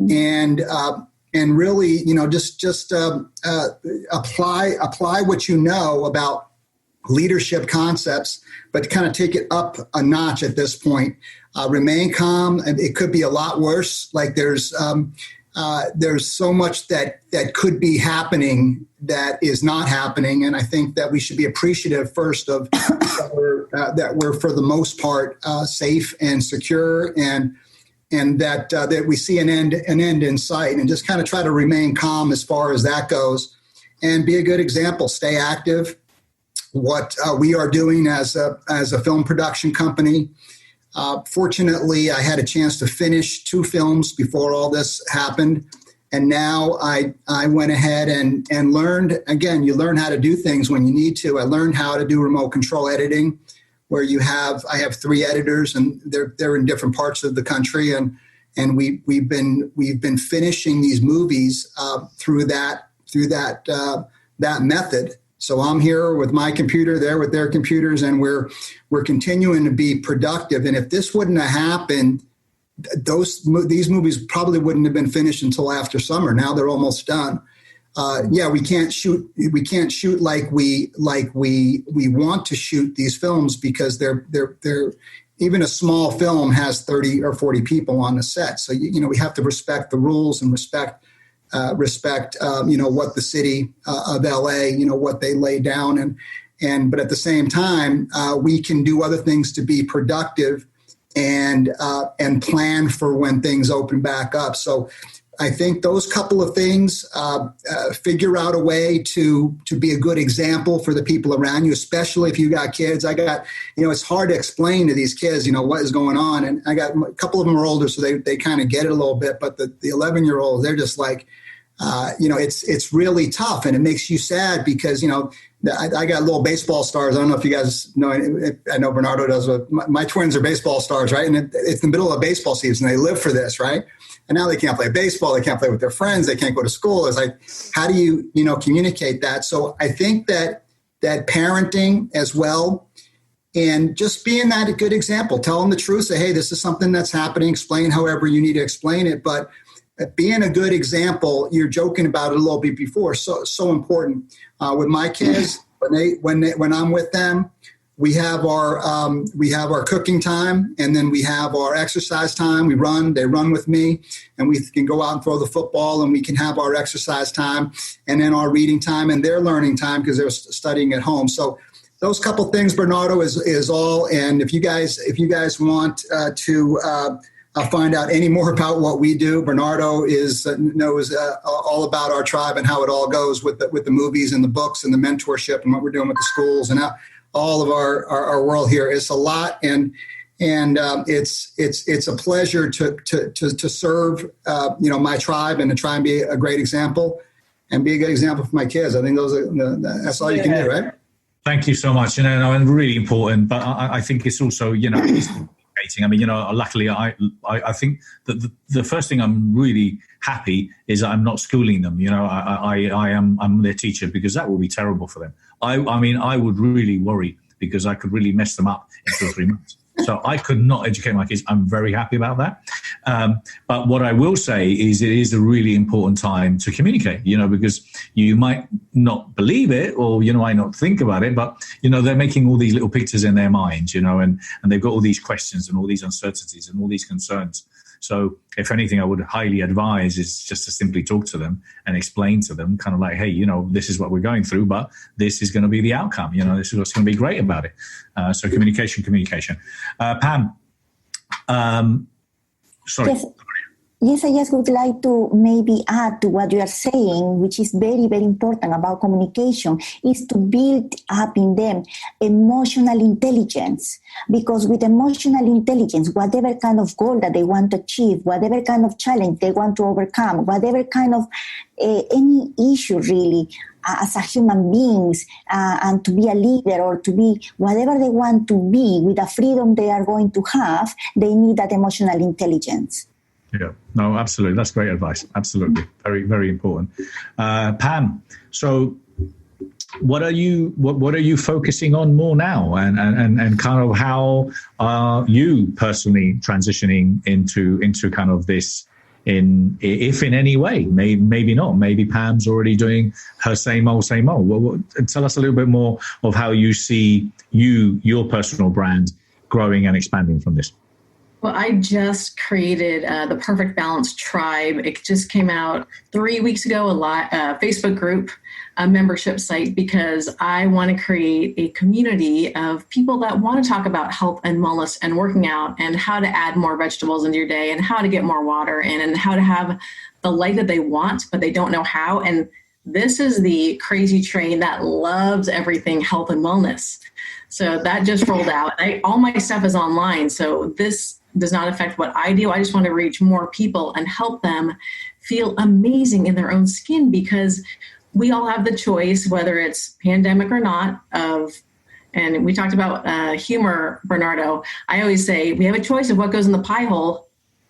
and really, just apply what you know about leadership concepts, but kind of take it up a notch at this point. Remain calm, and it could be a lot worse. Like there's so much that could be happening that is not happening, and I think that we should be appreciative first of that we're for the most part safe and secure, and that we see an end in sight, and just kind of try to remain calm as far as that goes, and be a good example. Stay active. What we are doing as a film production company. Fortunately, I had a chance to finish 2 films before all this happened, and now I went ahead and learned. Again, you learn how to do things when you need to. I learned how to do remote control editing, where I have 3 editors, and they're in different parts of the country, and we've been finishing these movies through that method. So I'm here with my computer, they're with their computers, and we're continuing to be productive. And if this wouldn't have happened, these movies probably wouldn't have been finished until after summer. Now they're almost done. We can't shoot like we want to shoot these films, because they're even a small film has 30 or 40 people on the set. So we have to respect the rules and respect what the city of LA, what they lay down, but at the same time, we can do other things to be productive and plan for when things open back up. So I think those couple of things, figure out a way to be a good example for the people around you, especially if you got kids. It's hard to explain to these kids, what is going on. And I got a couple of them are older, so they kind of get it a little bit. But the 11-year-olds, they're just like, it's really tough, and it makes you sad because, I got little baseball stars. I don't know if you guys know, I know Bernardo does, but my twins are baseball stars, right? And it's the middle of baseball season. They live for this, right? And now they can't play baseball. They can't play with their friends. They can't go to school. It's like, how do you, communicate that? So I think that parenting as well, and just being that a good example, tell them the truth, say, hey, this is something that's happening, explain however you need to explain it. But being a good example, you're joking about it a little bit before, so important. With my kids, when I'm with them, we have our cooking time, and then we have our exercise time. They run with me, and we can go out and throw the football, and we can have our exercise time, and then our reading time and their learning time because they're studying at home. So those couple things, Bernardo, is all. And if you guys want to find out any more about what we do, Bernardo knows all about our tribe and how it all goes with the movies and the books and the mentorship and what we're doing with the schools and all of our world here. It's a lot, and it's a pleasure to serve my tribe and to try and be a great example and be a good example for my kids. I think that's all you can do, right? Thank you so much. And really important, but I think it's also I mean, luckily, I think that the first thing I'm really happy is I'm not schooling them. I'm their teacher, because that would be terrible for them. I mean, I would really worry, because I could really mess them up in 2 or 3 months. So I could not educate my kids. I'm very happy about that. But what I will say is it is a really important time to communicate, because you might not believe it, or you might not think about it, but, they're making all these little pictures in their minds, and they've got all these questions and all these uncertainties and all these concerns. So if anything, I would highly advise is just to simply talk to them and explain to them kind of like, hey, this is what we're going through, but this is going to be the outcome. This is what's going to be great about it. So communication. Pam, sorry. Yes, I just would like to maybe add to what you are saying, which is very, very important about communication, is to build up in them emotional intelligence. Because with emotional intelligence, whatever kind of goal that they want to achieve, whatever kind of challenge they want to overcome, whatever kind of any issue really, as a human beings, and to be a leader or to be whatever they want to be with the freedom they are going to have, they need that emotional intelligence. Yeah, no, absolutely. That's great advice. Absolutely. Very, very important. Pam, so what are you focusing on more now, and kind of how are you personally transitioning into kind of this, if in any way? Maybe not. Maybe Pam's already doing her same old. Well, tell us a little bit more of how you see your personal brand growing and expanding from this. Well, I just created the Perfect Balance Tribe. It just came out 3 weeks ago, a Facebook group, a membership site, because I want to create a community of people that want to talk about health and wellness and working out and how to add more vegetables into your day and how to get more water in and how to have the life that they want, but they don't know how. And this is the crazy train that loves everything health and wellness. So that just rolled out. All my stuff is online. So this does not affect what I do. I just want to reach more people and help them feel amazing in their own skin, because we all have the choice, whether it's pandemic or not, and we talked about humor, Bernardo. I always say we have a choice of what goes in the pie hole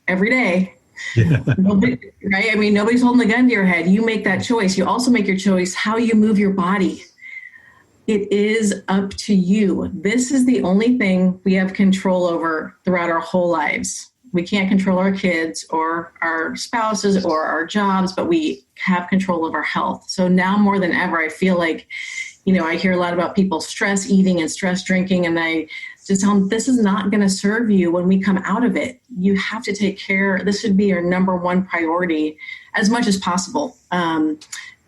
every day. Yeah. Right? I mean, nobody's holding a gun to your head. You make that choice. You also make your choice how you move your body. It is up to you. This is the only thing we have control over throughout our whole lives. We can't control our kids or our spouses or our jobs, but we have control of our health. So now more than ever, I feel like, I hear a lot about people stress eating and stress drinking, and I just tell them this is not going to serve you when we come out of it. You have to take care. This should be your number one priority as much as possible.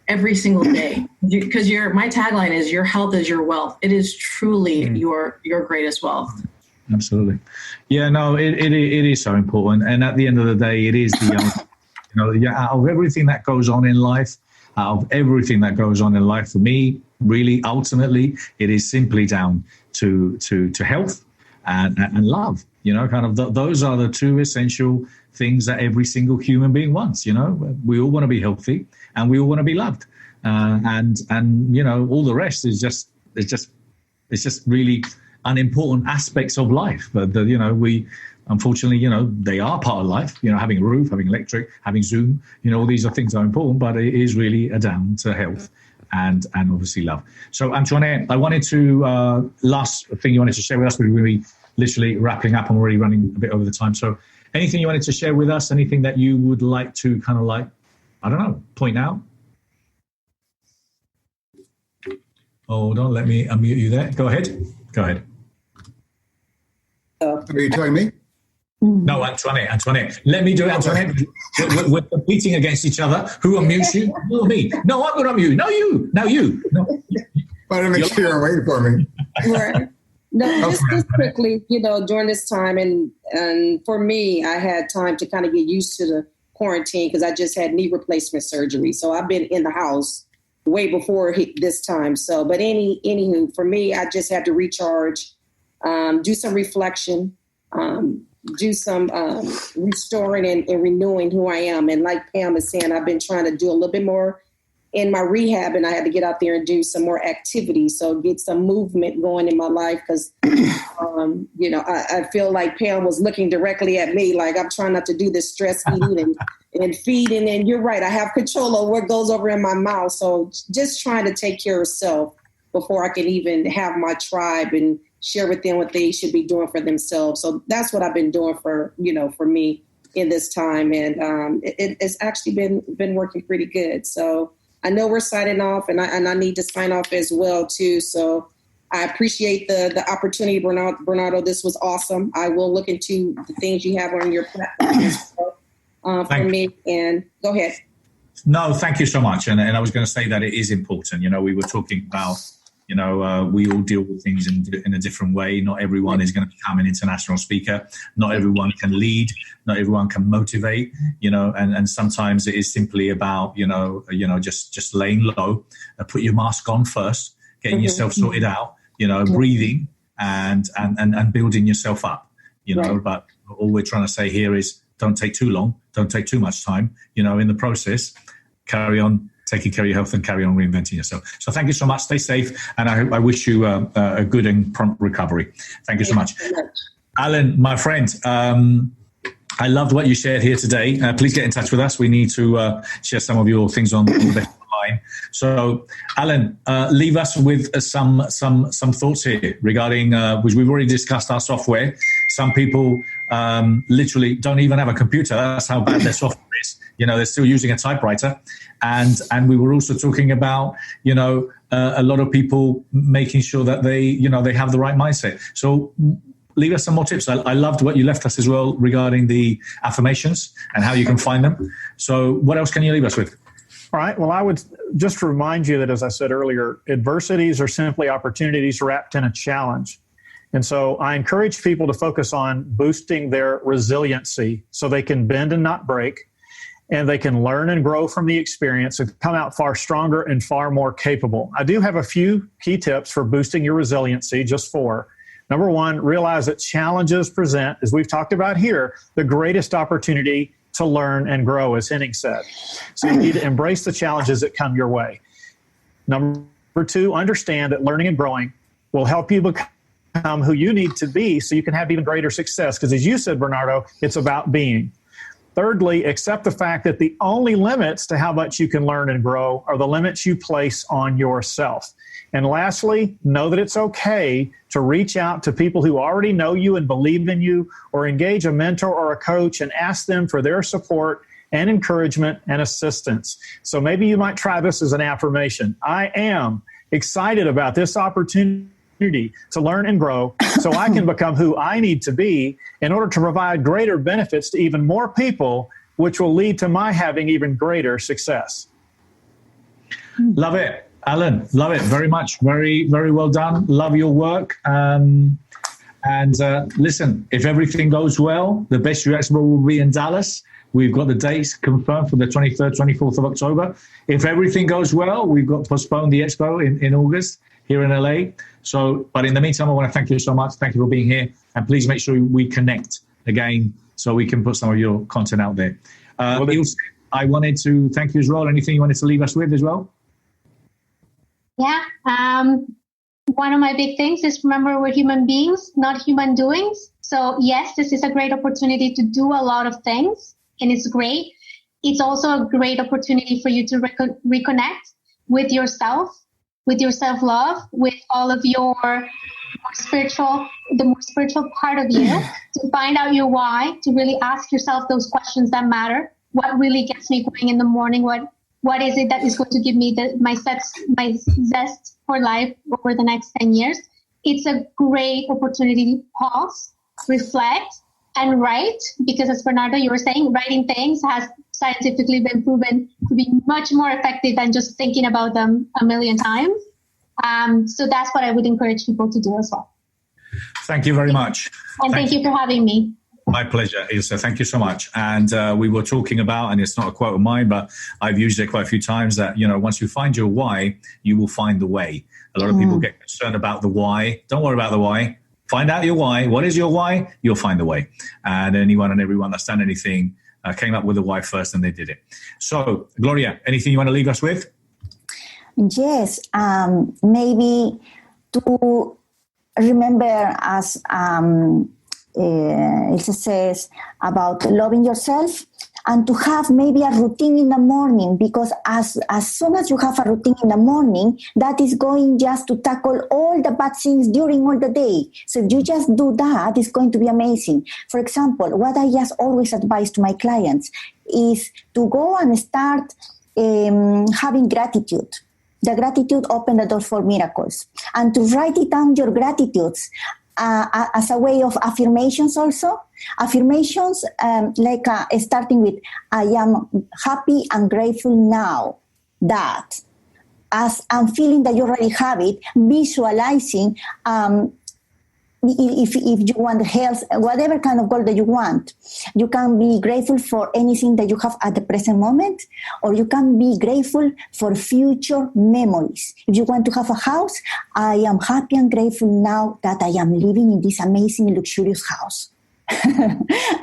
Every single day, because my tagline is your health is your wealth. It is truly your greatest wealth. Absolutely. Yeah, no, it is so important. And at the end of the day, it is out of everything that goes on in life, for me, really, ultimately, it is simply down to health and love. Kind of those are the two essential things that every single human being wants. We all want to be healthy and we all want to be loved, and all the rest is just really unimportant aspects of life. But we unfortunately, they are part of life. Having a roof, having electric, having Zoom, all these are things that are important, but it is really down to health and obviously love. So Antoinette, I wanted to last thing you wanted to share with us. We're going to be literally wrapping up. I'm already running a bit over the time. So anything you wanted to share with us, anything that you would like to kind of like, I don't know, point out? Hold on, let me unmute you there. Go ahead. Are you telling me? No, Antoinette. Let me do it, Antoinette. We're competing against each other. Who unmutes you? No, me. No, I'm going to unmute you. No, you. Now you. No. Why don't make sure you're waiting for me? Right. No, just quickly, during this time, and for me, I had time to kind of get used to the quarantine because I just had knee replacement surgery. So I've been in the house way before this time. So, but anywho, for me, I just had to recharge, do some reflection, do some restoring and renewing who I am. And like Pam is saying, I've been trying to do a little bit more in my rehab, and I had to get out there and do some more activity. So get some movement going in my life because, I feel like Pam was looking directly at me like I'm trying not to do this stress eating and feeding. And you're right, I have control over what goes over in my mouth. So just trying to take care of self before I can even have my tribe and share with them what they should be doing for themselves. So that's what I've been doing for me in this time. And it's actually been working pretty good. So I know we're signing off and I need to sign off as well too. So I appreciate the opportunity, Bernardo. This was awesome. I will look into the things you have on your platform as well, for me. And go ahead. No, thank you so much. And I was going to say that it is important. You know, we were talking about, you know, we all deal with things in a different way. Not everyone is going to become an international speaker. Not everyone can lead. Not everyone can motivate, you know, and sometimes it is simply about, just laying low, put your mask on first, getting yourself sorted out, breathing and building yourself up, but all we're trying to say here is don't take too long, don't take too much time, in the process, carry on taking care of your health and carry on reinventing yourself. So thank you so much. Stay safe. And I wish you a good and prompt recovery. Thank you so much. Alan, my friend, I loved what you shared here today. Please get in touch with us. We need to share some of your things on the line. So, Alan, leave us with some thoughts here regarding, which we've already discussed, our software. Some people literally don't even have a computer. That's how bad their software is. They're still using a typewriter. And we were also talking about, a lot of people making sure that they have the right mindset. So leave us some more tips. I loved what you left us as well regarding the affirmations and how you can find them. So what else can you leave us with? All right. Well, I would just remind you that, as I said earlier, adversities are simply opportunities wrapped in a challenge. And so I encourage people to focus on boosting their resiliency so they can bend and not break, and they can learn and grow from the experience and come out far stronger and far more capable. I do have a few key tips for boosting your resiliency, just 4. Number 1, realize that challenges present, as we've talked about here, the greatest opportunity to learn and grow, as Henning said. So you need to embrace the challenges that come your way. Number 2, understand that learning and growing will help you become who you need to be so you can have even greater success. Because as you said, Bernardo, it's about being. Thirdly, accept the fact that the only limits to how much you can learn and grow are the limits you place on yourself. And lastly, know that it's okay to reach out to people who already know you and believe in you, or engage a mentor or a coach and ask them for their support and encouragement and assistance. So maybe you might try this as an affirmation. I am excited about this opportunity to learn and grow so I can become who I need to be in order to provide greater benefits to even more people, which will lead to my having even greater success. Love it. Alan, love it very much. Very, very well done. Love your work. And listen, if everything goes well, the Best You Expo will be in Dallas. We've got the dates confirmed for the 23rd, 24th of October. If everything goes well, we've got postponed the expo in August here in LA. So, but in the meantime, I want to thank you so much. Thank you for being here. And please make sure we connect again so we can put some of your content out there. I wanted to thank you as well. Anything you wanted to leave us with as well? Yeah. One of my big things is remember we're human beings, not human doings. So yes, this is a great opportunity to do a lot of things, and it's great. It's also a great opportunity for you to reconnect with yourself, with your self-love, with all of your the more spiritual part of you, to find out your why, to really ask yourself those questions that matter. What really gets me going in the morning? What is it that is going to give me my zest for life over the next 10 years? It's a great opportunity to pause, reflect, and write, because as Bernardo, you were saying, writing things has scientifically been proven to be much more effective than just thinking about them a million times. So that's what I would encourage people to do as well. Thank you very much. And thank you for having me. My pleasure, Ilse. Thank you so much. And we were talking about, and it's not a quote of mine, but I've used it quite a few times, that, once you find your why, you will find the way. A lot of people get concerned about the why. Don't worry about the why. Find out your why. What is your why? You'll find the way. And anyone and everyone that's done anything came up with the why first, and they did it. So, Gloria, anything you want to leave us with? Yes, maybe to remember, as Ilse says, about loving yourself, and to have maybe a routine in the morning, because as soon as you have a routine in the morning, that is going just to tackle all the bad things during all the day. So if you just do that, it's going to be amazing. For example, what I just always advise to my clients is to go and start having gratitude. The gratitude opens the door for miracles. And to write it down, your gratitudes, as a way of affirmations also. Affirmations starting with, I am happy and grateful now that. As I'm feeling that you already have it, visualizing if you want health, whatever kind of goal that you want, you can be grateful for anything that you have at the present moment, or you can be grateful for future memories. If you want to have a house, I am happy and grateful now that I am living in this amazing, luxurious house.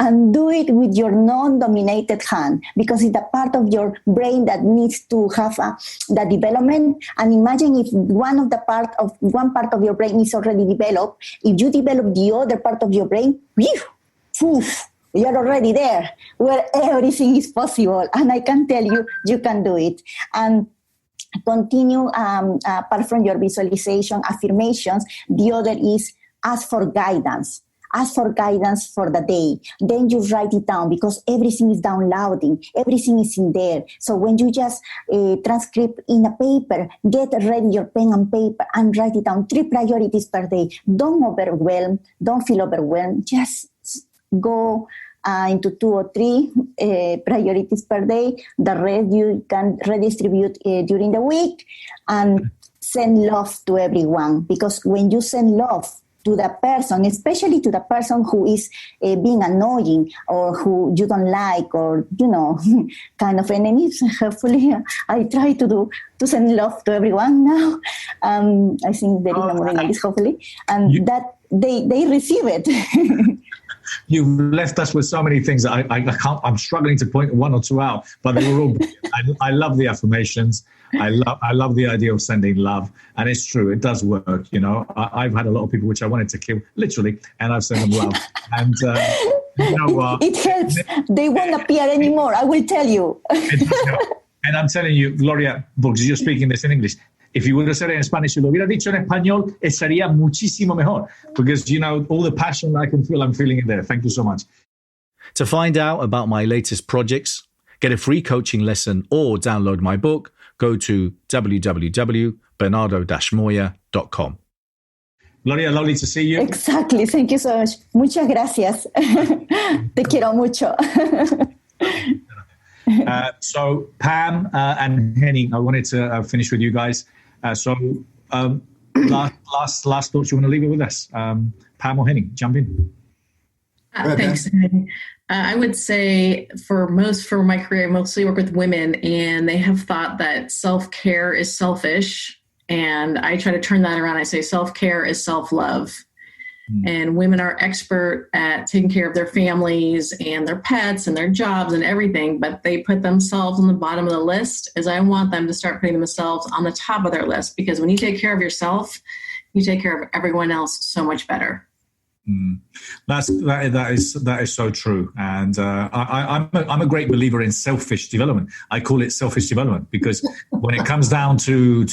And do it with your non-dominated hand, because it's the part of your brain that needs to have the development. And imagine if one part of your brain is already developed, if you develop the other part of your brain, you're already there where everything is possible. And I can tell you, you can do it. And continue, apart from your visualization, affirmations, the other is ask for guidance. Ask for guidance for the day. Then you write it down, because everything is downloading. Everything is in there. So when you just transcript in a paper, get ready your pen and paper and write it down. 3 priorities per day. Don't feel overwhelmed. Just go into 2 or 3 priorities per day. The rest you can redistribute during the week, and send love to everyone. Because when you send love to the person, especially to the person who is being annoying or who you don't like, or, kind of enemies. Hopefully, I try to send love to everyone now. I think there is no more in this, hopefully. And that they receive it. You've left us with so many things that I can't. I'm struggling to point 1 or 2 out, but they were all. I love the affirmations. I love the idea of sending love, and it's true. It does work. I've had a lot of people which I wanted to kill, literally, and I've sent them love. And you know what? It helps. They won't appear anymore. I will tell you. And I'm telling you, Gloria, because you're speaking this in English. If you would have said it in Spanish, si lo hubiera dicho en español, sería muchísimo mejor. Because, all the passion I can feel, I'm feeling it there. Thank you so much. To find out about my latest projects, get a free coaching lesson, or download my book, go to www.bernardo-moya.com. Gloria, lovely to see you. Exactly. Thank you so much. Muchas gracias. Te quiero mucho. So Pam and Henning, I wanted to finish with you guys. Last thoughts you want to leave it with us? Pam or Henning, jump in. Thanks. I would say for my career, I mostly work with women, and they have thought that self-care is selfish. And I try to turn that around. I say self-care is self-love. And women are expert at taking care of their families and their pets and their jobs and everything, but they put themselves on the bottom of the list, as I want them to start putting themselves on the top of their list. Because when you take care of yourself, you take care of everyone else so much better. That is so true, and I'm a great believer in selfish development. I call it selfish development, because when it comes down to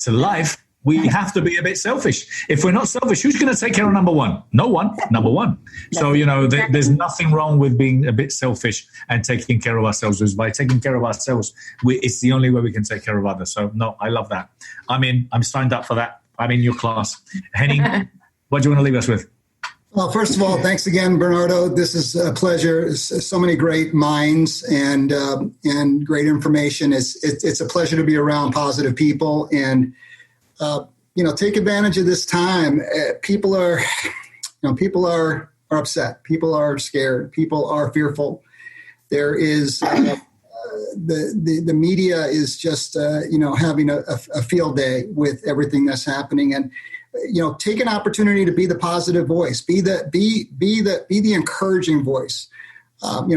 life, we have to be a bit selfish. If we're not selfish, who's going to take care of number one? No one. Number one. So there's nothing wrong with being a bit selfish and taking care of ourselves. Because by taking care of ourselves, it's the only way we can take care of others. So no, I love that. I'm signed up for that. I'm in your class. Henning, what do you want to leave us with? Well, first of all, thanks again, Bernardo. This is a pleasure. So many great minds and great information. It's a pleasure to be around positive people, and take advantage of this time. People are upset. People are scared. People are fearful. There is the media is just having a field day with everything that's happening, and take an opportunity to be the positive voice, be the encouraging voice.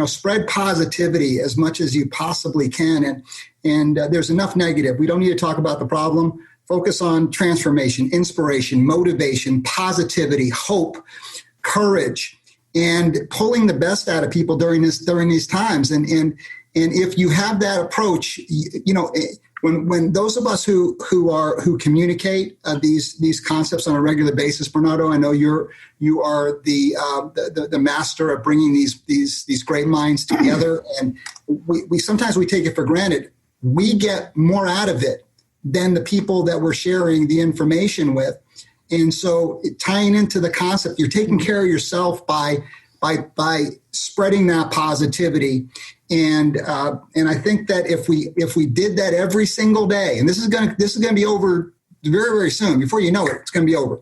Spread positivity as much as you possibly can, and there's enough negative. We don't need to talk about the problem. Focus on transformation, inspiration, motivation, positivity, hope, courage, and pulling the best out of people during these times. And if you have that approach, when those of us who communicate these concepts on a regular basis, Bernardo, I know you are the master of bringing these great minds together, and we sometimes take it for granted. We get more out of it than the people that we're sharing the information with. And so tying into the concept, you're taking care of yourself by spreading that positivity. And I think that if we did that every single day, and this is going to be over very, very soon, before you know it, it's going to be over,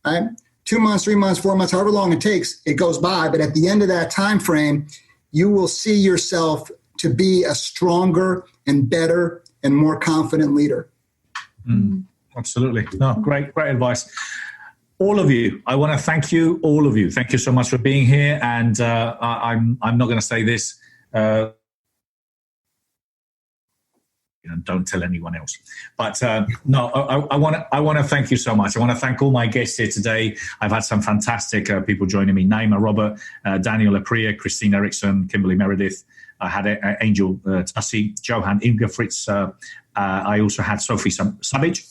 right? 2 months, 3 months, 4 months, however long it takes, it goes by. But at the end of that time frame, you will see yourself to be a stronger and better and more confident leader. Absolutely. No, great advice. All of you, I want to thank you, all of you. Thank you so much for being here. And I'm not going to say this. Don't tell anyone else. But no, I want to thank you so much. I want to thank all my guests here today. I've had some fantastic people joining me: Naima, Robert, Daniel Aprea, Christine Erickson, Kimberly Meredith. I had Angel Tussie, Johan Ingefritz. I also had Sophie Savage,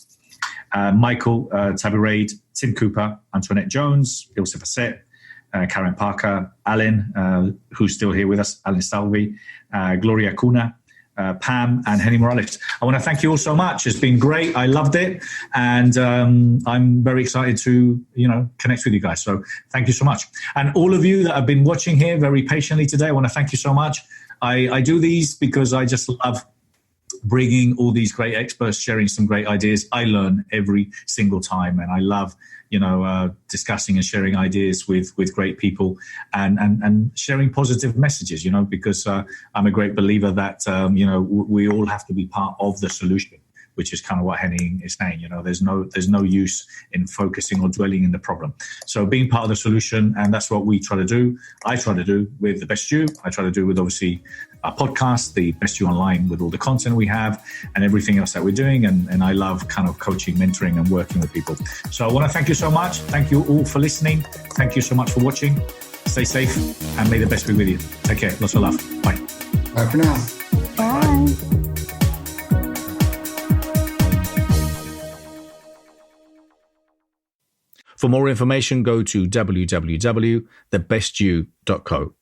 Michael Tabirade, Tim Cooper, Antoinette Jones, Ilse Fassett, Karen Parker, Alan, who's still here with us, Alan Stalvey, Gloria Cunha, Pam, and Henny Morales. I want to thank you all so much. It's been great. I loved it. And I'm very excited to, connect with you guys. So thank you so much. And all of you that have been watching here very patiently today, I want to thank you so much. I do these because I just love bringing all these great experts, sharing some great ideas. I learn every single time, and I love, discussing and sharing ideas with great people and sharing positive messages, because I'm a great believer that, we all have to be part of the solution, which is kind of what Henning is saying. There's no use in focusing or dwelling in the problem. So being part of the solution, and that's what we try to do. I try to do with The Best You. I try to do with, obviously, our podcast, The Best You Online, with all the content we have and everything else that we're doing. And I love kind of coaching, mentoring, and working with people. So I want to thank you so much. Thank you all for listening. Thank you so much for watching. Stay safe, and may the best be with you. Take care. Lots of love. Bye. Bye for now. Bye. For more information, go to www.thebestyou.co.